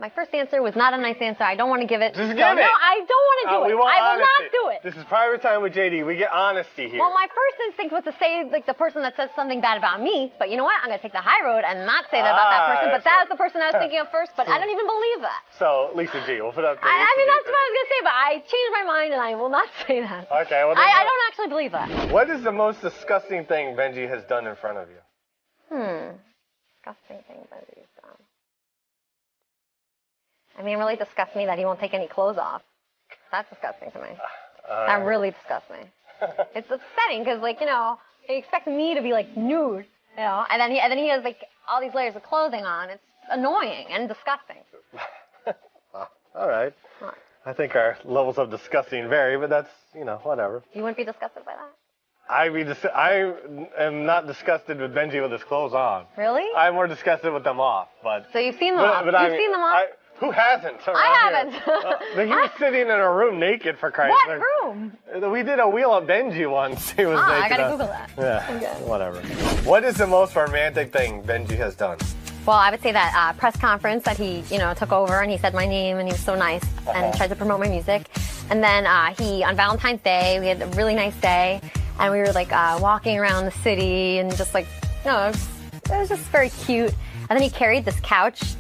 My first answer was not a nice answer. I don't want to give it. Just give it. No, I don't want to do it. I will not do it. This is private time with JD. We get honesty here. Well, my first instinct was to say like the person that says something bad about me, but you know what? I'm going to take the high road and not say that about that person. But that was the person I was thinking of first, but I don't even believe that. So, Lisa G, we'll put up there. I mean, that's what I was going to say, but I changed my mind and I will not say that. Okay. Well, I don't actually believe that. What is the most disgusting thing Benji has done in front of you? Disgusting thing Benji's done. I mean, it really disgusts me that he won't take any clothes off. That's disgusting to me. That really disgusts me. It's upsetting because, he expects me to be like nude, and then he has like all these layers of clothing on. It's annoying and disgusting. All right. What? I think our levels of disgusting vary, but that's whatever. You wouldn't be disgusted by that? I am not disgusted with Benji with his clothes on. Really? I'm more disgusted with them off. So you've seen them off? You've seen them off? Who hasn't? I haven't. He was sitting in a room naked for Christ's sake. What room? We did a Wheel of Benji once. He was naked. I gotta Google that. Yeah. Okay. Whatever. What is the most romantic thing Benji has done? Well, I would say that press conference that he, took over and he said my name and he was so nice and tried to promote my music. And then on Valentine's Day, we had a really nice day and we were like walking around the city and just like, it was just very cute. And then he carried this couch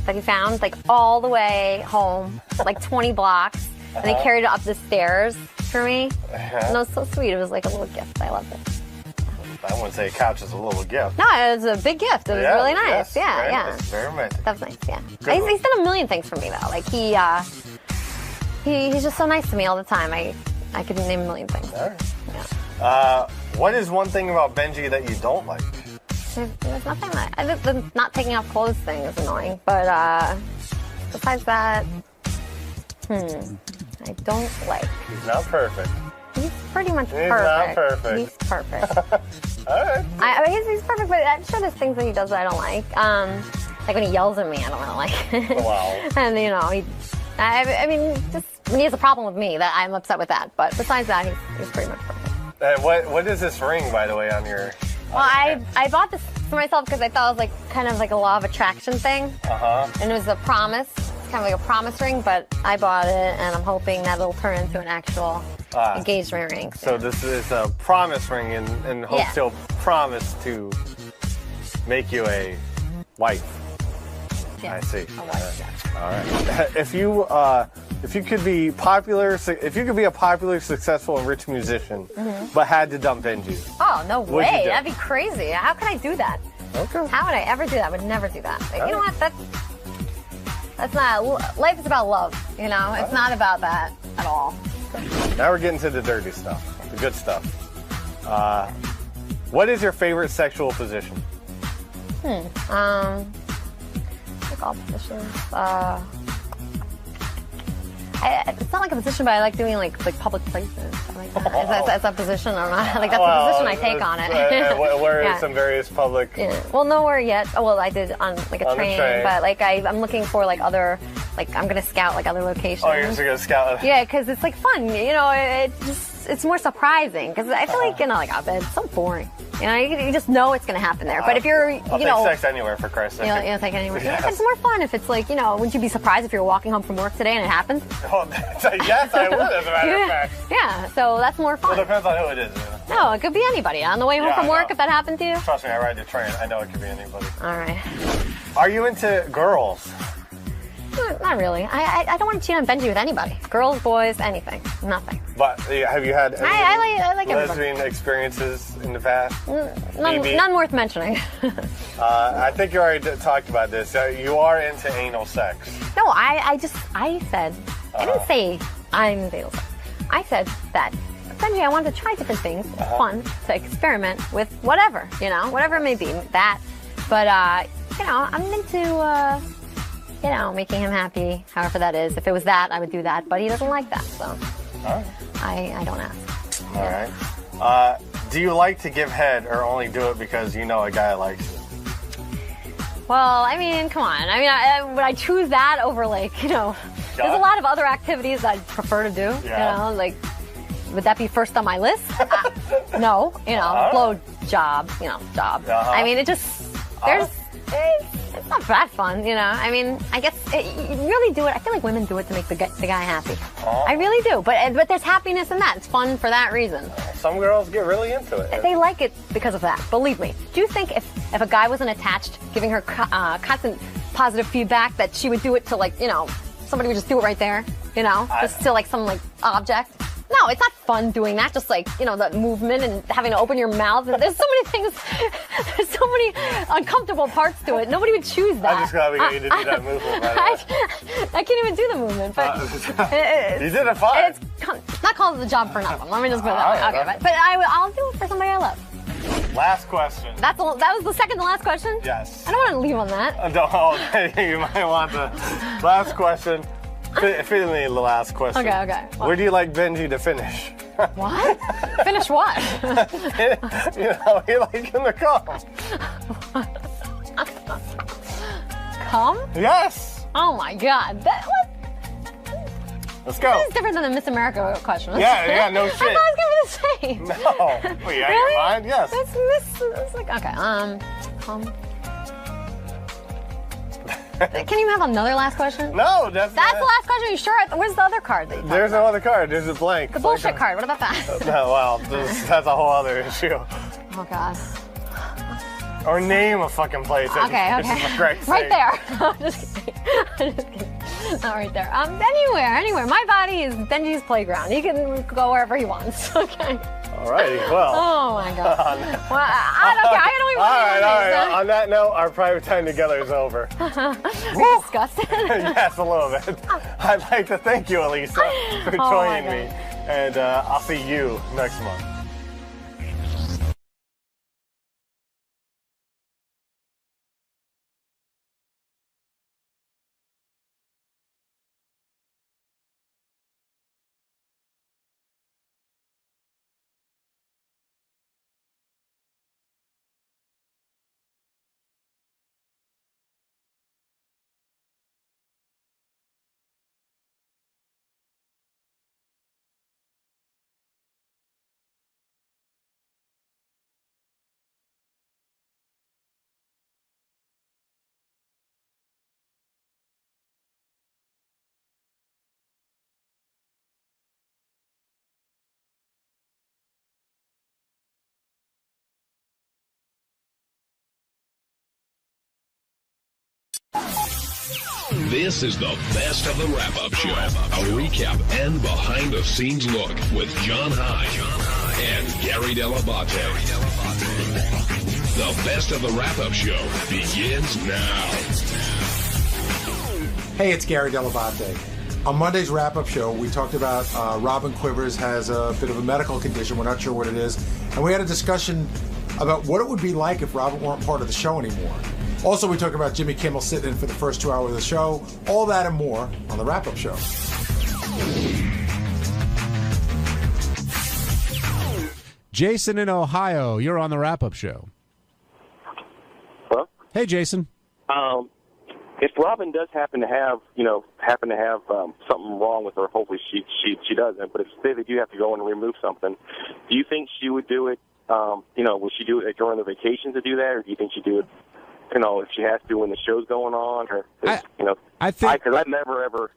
that he found like all the way home, like 20 blocks. And he carried it up the stairs for me. And it was so sweet. It was like a little gift. I loved it. I wouldn't say a couch is a little gift. No, it was a big gift. It was really nice. Yes, yeah, very yeah. Nice, very romantic. That was nice. Yeah. He's done a million things for me though. Like he's just so nice to me all the time. I could name a million things. All right. Yeah. What is one thing about Benji that you don't like? There's nothing the not taking off clothes thing is annoying, but besides that, I don't like. He's not perfect. He's pretty much perfect. Not perfect. He's perfect. All right. He's perfect, but I'm sure there's things that he does that I don't like. Like when he yells at me, I don't really like it. Wow. And I mean, just when he has a problem with me, that I'm upset with that. But besides that, he's pretty much perfect. What is this ring, by the way, on your? Well, I bought this for myself because I thought it was like kind of like a law of attraction thing. And it was a promise. It's kind of like a promise ring, but I bought it and I'm hoping that it'll turn into an actual engagement ring. So this is a promise ring and hope he'll promise to make you a wife. Yeah, I see. a wife, All right. If you could be a popular, successful, and rich musician, but had to dump Benji. Oh, no what'd you way. do? That'd be crazy. How could I do that? Okay. How would I ever do that? I would never do that. Like, you know what? That's not, life is about love, you know? It's not about that at all. Now we're getting to the dirty stuff, the good stuff. What is your favorite sexual position? Like all positions. It's not like a position, but I like doing like public places. Stuff like that. Is that a position or not? Like that's the position I take on it. Where are some various public? Yeah. Well, nowhere yet. Oh, well, I did on like a train, but like I'm looking for like other, like I'm gonna scout like other locations. Oh, you're just gonna scout? Yeah, because it's like fun. You know, it's more surprising because I feel like like it's so boring. You know, you just know it's going to happen there. But if you're, I'll take sex anywhere, for Christ's sake. You'll take it anywhere. Yes. It's more fun if it's like, wouldn't you be surprised if you were walking home from work today and it happened? Well, yes, I would, as a matter of fact. Yeah, so that's more fun. Well, it depends on who it is. No, it could be anybody. On the way home from work, if that happened to you? Trust me, I ride the train. I know it could be anybody. All right. Are you into girls? Not really. I don't want to cheat on Benji with anybody. Girls, boys, anything. Nothing. But have you had any I like lesbian experiences in the past? None worth mentioning. I think you already talked about this. You are into anal sex. No, I said, I didn't say I'm into anal sex. I said that, Benji, I want to try different things. It's fun to experiment with whatever, whatever it may be. That. But, I'm into... making him happy, however that is. If it was that, I would do that. But he doesn't like that, so I don't ask. All right. Do you like to give head or only do it because you know a guy likes it? Well, I mean, come on. I mean, would I choose that over, there's a lot of other activities that I'd prefer to do. Would that be first on my list? No. Blow job, job. I mean, it just, it's not that fun, I mean, I guess you really do it. I feel like women do it to make the guy happy. I really do. But there's happiness in that. It's fun for that reason. Some girls get really into it. They like it because of that. Believe me. Do you think if a guy wasn't attached, giving her constant positive feedback, that she would do it to somebody would just do it right there? Just to some object? No, it's not fun doing that. Just the movement and having to open your mouth. And there's so many things. There's so many uncomfortable parts to it. Nobody would choose that. I'm just glad we got you to do that movement. I can't even do the movement. But you did it fine. It's not called the job for nothing. Let me just put it that way. Okay, but I'll do it for somebody I love. Last question. That was the second to last question? Yes. I don't want to leave on that. You might want the last question. Fit me the last question. Okay. What? Where do you like Benji to finish? What? Finish what? You like him to come. Come? Yes. Oh my God. What? Let's go. This is different than the Miss America question. Yeah, no shit. I thought it was going to be the same. No. Well, you out of your mind? Yes. It's like, okay, come. Can you have another last question? No, that's the last question. Are you sure? Where's the other card? There's no other card. There's a blank. The bullshit card. What about that? No, well, that's a whole other issue. Oh God. Or name a fucking place. Okay. Right there. I'm just kidding. Not right there. Anywhere. My body is Benji's playground. He can go wherever he wants. Okay. All righty, well. Oh, my God. Well, I don't care. I don't even want to All right. On that note, our private time together is over. Disgusted. Yes, a little bit. I'd like to thank you, Elisa, for joining me. And I'll see you next month. This is the best of the wrap-up show. A recap and behind-the-scenes look with John High and Gary Dell'Abate. The best of the wrap-up show begins now. Hey, it's Gary Dell'Abate. On Monday's wrap-up show, we talked about Robin Quivers has a bit of a medical condition. We're not sure what it is. And we had a discussion about what it would be like if Robin weren't part of the show anymore. Also, we talked about Jimmy Kimmel sitting in for the first 2 hours of the show. All that and more on the wrap-up show. Jason in Ohio, you're on the wrap-up show. Hello? Hey, Jason. If Robin does happen to have something wrong with her, hopefully she doesn't. But if say they do have to go and remove something, do you think she would do it? Would she do it during the vacation to do that, or do you think she'd do it? If she has to when the show's going on, or I think because I've never ever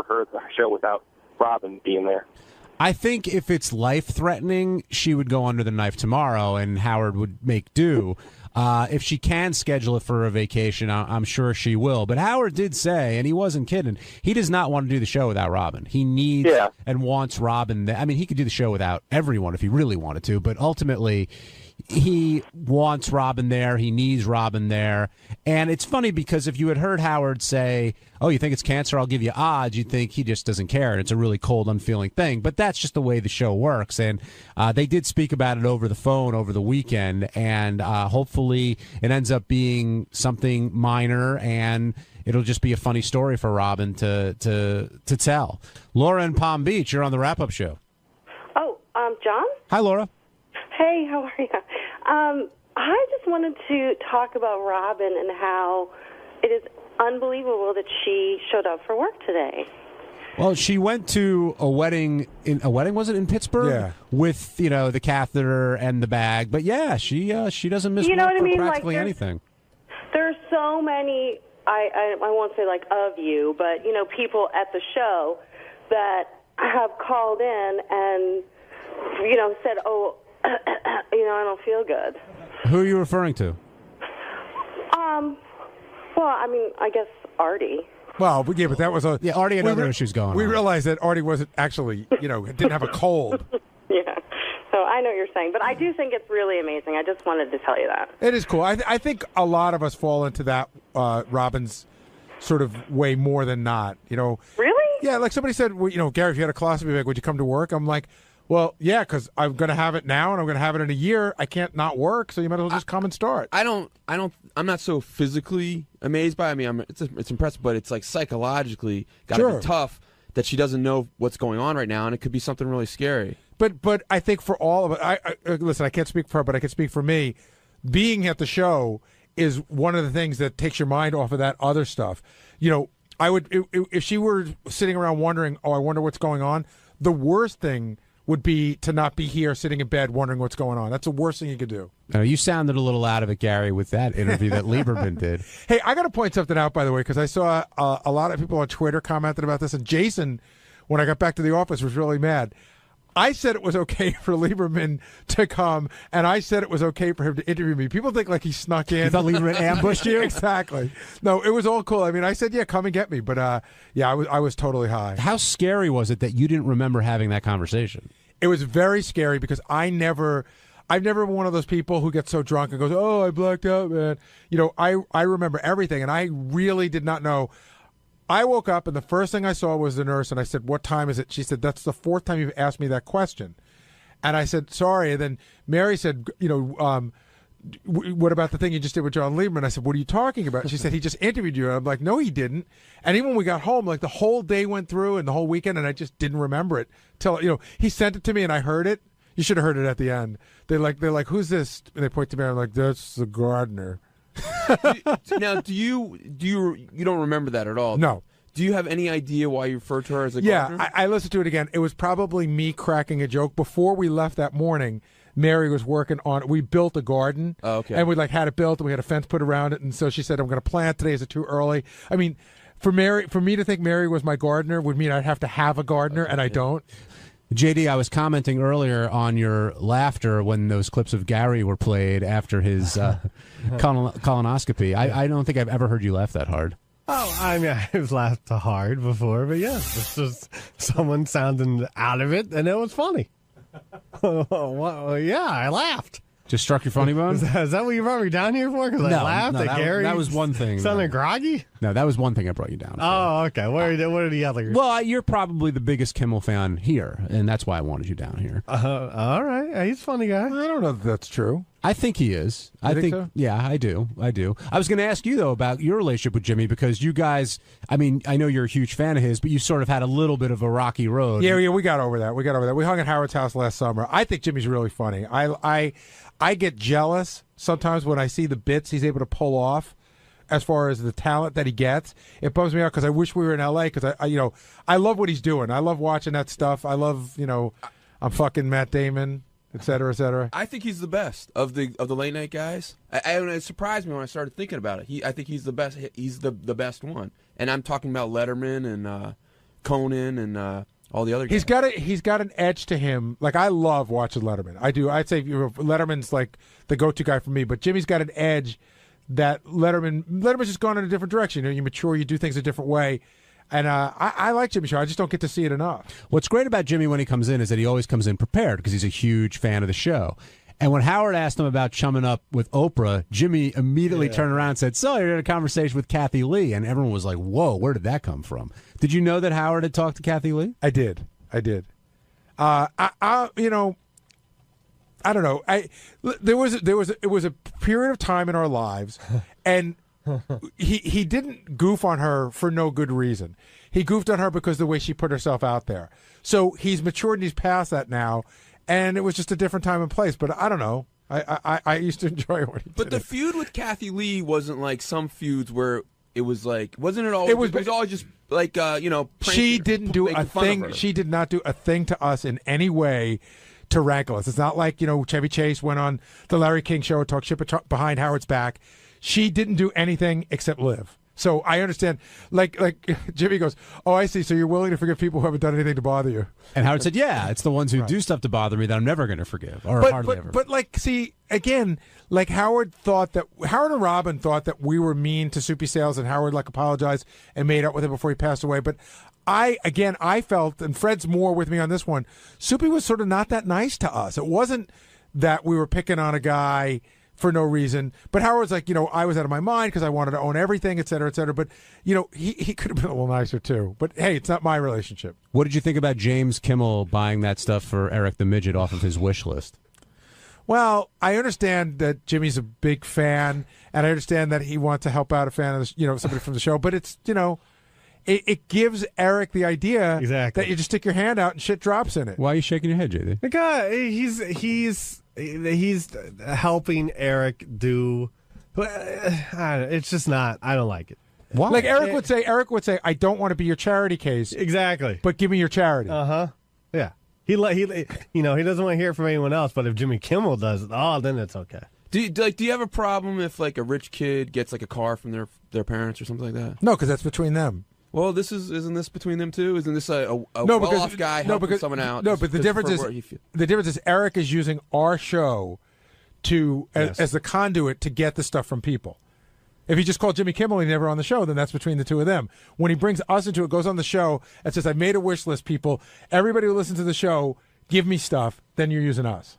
heard the show without Robin being there. I think if it's life-threatening, she would go under the knife tomorrow, and Howard would make do. If she can schedule it for a vacation, I'm sure she will. But Howard did say, and he wasn't kidding, he does not want to do the show without Robin. He needs and wants Robin there. I mean, he could do the show without everyone if he really wanted to, but ultimately he wants Robin there. He needs Robin there. And it's funny because if you had heard Howard say, oh, you think it's cancer, I'll give you odds, you'd think he just doesn't care. And it's a really cold, unfeeling thing. But that's just the way the show works. And they did speak about it over the phone over the weekend. And hopefully it ends up being something minor and it'll just be a funny story for Robin to tell. Laura in Palm Beach, you're on the wrap-up show. Oh, John? Hi, Laura. Hey, how are you? I just wanted to talk about Robin and how it is unbelievable that she showed up for work today. Well, she went to a wedding. Was it in Pittsburgh? Yeah. With the catheter and the bag. But yeah, she doesn't miss work for practically anything. There's so many. I won't say like of you, but people at the show that have called in and said, oh. I don't feel good. Who are you referring to? Well, I guess Artie. Well, yeah, but that was a... Yeah, Artie had other issues going on. We realized that Artie wasn't actually, didn't have a cold. Yeah. So I know what you're saying, but I do think it's really amazing. I just wanted to tell you that. It is cool. I think a lot of us fall into that Robin's sort of way more than not, Really? Yeah, like somebody said, well, Gary, if you had a colostomy bag, would you come to work? I'm like... Well, yeah, because I'm going to have it now, and I'm going to have it in a year. I can't not work, so you might as well just come and start. I'm not so physically amazed by it. I mean, it's impressive, but it's like psychologically got to be tough that she doesn't know what's going on right now, and it could be something really scary. But I think for all of it, listen, I can't speak for her, but I can speak for me. Being at the show is one of the things that takes your mind off of that other stuff. I would if she were sitting around wondering, oh, I wonder what's going on. The worst thing would be to not be here sitting in bed wondering what's going on. That's the worst thing you could do. You sounded a little out of it, Gary, with that interview that Lieberman did. Hey, I got to point something out, by the way, because I saw a lot of people on Twitter commented about this, and Jason, when I got back to the office, was really mad. I said it was okay for Lieberman to come, and I said it was okay for him to interview me. People think like he snuck in. You thought Lieberman ambushed you? Exactly. No, it was all cool. I mean, I said, yeah, come and get me. But, I was totally high. How scary was it that you didn't remember having that conversation? It was very scary because I've never been one of those people who gets so drunk and goes, "Oh, I blacked out, man." I remember everything, and I really did not know. I woke up, and the first thing I saw was the nurse, and I said, "What time is it?" She said, "That's the fourth time you've asked me that question." And I said, "Sorry." And then Mary said, "What about the thing you just did with John Lieberman?" I said, "What are you talking about?" She said, "He just interviewed you." And I'm like, "No, he didn't." And even when we got home, like the whole day went through and the whole weekend, and I just didn't remember it till he sent it to me, and I heard it. You should have heard it at the end. They're like, "Who's this?" And they point to me. I'm like, "That's the gardener." Now, do you don't remember that at all? No. Do you have any idea why you referred to her as a gardener? Yeah, I listened to it again. It was probably me cracking a joke. Before we left that morning, Mary was working on it. We built a garden. Oh, okay. And we had it built, and we had a fence put around it. And so she said, "I'm going to plant today. Is it too early?" I mean, for me to think Mary was my gardener would mean I'd have to have a gardener, and I don't. JD, I was commenting earlier on your laughter when those clips of Gary were played after his colonoscopy. I don't think I've ever heard you laugh that hard. Oh, I mean, I've laughed hard before, but yes, it's just someone sounding out of it, and it was funny. Well, yeah, I laughed. Just struck your funny bone? Is that what you brought me down here for? Because I laughed at Gary? That was one thing. Sounding groggy? No, that was one thing I brought you down for. Oh, okay. What are the others? Well, you're probably the biggest Kimmel fan here, and that's why I wanted you down here. All right. He's a funny guy. I don't know if that's true. I think he is. I think so? Yeah, I do. I was going to ask you, though, about your relationship with Jimmy, because you guys, I mean, I know you're a huge fan of his, but you sort of had a little bit of a rocky road. Yeah, we got over that. We hung at Howard's house last summer. I think Jimmy's really funny. I get jealous sometimes when I see the bits he's able to pull off as far as the talent that he gets. It bums me out because I wish we were in L.A. because I love what he's doing. I love watching that stuff. I love, I'm fucking Matt Damon, et cetera, et cetera. I think he's the best of the late night guys. It surprised me when I started thinking about it. I think he's the best. He's the best one. And I'm talking about Letterman and Conan and all the other guys. He's got an edge to him. Like, I love watching Letterman. I do. I'd say Letterman's like the go-to guy for me, but Jimmy's got an edge that Letterman's just gone in a different direction. You mature, you do things a different way. And I like Jimmy Show. I just don't get to see it enough. What's great about Jimmy when he comes in is that he always comes in prepared because he's a huge fan of the show. And when Howard asked him about chumming up with Oprah, Jimmy immediately turned around and said, "So you're in a conversation with Kathy Lee." And everyone was like, "Whoa, where did that come from?" Did you know that Howard had talked to Kathy Lee? I did. I don't know. It was a period of time in our lives, and he didn't goof on her for no good reason. He goofed on her because of the way she put herself out there. So he's matured and he's past that now, and it was just a different time and place. But I don't know. I used to enjoy what he did. But the feud with Kathy Lee wasn't like some feuds where it was like, wasn't it all? It was all just like she didn't do a thing. She did not do a thing to us in any way to rankle us. It's not like Chevy Chase went on the Larry King show and talked shit behind Howard's back. She didn't do anything except live. So I understand. Like Jimmy goes, "Oh, I see. So you're willing to forgive people who haven't done anything to bother you?" And Howard said, "Yeah, it's the ones who do stuff to bother me that I'm never going to forgive, or hardly ever." But see again, like Howard and Robin thought that we were mean to Soupy Sales, and Howard apologized and made up with him before he passed away. But I felt, and Fred's more with me on this one, Soupy was sort of not that nice to us. It wasn't that we were picking on a guy for no reason. But Howard's like, I was out of my mind because I wanted to own everything, et cetera, et cetera. But, he could have been a little nicer too. But, hey, it's not my relationship. What did you think about James Kimmel buying that stuff for Eric the Midget off of his wish list? Well, I understand that Jimmy's a big fan, and I understand that he wants to help out a fan of somebody from the show. But it's, it gives Eric the idea that you just stick your hand out and shit drops in it. Why are you shaking your head, JD? The guy, he's helping Eric do. It's just not. I don't like it. Why? Like Eric would say, "I don't want to be your charity case." Exactly. But give me your charity. Yeah. He doesn't want to hear it from anyone else. But if Jimmy Kimmel does it, then it's okay. Do you have a problem if a rich kid gets a car from their parents or something like that? No, because that's between them. Well, isn't this between them too? Isn't this a well-off guy helping someone out? No, but the difference is Eric is using our show as the conduit to get the stuff from people. If he just called Jimmy Kimmel and he never on the show, then that's between the two of them. When he brings us into it, goes on the show and says, "I made a wish list, people. Everybody who listens to the show give me stuff, then you're using us.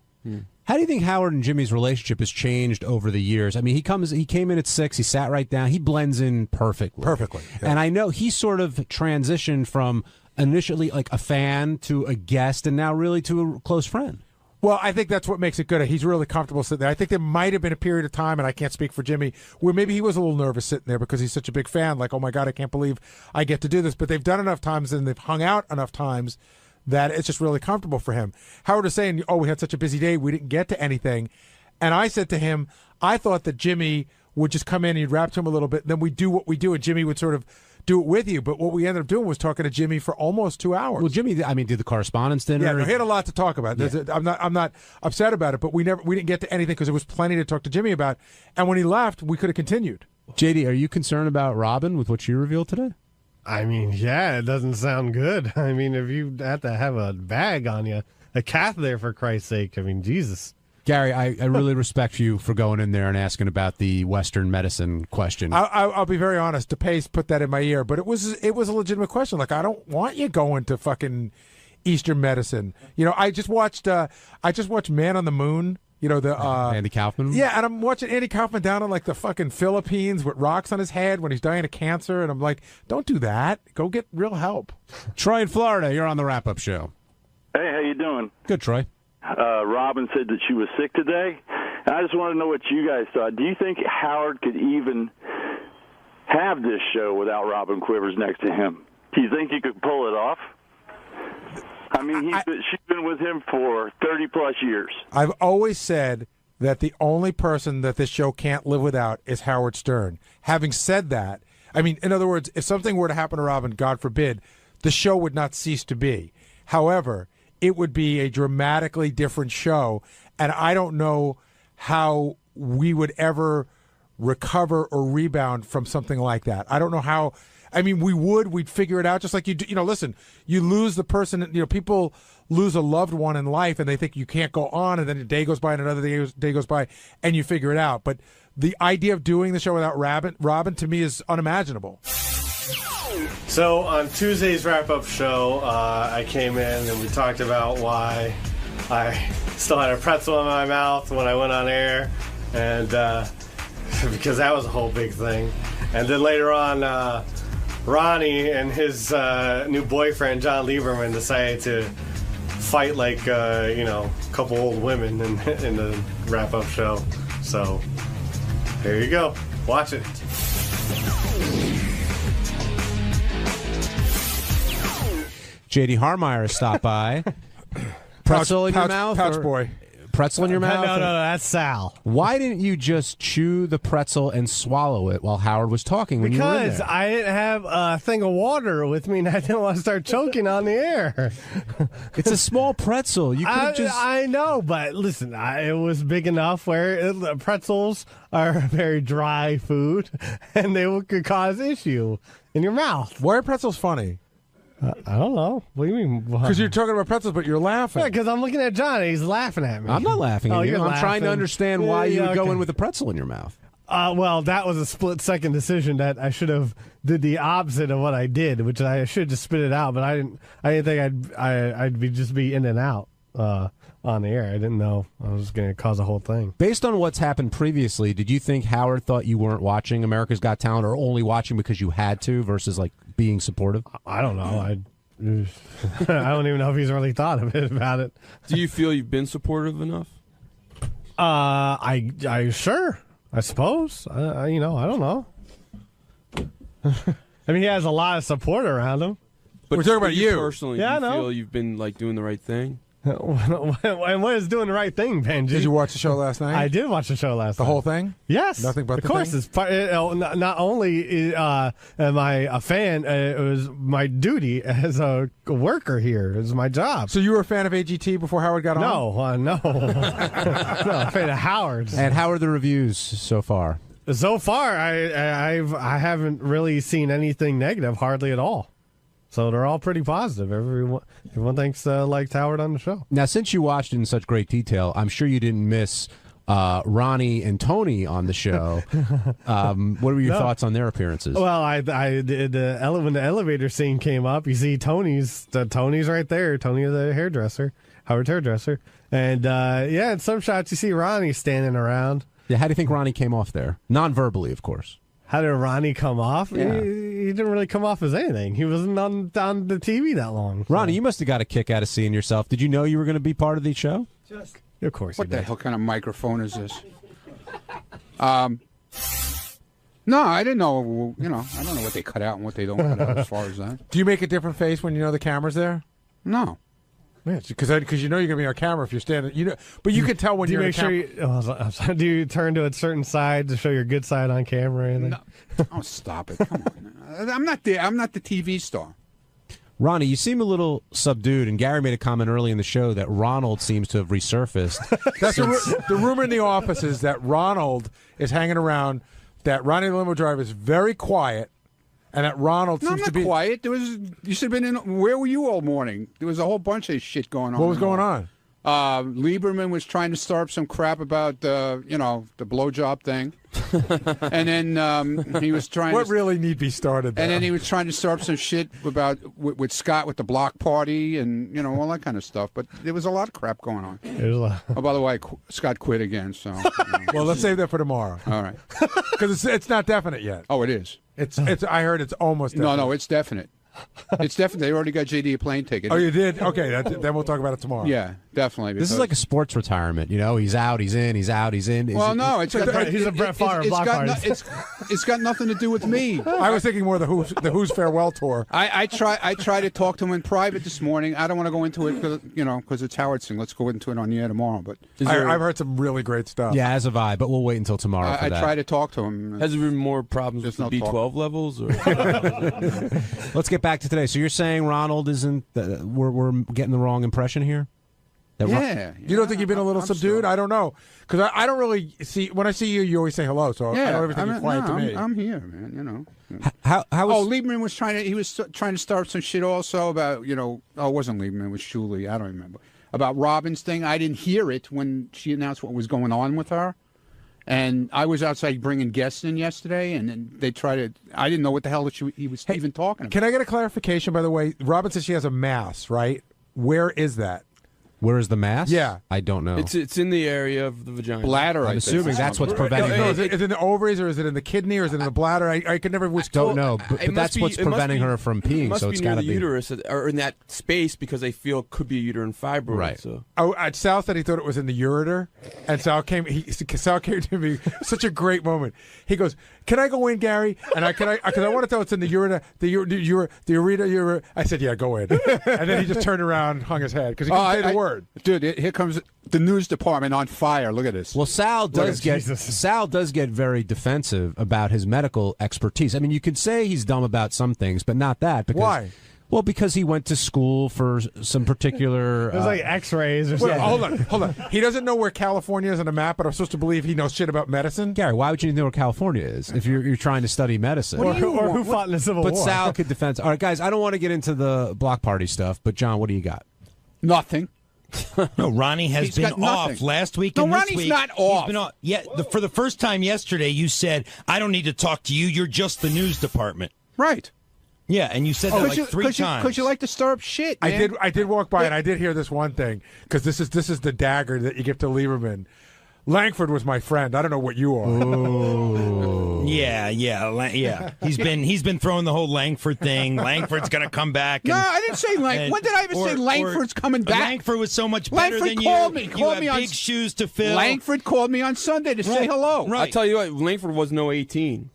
How do you think Howard and Jimmy's relationship has changed over the years? I mean, he came in at 6, he sat right down, he blends in perfectly. Perfectly. Yeah. And I know he sort of transitioned from initially like a fan to a guest and now really to a close friend. Well, I think that's what makes it good. He's really comfortable sitting there. I think there might have been a period of time, and I can't speak for Jimmy, where maybe he was a little nervous sitting there because he's such a big fan. Like, oh my God, I can't believe I get to do this. But they've done enough times and they've hung out enough times that it's just really comfortable for him. Howard was saying, oh, we had such a busy day, we didn't get to anything. And I said to him, I thought that Jimmy would just come in and you'd rap to him a little bit, and then we'd do what we do, and Jimmy would sort of do it with you. But what we ended up doing was talking to Jimmy for almost 2 hours. Well, Jimmy, I mean, did the correspondence dinner? Yeah, no, he had a lot to talk about. Yeah. I'm not upset about it, but we didn't get to anything because there was plenty to talk to Jimmy about. And when he left, we could have continued. JD, are you concerned about Robin with what she revealed today? I mean, yeah, it doesn't sound good. I mean, if you have to have a bag on you, a catheter for Christ's sake, I mean, Jesus. Gary, I really respect you for going in there and asking about the Western medicine question. I'll be very honest. DePace put that in my ear, but it was a legitimate question. Like, I don't want you going to fucking Eastern medicine. You know, I just watched Man on the Moon. You know, the Andy Kaufman? Yeah, and I'm watching Andy Kaufman down in like the fucking Philippines with rocks on his head when he's dying of cancer, and I'm like, don't do that. Go get real help. Troy in Florida, you're on the wrap-up show. Hey, how you doing? Good, Troy. Robin said that she was sick today. And I just want to know what you guys thought. Do you think Howard could even have this show without Robin Quivers next to him? Do you think he could pull it off? I mean, she's been with him for 30-plus years. I've always said that the only person that this show can't live without is Howard Stern. Having said that, I mean, in other words, if something were to happen to Robin, God forbid, the show would not cease to be. However, it would be a dramatically different show, and I don't know how we would ever recover or rebound from something like that. I don't know how. I mean, we'd figure it out just like you do. You know, listen, you lose the person, you know, people lose a loved one in life and they think you can't go on, and then a day goes by and another day goes by and you figure it out. But the idea of doing the show without Robin to me is unimaginable. So on Tuesday's wrap-up show, I came in and we talked about why I still had a pretzel in my mouth when I went on air, and because that was a whole big thing. And then later on, Ronnie and his new boyfriend, John Lieberman, decided to fight like, a couple old women in the wrap-up show. So, there you go. Watch it. J.D. Harmeyer has stopped by. Pretzel in your mouth? Pouch boy. Pretzel in your mouth? No, that's Sal. Why didn't you just chew the pretzel and swallow it while Howard was talking when you were in Because there? I didn't have a thing of water with me and I didn't want to start choking on the air. It's a small pretzel. You could just... I know, but listen, it was big enough where pretzels are very dry food and they could cause issue in your mouth. Why are pretzels funny? I don't know. What do you mean? Because you're talking about pretzels, but you're laughing. Yeah, because I'm looking at John and he's laughing at me. I'm not laughing at you. I'm trying to understand why you would go okay. in with a pretzel in your mouth. Well, that was a split-second decision that I should have did the opposite of what I did, which I should just spit it out. But I didn't think I'd be in and out on the air. I didn't know I was going to cause a whole thing. Based on what's happened previously, did you think Howard thought you weren't watching America's Got Talent or only watching because you had to versus like being supportive? I don't know. I don't even know if he's really thought of it about it. Do you feel you've been supportive enough? I sure. I suppose. I don't know. I mean, he has a lot of support around him. But we're talking about you personally. Yeah, do you I know. feel you've been like doing the right thing? And what is doing the right thing, Benji? Did you watch the show last night? I did watch the show last night. The whole thing? Yes. Nothing but of the course, thing? it's part, not only am I a fan, it was my duty as a worker here. It was my job. So you were a fan of AGT before Howard got on? No. No, a fan of Howard's. And how are the reviews so far? So far, I haven't really seen anything negative, hardly at all. So they're all pretty positive. Everyone thinks liked Howard on the show. Now, since you watched it in such great detail, I'm sure you didn't miss Ronnie and Tony on the show. What were your thoughts on their appearances? Well, I did when the elevator scene came up. You see Tony's right there. Tony, the hairdresser, Howard's hairdresser. And in some shots you see Ronnie standing around. Yeah, how do you think Ronnie came off there? Non-verbally, of course. How did Ronnie come off? Yeah. He didn't really come off as anything. He wasn't on the TV that long. So. Ronnie, you must have got a kick out of seeing yourself. Did you know you were going to be part of the show? Of course. What the hell kind of microphone is this? No, I didn't know. I don't know what they cut out and what they don't cut out as far as that. Do you make a different face when you know the camera's there? No. Yeah, because you know you're gonna be on camera if you're standing. But you can tell when you're. Do you turn to a certain side to show your good side on camera? Or anything? No. Oh, stop it! Come on, I'm not the TV star. Ronnie, you seem a little subdued, and Gary made a comment early in the show that Ronald seems to have resurfaced. That's the rumor in the office is that Ronald is hanging around. That Ronnie the limo driver is very quiet. And that Ronald seems to be quiet. You should have been in. Where were you all morning? There was a whole bunch of shit going on. What was going on? Lieberman was trying to start some crap about the blowjob thing, and then he was trying. What really need be started? And then he was trying to start some shit about with Scott with the block party and all that kind of stuff. But there was a lot of crap going on. There's a lot. Oh, by the way, Scott quit again. So well, let's save that for tomorrow. All right, because it's not definite yet. Oh, it is. It's. I heard it's almost definite. No, it's definite. It's definite. They already got JD a plane ticket. Oh, you did? Okay, then we'll talk about it tomorrow. Yeah, definitely. This is like a sports retirement. He's out, he's in, he's out, he's in. He's a Brett Favre block party. It's got nothing to do with me. I was thinking more the Who's farewell tour. I try to talk to him in private this morning. I don't want to go into it because it's Howard's thing. Let's go into it on the air tomorrow. But I've heard some really great stuff. Yeah, as have I. But we'll wait until tomorrow for that. I try to talk to him. Has there been more problems with the B12 levels? Or? Let's get back to today. So you're saying Ronald isn't? We're getting the wrong impression here. You don't think you've been a little subdued? I don't know, because I don't really see. When I see you, you always say hello. So I don't ever think you're quiet to me. I'm here, man. How was? Lieberman was trying to start some shit also about it wasn't Lieberman, it was Shuley. I don't remember about Robin's thing. I didn't hear it when she announced what was going on with her. And I was outside bringing guests in yesterday, and then they tried to. I didn't know what the hell he was even talking about. Can I get a clarification, by the way? Robin says she has a mass, right? Where is that? Where is the mass? Yeah. I don't know. It's in the area of the vagina. Bladder, I'm assuming that's what's preventing her. Is it in the ovaries, or is it in the kidney, or is it in the bladder? I could never. Don't know, but that's what's preventing her from peeing. So it's got to be uterus or in that space because they feel it could be a uterine fibroid. Right. So. Sal said he thought it was in the ureter, and Sal came to me. Such a great moment. He goes, "Can I go in, Gary?" And because I want to tell it's in the ureter, the ureter. I said, "Yeah, go in." And then he just turned around, hung his head because he couldn't say the word. Dude, here comes the news department on fire. Look at this. Well, Sal does get very defensive about his medical expertise. I mean, you could say he's dumb about some things, but not that. Because, why? Well, because he went to school for some particular. It was like X-rays or something. Hold on. He doesn't know where California is on a map, but I'm supposed to believe he knows shit about medicine. Gary, why would you know where California is if you're trying to study medicine? Or who fought in the Civil War? But Sal could defend. All right, guys, I don't want to get into the block party stuff, but John, what do you got? Nothing. No, Ronnie has been off last week and this week. Ronnie's not off. He's been off. Yeah, for the first time yesterday, you said, "I don't need to talk to you. You're just the news department." Right. Yeah, and you said that like three times. Because you like to stir up shit, man. I did walk by and I did hear this one thing, because this is the dagger that you give to Lieberman. Langford was my friend. I don't know what you are. Ooh. Yeah. He's been throwing the whole Langford thing. Langford's going to come back. No, I didn't say Langford. When did I ever say Langford's coming back? Langford was so much better than you. Called me have big shoes to fill. Langford called me on Sunday to say hello. Right. I'll tell you what, Langford was no 18.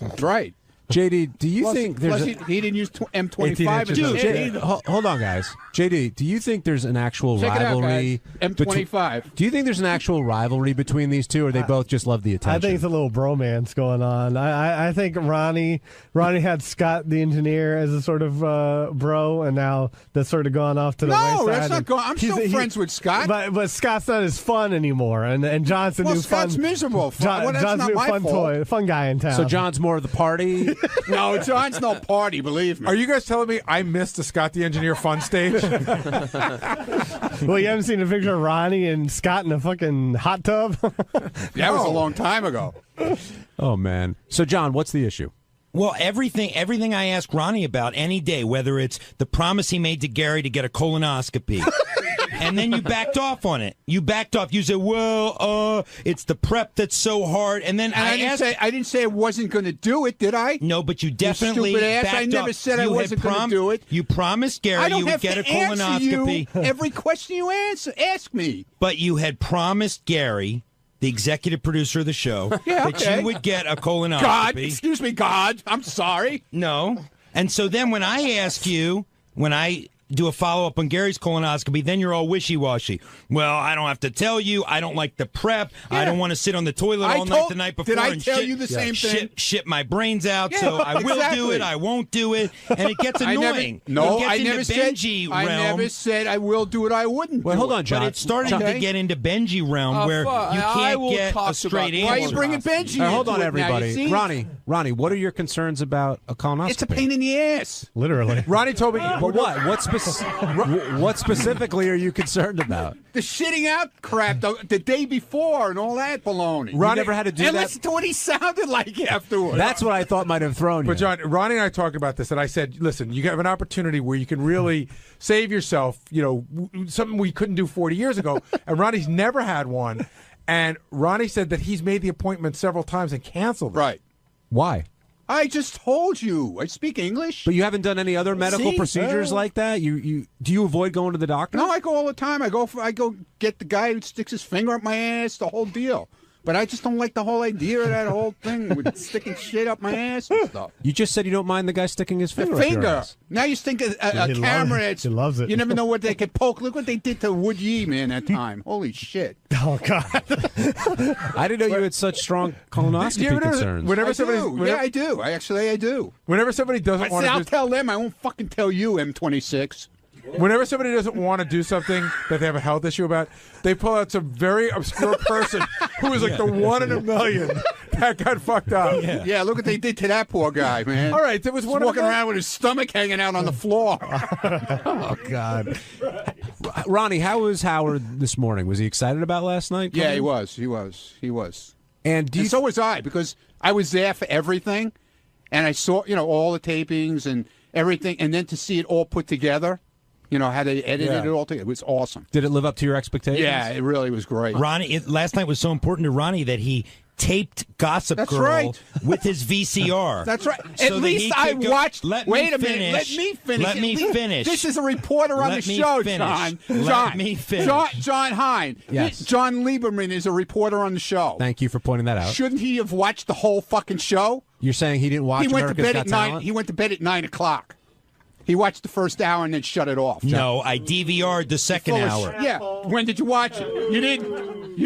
That's right. JD, do you think there's he didn't use M25? Dude, hold on, guys. JD, do you think there's an actual rivalry? M25. Do you think there's an actual rivalry between these two, or they both just love the attention? I think it's a little bromance going on. I think Ronnie had Scott the engineer as a sort of bro, and now that's sort of gone off to the wayside. No, that's not going. I'm still friends with Scott, but Scott's not as fun anymore, and John's a new Scott's fun. miserable. John's not new my fun fault. fun guy in town. So John's more of the party. No, John's no party, believe me. Are you guys telling me I missed the Scott the Engineer fun stage? Well, you haven't seen a picture of Ronnie and Scott in a fucking hot tub? That was a long time ago. Oh, man. So, John, what's the issue? Well, everything I ask Ronnie about any day, whether it's the promise he made to Gary to get a colonoscopy, And then you backed off on it. You backed off. You said, well, it's the prep that's so hard. And then I didn't say I wasn't going to do it, did I? No, but you definitely stupid ass. backed I never off. said I You wasn't had going to do it. You promised Gary you would get a colonoscopy. Every question you ask me. But you had promised Gary, the executive producer of the show, that you would get a colonoscopy. God, excuse me, God. I'm sorry. No. And so then when I ask you, when I do a follow-up on Gary's colonoscopy, then you're all wishy-washy. Well, I don't have to tell you. I don't like the prep. I don't want to sit on the toilet all night the night before. Did I and tell shit, you the same thing? Shit my brains out, so I will do it, I won't do it, and it gets annoying. I It gets into Benji realm. I never said I will do it, I wouldn't Well, do hold it. on, John. But it's starting to get into Benji realm where you can't get a straight answer. Why are you bringing Benji Hold into on, it now, everybody. you see? Ronnie, what are your concerns about a colonoscopy? It's a pain in the ass. Literally. Ronnie told me. But what? What specifically are you concerned about? The shitting out crap the day before and all that baloney. Ronnie never had to do and that. listen to what he sounded like afterwards. That's what I thought might have thrown you. But John, Ronnie and I talked about this, and I said, listen, you have an opportunity where you can really save yourself, something we couldn't do 40 years ago, and Ronnie's never had one, and Ronnie said that he's made the appointment several times and canceled it. Right. Why? I just told you. I speak English. But you haven't done any other medical procedures like that? Do you avoid going to the doctor? No, I go all the time. I go get the guy who sticks his finger up my ass, the whole deal. But I just don't like the whole idea of that whole thing with sticking shit up my ass and stuff. You just said you don't mind the guy sticking his finger up your ass. Now you think a camera. He loves it. You never know what they could poke. Look what they did to Wood Yee, man, that time. Holy shit. Oh, God. I didn't know you had such strong colonoscopy concerns. I do. I do. Whenever somebody doesn't want to I'll tell them. I won't fucking tell you, M26. Whenever somebody doesn't want to do something that they have a health issue about, they pull out some very obscure person who is like the one in a million that got fucked up. Yeah, look what they did to that poor guy, man. All right, there was one walking around with his stomach hanging out on the floor. Oh, God. Ronnie, how was Howard this morning? Was he excited about last night? Yeah, he was. And so was I, because I was there for everything, and I saw, all the tapings and everything, and then to see it all put together. How they edited it all together. It was awesome. Did it live up to your expectations? Yeah, it really was great. Ronnie, last night was so important to Ronnie that he taped Gossip Girl with his VCR. That's right. So At least I watched. Wait a minute. Let me finish. Let me finish. This is a reporter on the show, John. Let me finish. John Hine. Yes. John Lieberman is a reporter on the show. Thank you for pointing that out. Shouldn't he have watched the whole fucking show? You're saying he didn't watch America's Got Talent? He went to bed at 9 o'clock. He watched the first hour and then shut it off. No, I DVR'd the second hour. Yeah. When did you watch it? You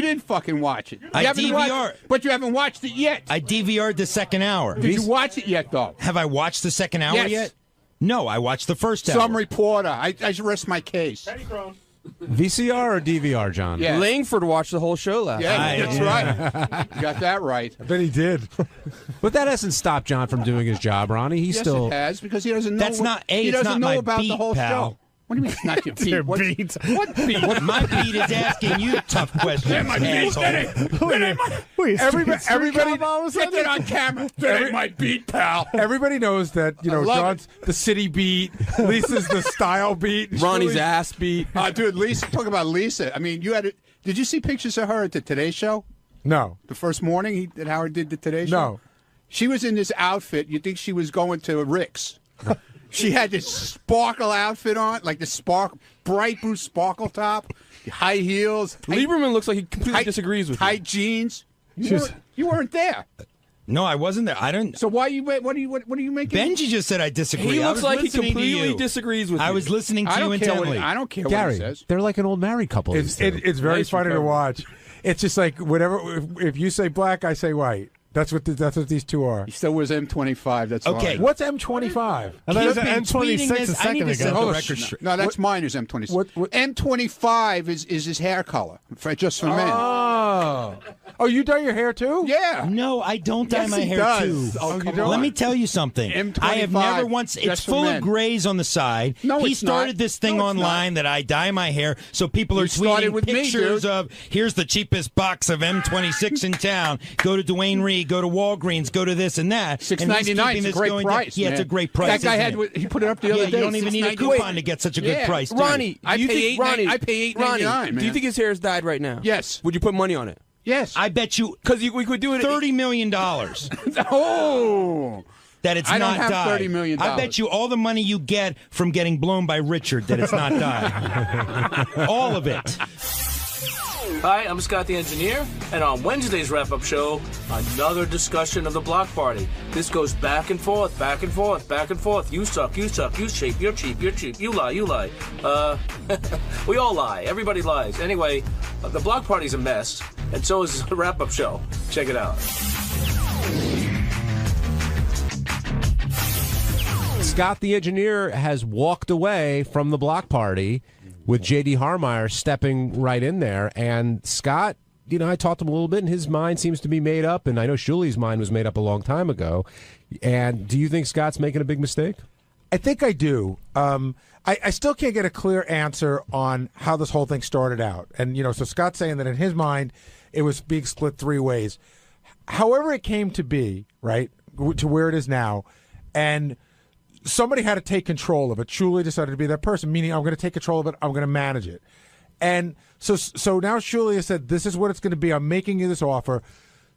didn't fucking watch it. I DVR'd. But you haven't watched it yet. I DVR'd the second hour. Did you watch it yet, though? Have I watched the second hour yet? No, I watched the first hour. Some reporter. I should rest my case. VCR or DVR, John? Yeah. Langford watched the whole show last night. Yeah, that's right. You got that right. I bet he did. But that hasn't stopped John from doing his job, Ronnie. He's still. It has, because he doesn't know. That's not he it's doesn't not know my about beat, the whole pal. show. What do you mean it's not your beat? Their What beat. What beat? My beat is asking you tough questions. Everybody, get that on camera. That ain't my beat, pal. Everybody knows that, John's the city beat, Lisa's the style beat, Ronnie's ass beat. Dude, Lisa, talk about Lisa. I mean, did you see pictures of her at the Today Show? No. The first morning that Howard did the Today Show? No. She was in this outfit. You'd think she was going to Rick's. She had this sparkle outfit on, like the bright blue sparkle top, high heels. Lieberman looks like he completely disagrees with you. Tight jeans. You weren't there. No, I wasn't there. I don't. So why you? What are you making? Benji just said I disagree. He looks like he listening to completely you. disagrees with you. I was listening to you intently. I don't care Gary, what he says. they're like an old married couple. It's very funny to watch. It's just like whatever. If you say black, I say white. That's what these two are. He still wears M25. That's okay. What's M25? And that was an M26 a second ago. No, that's mine. Is M26. M25 is his hair color, just for men. Oh. Oh, you dye your hair too? Yeah. No, I don't dye Yes, my he hair does. too. Oh, you don't? Let me tell you something. M25, I have never once. It's just for full men. of grays on the side. No, he it's started not. this thing No, it's online that I dye my hair, so people are He started tweeting with me, pictures dude. of here's the cheapest box of M26 in town. Go to Duane Reade, go to Walgreens, go to this and that. $6.99 is a great price. Yeah, it's a man. great price. That guy isn't had it? he put it up the other Yeah, day. you don't even need a $6.99. coupon to get such a good Yeah. price. do Ronnie, you? I do you pay think $8.99, I pay $8.99, Ronnie, do you man. think his hair is dyed right now? Yes. Would you put money on it? Yes. I bet you because we could do it. $30 million. Oh. That it's I don't not have dyed. $30 million. I bet you all the money you get from getting blown by Richard that it's not dyed. All of it. Hi, I'm Scott the Engineer, and on Wednesday's wrap-up show, another discussion of the block party. This goes back and forth, back and forth, back and forth. You suck, you suck, you cheap, you're cheap, you're cheap, you lie, you lie. We all lie. Everybody lies. Anyway, the block party's a mess, and so is the wrap-up show. Check it out. Scott the Engineer has walked away from the block party with J.D. Harmeyer stepping right in there. And Scott, you know, I talked to him a little bit, and his mind seems to be made up. And I know Shuli's mind was made up a long time ago. And do you think Scott's making a big mistake? I think I do. I still can't get a clear answer on how this whole thing started out. And, you know, so Scott's saying that in his mind, it was being split three ways. However it came to be, right, to where it is now, and somebody had to take control of it. Shuli decided to be that person, meaning I'm going to take control of it. I'm going to manage it. And so now Shuli has said, this is what it's going to be. I'm making you this offer.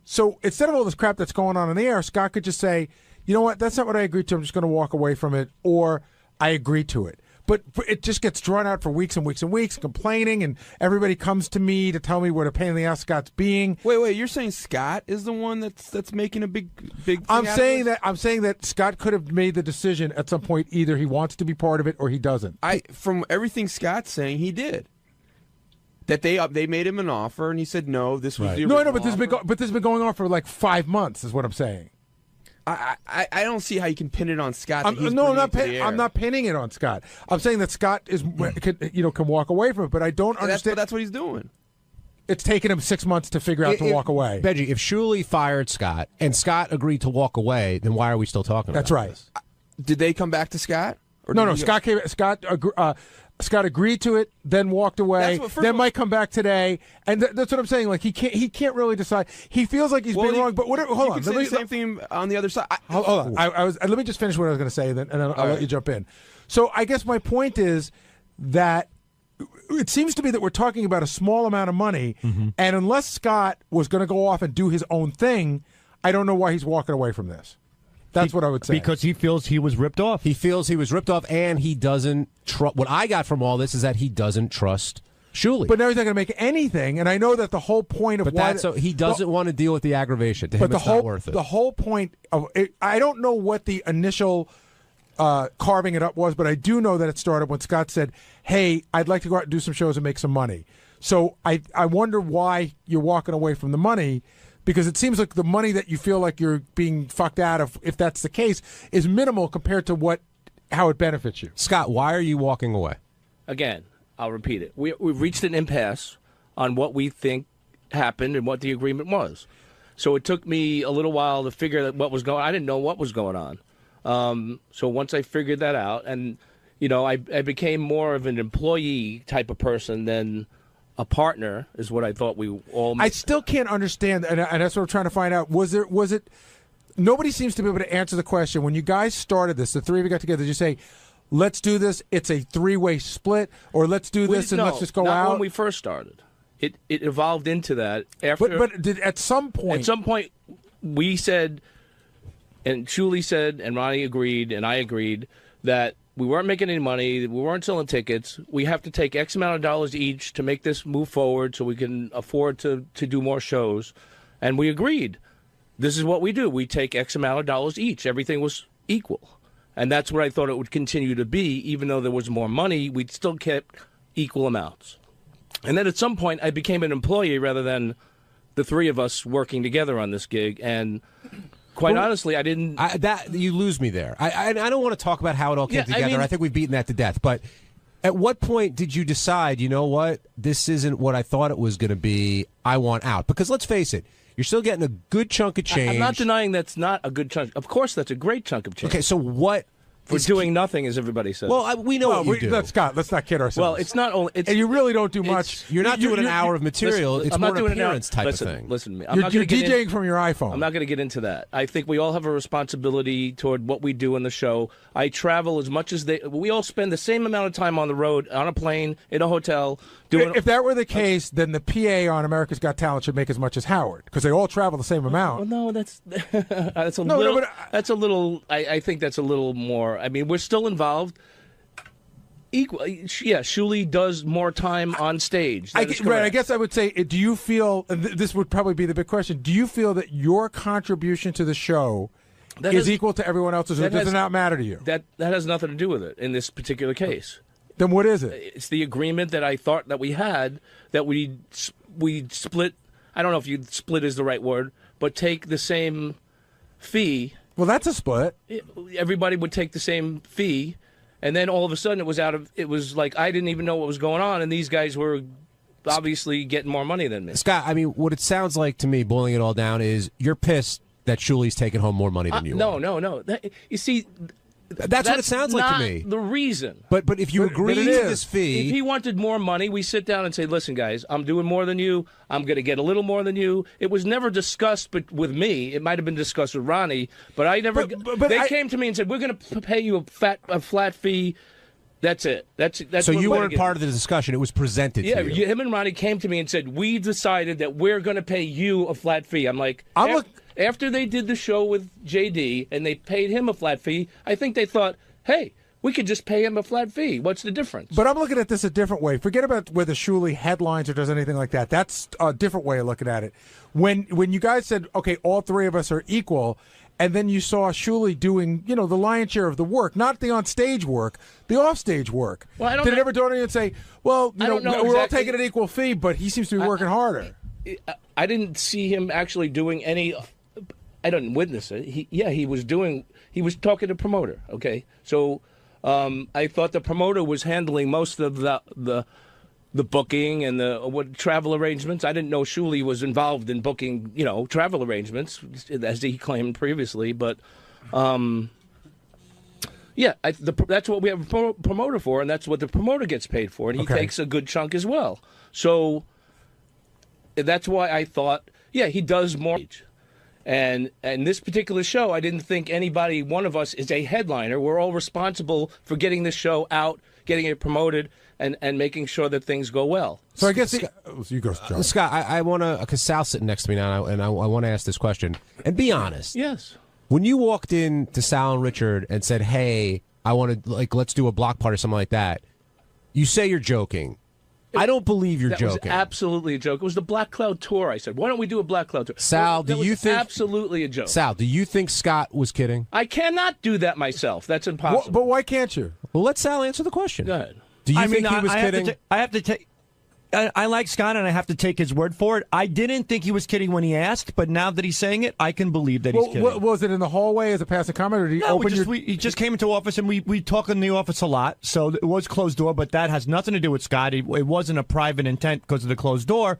So instead of all this crap that's going on in the air, Scott could just say, you know what, that's not what I agreed to. I'm just going to walk away from it, or I agreed to it. But it just gets drawn out for weeks and weeks and weeks, complaining, and everybody comes to me to tell me what a pain in the ass Scott's being. Wait, you're saying Scott is the one that's making a big thing I'm saying out of that Scott could have made the decision at some point. Either he wants to be part of it or he doesn't. From everything Scott's saying, he did. That they made him an offer and he said no. This was the original but this has been going on for like 5 months. Is what I'm saying. I don't see how you can pin it on Scott. I'm not pinning it on Scott. I'm saying that Scott can walk away from it, but I don't understand. That's what he's doing. It's taken him 6 months to figure out to walk away. Benji, if Shuli fired Scott and Scott agreed to walk away, then why are we still talking about That's right. this? Did they come back to Scott? No. Scott agreed to it, then walked away, then might come back today, and that's what I'm saying. Like he can't really decide. He feels like he's been wrong, but whatever. Hold on, say the same thing on the other side. Hold on. Let me just finish what I was going to say, and then I'll let you jump in. So I guess my point is that it seems to me that we're talking about a small amount of money, and unless Scott was going to go off and do his own thing, I don't know why he's walking away from this. That's what I would say. Because he feels he was ripped off. He feels he was ripped off, and he doesn't trust. What I got from all this is that he doesn't trust Shuli. But now he's not going to make anything, and I know that the whole point of he doesn't want to deal with the aggravation. To him, it's not worth it. The whole point of it, I don't know what the initial carving it up was, but I do know that it started when Scott said, "Hey, I'd like to go out and do some shows and make some money." So I wonder why you're walking away from the money. Because it seems like the money that you feel like you're being fucked out of, if that's the case, is minimal compared to how it benefits you. Scott, why are you walking away? Again, I'll repeat it. We've reached an impasse on what we think happened and what the agreement was. So it took me a little while to figure out what was going on. I didn't know what was going on. So once I figured that out, and I became more of an employee type of person than a partner, is what I thought we all. I still can't understand, and that's what I'm trying to find out. Was it? Nobody seems to be able to answer the question. When you guys started this, the three of you got together. Did you say, "Let's do this"? It's a three-way split, or let's do this and let's just go not out. When we first started, it evolved into that. After, but at some point, we said, and Shuli said, and Ronnie agreed, and I agreed that we weren't making any money. We weren't selling tickets. We have to take X amount of dollars each to make this move forward so we can afford to do more shows. And we agreed. This is what we do. We take X amount of dollars each. Everything was equal. And that's what I thought it would continue to be. Even though there was more money, we'd still kept equal amounts. And then at some point, I became an employee rather than the three of us working together on this gig. And quite honestly, I didn't. You lose me there. I don't want to talk about how it all came together. I think we've beaten that to death. But At what point did you decide, you know what, this isn't what I thought it was going to be, I want out? Because let's face it, you're still getting a good chunk of change. I'm not denying that's not a good chunk. Of course, that's a great chunk of change. Okay, so what? For doing nothing, as everybody says. Well, we know what you do. Scott, let's not kid ourselves. Well, it's not only. It's, and you really don't do much. You're not doing an hour of material. Listen, it's I'm more not an doing appearance type listen, of thing. Listen to me. You're DJing from your iPhone. I'm not going to get into that. I think we all have a responsibility toward what we do in the show. I travel as much as they. We all spend the same amount of time on the road, on a plane, in a hotel. If that were the case, then the PA on America's Got Talent should make as much as Howard, because they all travel the same amount. Well, no, that's that's a little. That's a little. I think that's a little more. I mean, we're still involved. Equal, yeah. Shuli does more time on stage. I guess I would say, do you feel? This would probably be the big question. Do you feel that your contribution to the show is equal to everyone else's, or does it not matter to you? That has nothing to do with it in this particular case. Then what is it? It's the agreement that I thought that we had, that we split. I don't know if you split is the right word, but take the same fee. Well, that's a split. Everybody would take the same fee, and then all of a sudden it was like I didn't even know what was going on, and these guys were obviously getting more money than me. Scott, I mean, what it sounds like to me, boiling it all down, is you're pissed that Shuli's taking home more money than you are. No. You see. That's what it sounds like to me. The reason. But if you agree to this fee, if he wanted more money, we sit down and say, "Listen, guys, I'm doing more than you. I'm going to get a little more than you." It was never discussed, but with me, it might have been discussed with Ronnie. But I never. They came to me and said, "We're going to pay you a flat fee." That's it. That's. So you weren't part of the discussion. It was presented to you. Yeah, him and Ronnie came to me and said, "We decided that we're going to pay you a flat fee." I'm like, after they did the show with JD and they paid him a flat fee, I think they thought, hey, we could just pay him a flat fee. What's the difference? But I'm looking at this a different way. Forget about whether Shuli headlines or does anything like that. That's a different way of looking at it. When you guys said, okay, all three of us are equal, and then you saw Shuli doing, the lion's share of the work, not the on-stage work, the off-stage work. Well, Did it ever dawn on you and say, well, we're all taking an equal fee, but he seems to be working harder? I didn't see him actually doing any. I didn't witness it. He was talking to promoter. Okay, so I thought the promoter was handling most of the booking and the travel arrangements. I didn't know Shuli was involved in booking, travel arrangements as he claimed previously. But that's what we have a promoter for, and that's what the promoter gets paid for, and he takes a good chunk as well. So that's why I thought, he does more. And this particular show, I didn't think one of us is a headliner. We're all responsible for getting this show out, getting it promoted, and making sure that things go well. So I guess you go, John. Scott, I want to, because Sal's sitting next to me now, and I want to ask this question. And be honest. Yes. When you walked in to Sal and Richard and said, hey, I want to, let's do a block party or something like that, you say you're joking. I don't believe you're joking. That was absolutely a joke. It was the Black Cloud Tour. I said, why don't we do a Black Cloud Tour? Sal, do you think... absolutely a joke. Sal, do you think Scott was kidding? I cannot do that myself. That's impossible. But why can't you? Well, let Sal answer the question. Go ahead. Do you think he was kidding? I have to take... I like Scott, and I have to take his word for it. I didn't think he was kidding when he asked, but now that he's saying it, I can believe that he's kidding. Was it in the hallway as a passing comment, or did he open he just came into office, and we talk in the office a lot, so it was closed door, but that has nothing to do with Scott. It wasn't a private intent because of the closed door,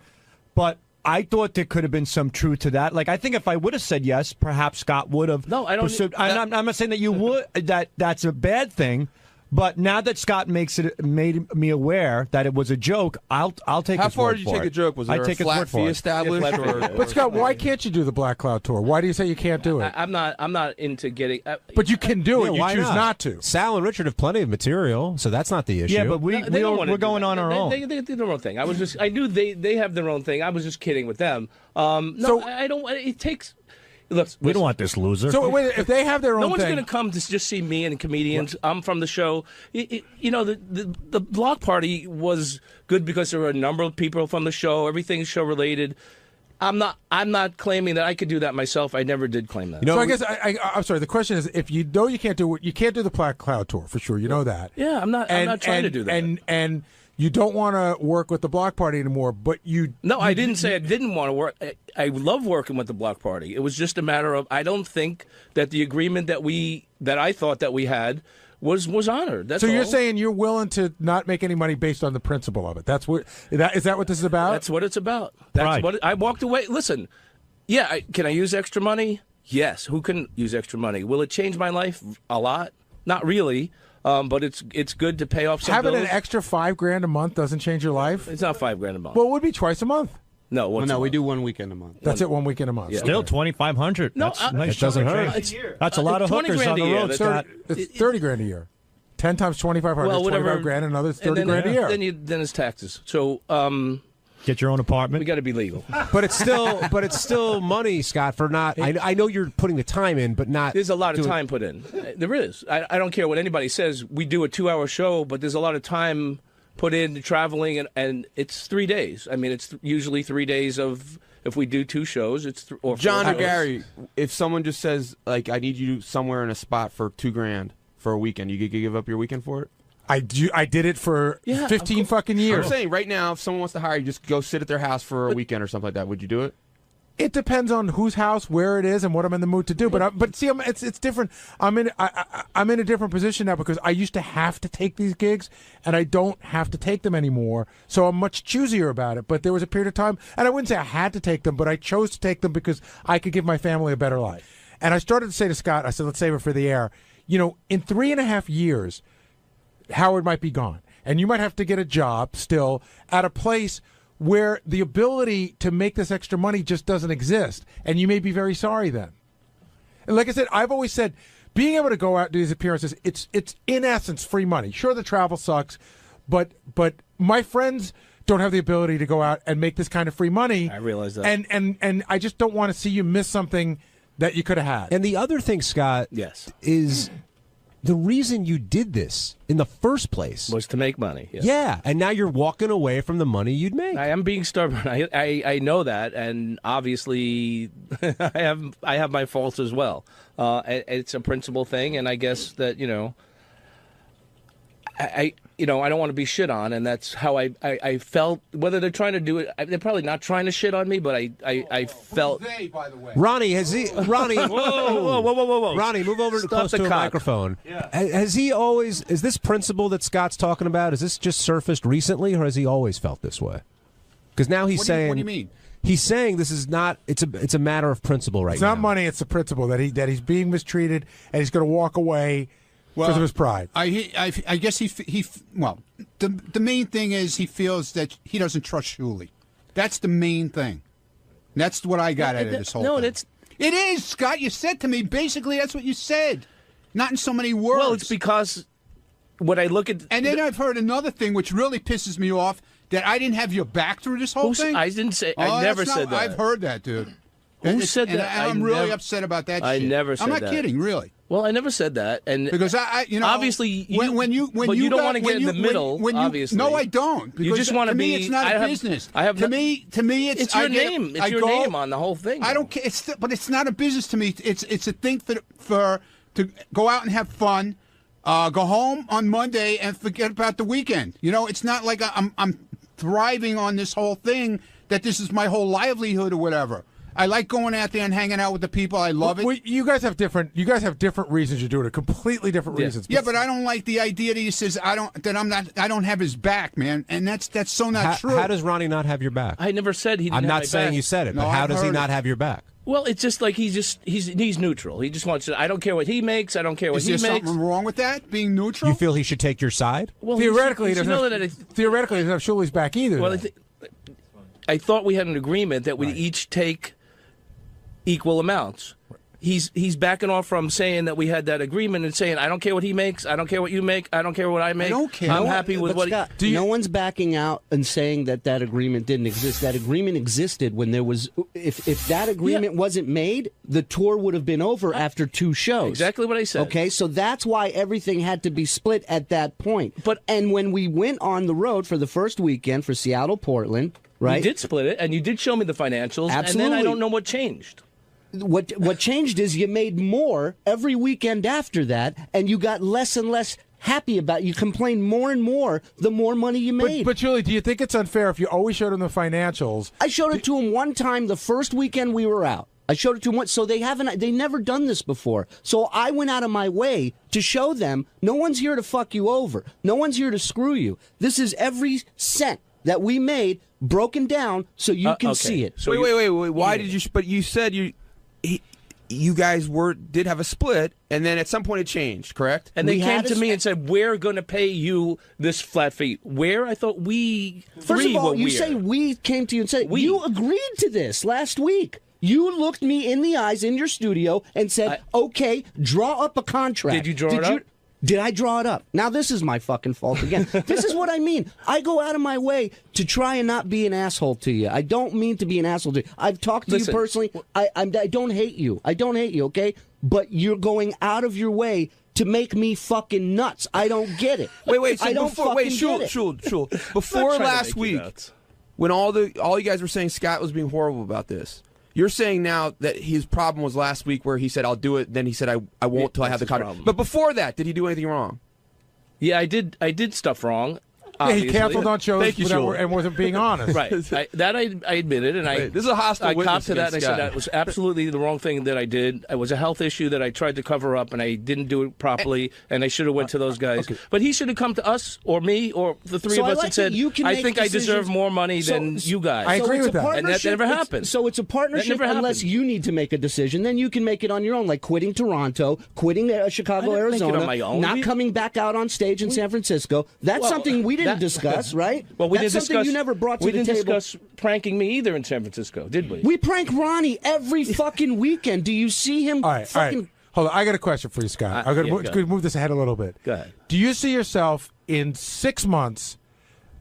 but I thought there could have been some truth to that. Like, I think if I would have said yes, perhaps Scott would have. No, I don't. Pursued. I'm not saying that you would. That's a bad thing. But now that Scott made me aware that it was a joke, I'll take his word for it. How far did you take a joke? Was there a flat fee established? But Scott, why can't you do the Black Cloud Tour? Why do you say you can't do it? I'm not into getting. But you can do it. You choose not to. Sal and Richard have plenty of material, so that's not the issue. Yeah, but we're going on our own. They do their own thing. I knew they have their own thing. I was just kidding with them. I don't. It takes. Look, we don't want this loser. So wait, if they have their own no one's thing, going to come to just see me and comedians. I'm from the show. The block party was good because there were a number of people from the show. Everything's show related. I'm not claiming that I could do that myself. I never did claim that. So I guess I'm sorry. The question is, if you know you can't do it, you can't do the Black Cloud Tour for sure. You know that. Yeah, I'm not trying to do that. And you don't want to work with the block party anymore, but you... No, I didn't say I didn't want to work. I love working with the block party. It was just a matter of, I don't think that the agreement that I thought that we had was honored. That's so you're all. saying you're willing to not make any money based on the principle of it. Is that what this is about? That's what it's about. That's what I walked away. Listen, yeah, can I use extra money? Yes. Who can use extra money? Will it change my life a lot? Not really. But it's good to pay off some Having bills. an extra $5,000 a month doesn't change your life. It's not $5,000 a month. Well, it would be twice a month. No, we do 1 weekend a month. That's it, 1 weekend a month. Yeah. Still $2,500. No, That's nice. It doesn't hurt. That's a lot of 20 hookers grand on a the year, road, that's Scott. It's $30,000 a year. 10 times 2,500. Well, whatever. $25,000, another And then- $30,000 a year. Then it's taxes. So get your own apartment. We got to be legal. But it's still money, Scott. For not. I know you're putting the time in, but not. There's a lot of time put in. There is. I don't care what anybody says. We do a 2-hour show, but there's a lot of time put in traveling, and it's 3 days. I mean, it's usually 3 days of. If we do 2 shows, it's or 4 John or shows. Gary, if someone just says like, I need you somewhere in a spot for $2,000 for a weekend, you could give up your weekend for it? I did it for 15 fucking years. I'm saying right now, if someone wants to hire you, just go sit at their house for a weekend or something like that. Would you do it? It depends on whose house, where it is, and what I'm in the mood to do. But see, it's different. I'm in a different position now because I used to have to take these gigs, and I don't have to take them anymore. So I'm much choosier about it. But there was a period of time, and I wouldn't say I had to take them, but I chose to take them because I could give my family a better life. And I started to say to Scott, I said, let's save it for the air. You know, in 3.5 years, Howard might be gone, and you might have to get a job still at a place where the ability to make this extra money just doesn't exist, and you may be very sorry then. And like I said, I've always said, being able to go out and do these appearances, it's in essence free money. Sure, the travel sucks, but my friends don't have the ability to go out and make this kind of free money. I realize that. And I just don't want to see you miss something that you could have had. And the other thing, Scott, is the reason you did this in the first place was to make money. Yes. Yeah, and now you're walking away from the money you'd make. I am being stubborn. I know that, and obviously, I have my faults as well. It's a principle thing, and I guess that I don't want to be shit on, and that's how I felt. Whether they're trying to do it, they're probably not trying to shit on me, but I felt. They, by the way. Ronnie, whoa. Ronnie, move over close to a microphone. Yeah. Has he always? Is this principle that Scott's talking about? Is this just surfaced recently, or has he always felt this way? Because now he's saying. What do you mean? He's saying this is not. It's a matter of principle right now. It's not money; it's the principle that he's being mistreated, and he's going to walk away because of his pride. I guess the main thing is he feels that he doesn't trust Shuli. That's the main thing. That's what I got out of this whole thing. It is, Scott. You said to me, basically, that's what you said. Not in so many words. Well, it's because when I look at... And then I've heard another thing which really pisses me off, that I didn't have your back through this whole thing. I didn't say... I never said that. I've heard that, dude. Who said that? I'm really upset about that I shit. never said that. I'm not kidding, really. Well, I never said that, and because obviously you don't want to get in the middle. Obviously, no, I don't. You just want to be. To me, it's not a business. To me, it's your name. It's your name on the whole thing. I don't care. But it's not a business to me. It's a thing for to go out and have fun, go home on Monday and forget about the weekend. It's not like I'm thriving on this whole thing. That this is my whole livelihood or whatever. I like going out there and hanging out with the people. I love it. Well, you guys have different reasons you do it. Completely different reasons. Yeah, but I don't like the idea that he says I don't have his back, man. And that's so not true. How does Ronnie not have your back? I never said he didn't I'm have not my saying back. you said it, but how does he not have your back? Well, it's just like he's neutral. He just wants to. I don't care what he makes. I don't care what he makes. Is there something wrong with that? Being neutral? You feel he should take your side? Well, theoretically, he doesn't have Shuli's back either. Well, I thought we had an agreement that we each take equal amounts. He's backing off from saying that we had that agreement and saying, I don't care what he makes, I don't care what you make, I don't care what I make. I don't care. I'm happy with what Scott, no one's backing out and saying that agreement didn't exist. That agreement existed when there was. If that agreement wasn't made, the tour would have been over after 2 shows. Exactly what I said. Okay, so that's why everything had to be split at that point. And when we went on the road for the first weekend for Seattle, Portland, right? You did split it, and you did show me the financials. Absolutely. And then I don't know what changed. What changed is you made more every weekend after that, and you got less and less happy about it. You complained more and more the more money you made. But Julie, do you think it's unfair if you always showed him the financials? I showed it to him one time the first weekend we were out. I showed it to them once. So they never done this before. So I went out of my way to show them no one's here to fuck you over. No one's here to screw you. This is every cent that we made broken down so you can see it. So wait. Why did you? But you said you guys did have a split, and then at some point it changed, correct? And they came to me and said, "We're going to pay you this flat fee." Where? I thought we. First of all, you say we came to you and said you agreed to this last week. You looked me in the eyes in your studio and said, "Okay, draw up a contract." Did you draw it up? Did I draw it up? Now this is my fucking fault again. This is what I mean. I go out of my way to try and not be an asshole to you. I don't mean to be an asshole to you. I've talked to you personally. I don't hate you. I don't hate you, okay? But you're going out of your way to make me fucking nuts. I don't get it. Wait. So I don't Shul. Before last week, when all you guys were saying Scott was being horrible about this, you're saying now that his problem was last week where he said, "I'll do it," then he said, I won't till I have the contract. But before that, did he do anything wrong? Yeah, I did stuff wrong. Yeah, he canceled on shows and wasn't being honest. Right. I admitted, and this is a hostile witness. I copped to that, and I Scott. said that was absolutely the wrong thing that I did. It was a health issue that I tried to cover up, and I didn't do it properly, and I should have went to those guys. Okay. But he should have come to us, or me, or the three of us and said, "I think I deserve more money than you guys." I agree with that. And that never happened. So it's a partnership unless you need to make a decision. Then you can make it on your own, like quitting Toronto, quitting Chicago, Arizona, on my own. not coming back out on stage in San Francisco. That's something we didn't discuss, right? Well, we That's didn't something discuss. you never brought to we the didn't table. discuss pranking me either in San Francisco, did we? We prank Ronnie every fucking weekend. Do you see him? All right. Hold on. I got a question for you, Scott. I'm going to move this ahead a little bit. Go ahead. Do you see yourself in 6 months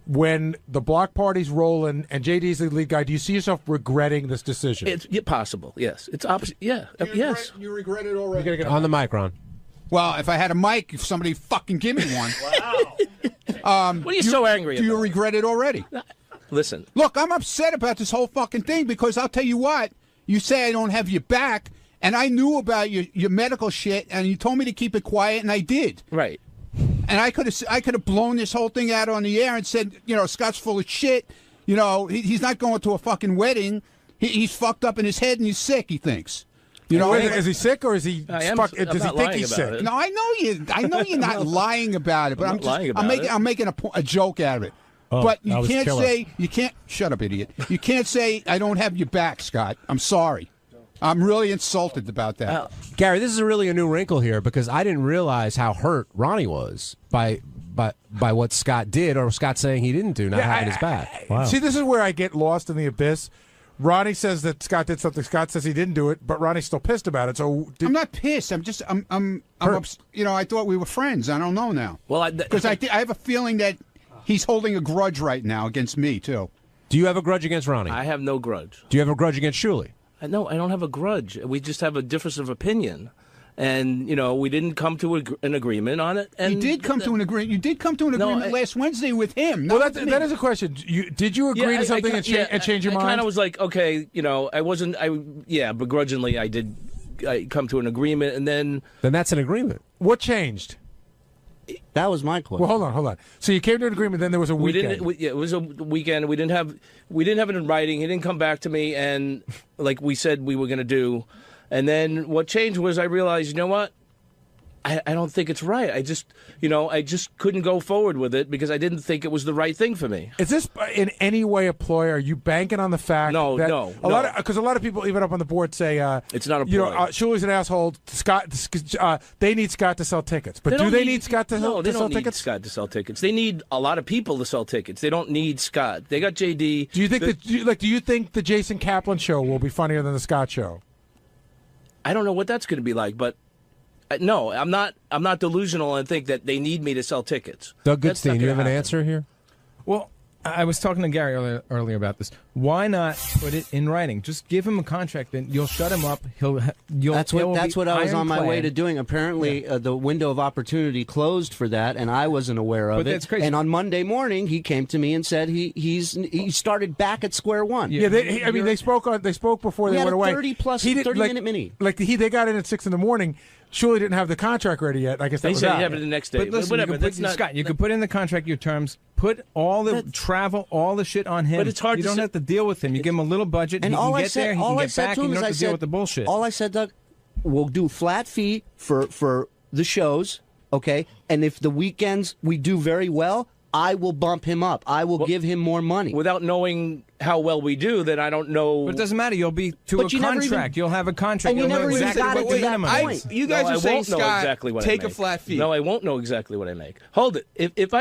when the block party's rolling and JD's the lead guy? Do you see yourself regretting this decision? It's possible. Yes. It's opposite. Yeah. Yes. You regret it already. On the mic, Ron. Well, if I had a mic, if somebody fucking give me one. What are you so angry about? Do you regret it already? Listen. Look, I'm upset about this whole fucking thing because I'll tell you what. You say I don't have your back, and I knew about your medical shit, and you told me to keep it quiet, and I did. Right. And I could have blown this whole thing out on the air and said, Scott's full of shit. He's not going to a fucking wedding. He's fucked up in his head and he's sick, he thinks. Is he sick or is he? Does he think he's sick? It. No, I know you're not lying about it, but I'm making a joke out of it. Oh, but you can't shut up, idiot. You can't say I don't have your back, Scott. I'm sorry. I'm really insulted about that. Gary, this is really a new wrinkle here because I didn't realize how hurt Ronnie was by what Scott did or Scott saying he didn't do, not having his back. Wow. See, this is where I get lost in the abyss. Ronnie says that Scott did something. Scott says he didn't do it, but Ronnie's still pissed about it. So I'm not pissed. I'm I thought we were friends. I don't know now. Well, because I have a feeling that he's holding a grudge right now against me too. Do you have a grudge against Ronnie? I have no grudge. Do you have a grudge against Shuli? No, I don't have a grudge. We just have a difference of opinion. And, we didn't come to an agreement on it. And you did come to an agreement. You did come to an agreement last Wednesday with him. Well, that is a question. Did you agree to something and change your mind? I kind of was like, okay, begrudgingly I come to an agreement, and then that's an agreement. What changed? That was my question. Well, hold on. So you came to an agreement, then there was a weekend. It was a weekend. We didn't have it in writing. He didn't come back to me, and like we said we were going to do. And then what changed was I realized, you know what? I don't think it's right. I just couldn't go forward with it because I didn't think it was the right thing for me. Is this in any way a ploy? Are you banking on the fact that because a lot of people even up on the board say it's not a ploy. Shuli's an asshole. Scott, they need Scott to sell tickets, but do they need Scott to sell tickets? No, they don't need Scott to sell tickets. They need a lot of people to sell tickets. They don't need Scott. They got JD. Do you think do you think the Jason Kaplan show will be funnier than the Scott show? I don't know what that's going to be like, but. No, I'm not delusional and think that they need me to sell tickets. Doug Goodstein, you have an answer here? Well, I was talking to Gary earlier about this. Why not put it in writing? Just give him a contract, and you'll shut him up. That's what I was on my way to doing. Apparently, the window of opportunity closed for that, and I wasn't aware of it. That's crazy. And on Monday morning, he came to me and said he started back at square one. Yeah, they spoke before they went away. 30-minute mini. They got in at 6 a.m. Shuli didn't have the contract ready yet. I guess that They was said out. you have it the next day. But listen, whatever. you can put, Scott, you could put in the contract your terms, put all the travel, all the shit on him. But it's hard You to don't say- have to deal with him. You give him a little budget. And he all can I get said, there. He all can I get said back. to And him you is, don't I have to deal said, with the bullshit. all I said, Doug, we'll do flat fee for the shows, okay? And if the weekends we do very well, I will bump him up. I will give him more money. Without knowing how well we do, then I don't know. But it doesn't matter. You'll be to But a you never even- contract. You'll have a contract. and you You'll know never even exactly got what it the to that minimum point. is. You guys No, are I saying, won't know Scott, exactly what I take a make. flat fee. No, I won't know exactly what I make. Hold it. If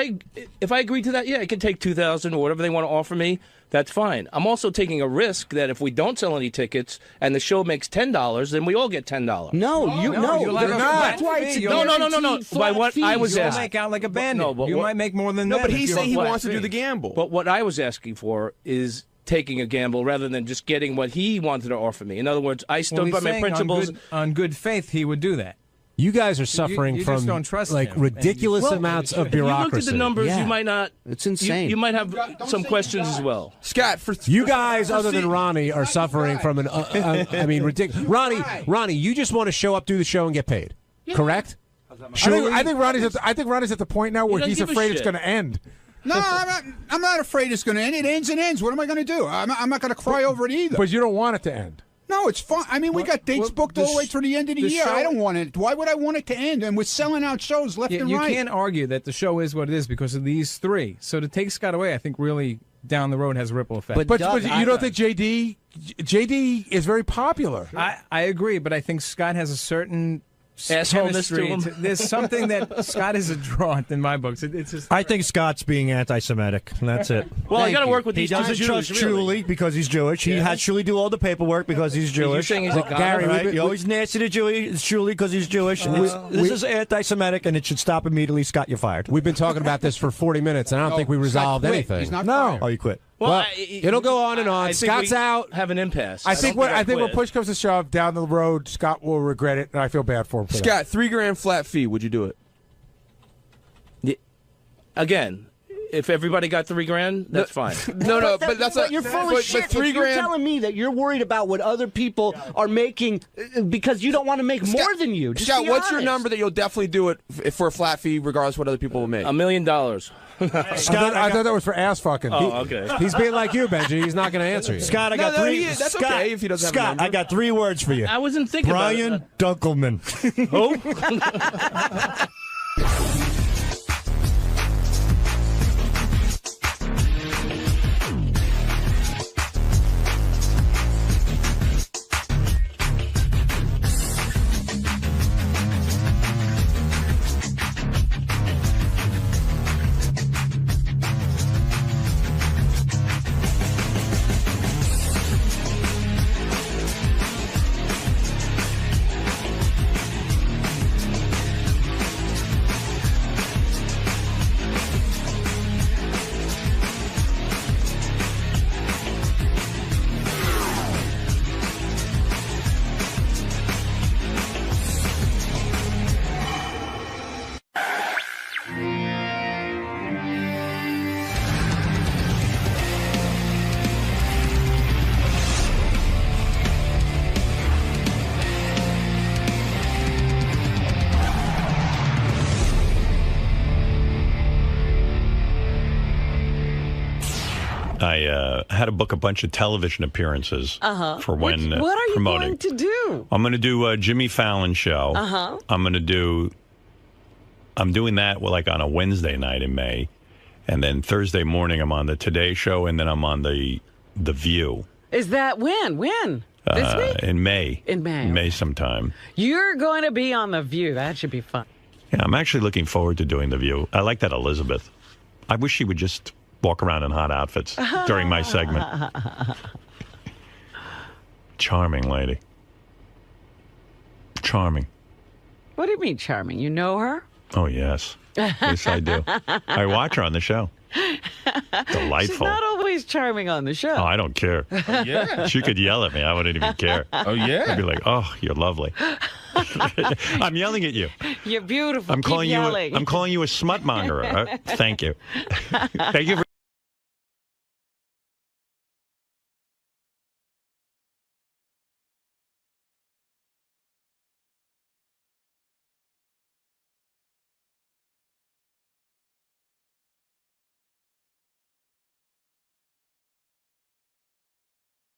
I agree to that, yeah, I can take $2,000 or whatever they want to offer me. That's fine. I'm also taking a risk that if we don't sell any tickets and the show makes $10, then we all get $10. No, you'll have a that's flat why fee. it's a You'll- No. By what I was You'll asking. make out like a bandit. No, but you what- might make more than No, that. but if he's you're saying a he flat wants to fee. do the gamble. But what I was asking for is taking a gamble rather than just getting what he wanted to offer me. In other words, I stood Well, by he's my saying principles. on good faith, he would do that. You guys are suffering you from just don't trust like him. ridiculous Well, amounts of If you bureaucracy. looked at the numbers, Yeah. you might not. It's insane. You might have some questions as well. Scott, for You guys, other than Ronnie, are suffering from an. I mean, ridiculous. Ronnie, you just want to show up, do the show, and get paid. Correct? I think Ronnie's at the point now where doesn't he's give a afraid it's shit. going to end. No, I'm not afraid it's going to end. It ends and ends. What am I going to do? I'm not going to cry over it either. But you don't want it to end. No, it's fun. I mean, we got dates booked all the way through the end of the year. show- I don't want it. Why would I want it to end? And we're selling out shows left and You right. can't argue that the show is what it is because of these three. So to take Scott away, I think really down the road has a ripple effect. But you don't think JD is very popular? I agree, but I think Scott has a certain Assholeness to chemistry. him. There's something that Scott is a draw in my books. It's just, I think Scott's being anti-Semitic. That's it. Well, I got to work with He these doesn't two trust Jews, really. Shuli because he's Jewish. He had Shuli do all the paperwork because he's Jewish. saying he's a god? Gary, Right? you always nasty to Shuli because he's Jewish. This is anti-Semitic, and it should stop immediately. Scott, you're fired. We've been talking about this for 40 minutes, and I don't think we resolved quit. anything. He's not No. fired. Oh, you quit. Well, it'll go on and on. I think Scott's we out. Have an impasse. I think don't when quit. push comes to shove down the road, Scott will regret it, and I feel bad for him. For that. Scott, $3,000 flat fee. Would you do it? Again, if everybody got $3,000, that's fine. No, but that's But you're full of shit. If you're $3,000. telling me that you're worried about what other people are making because you don't want to make more than you. Just Scott, be what's your honest. number that you'll definitely do it for a flat fee, regardless of what other people will make? $1 million. I thought that was for ass fucking. Oh, okay. He's being like you, Benji. He's not going to answer you. Scott, I got No, three. that's Scott, okay if he doesn't have a Scott, number. I got 3 words for you. I wasn't thinking Brian about it. Dunkelman. Who? I had to book a bunch of television appearances for when What are you promoting. going to do? I'm going to do a Jimmy Fallon show. I'm doing that like on a Wednesday night in May, and then Thursday morning I'm on the Today Show, and then I'm on the View. Is that when? This week? In May. In May. May sometime. You're going to be on The View. That should be fun. Yeah, I'm actually looking forward to doing the View. I like that Elizabeth. I wish she would just walk around in hot outfits during my segment. Charming lady. Charming. What do you mean charming? You know her? Oh, yes. Yes, I do. I watch her on the show. Delightful. She's not always charming on the show. Oh, I don't care. Oh, yeah. She could yell at me. I wouldn't even care. Oh, yeah? I'd be like, oh, you're lovely. I'm yelling at you. You're beautiful. I'm Keep calling yelling. you a smut monger. Thank you. Thank you for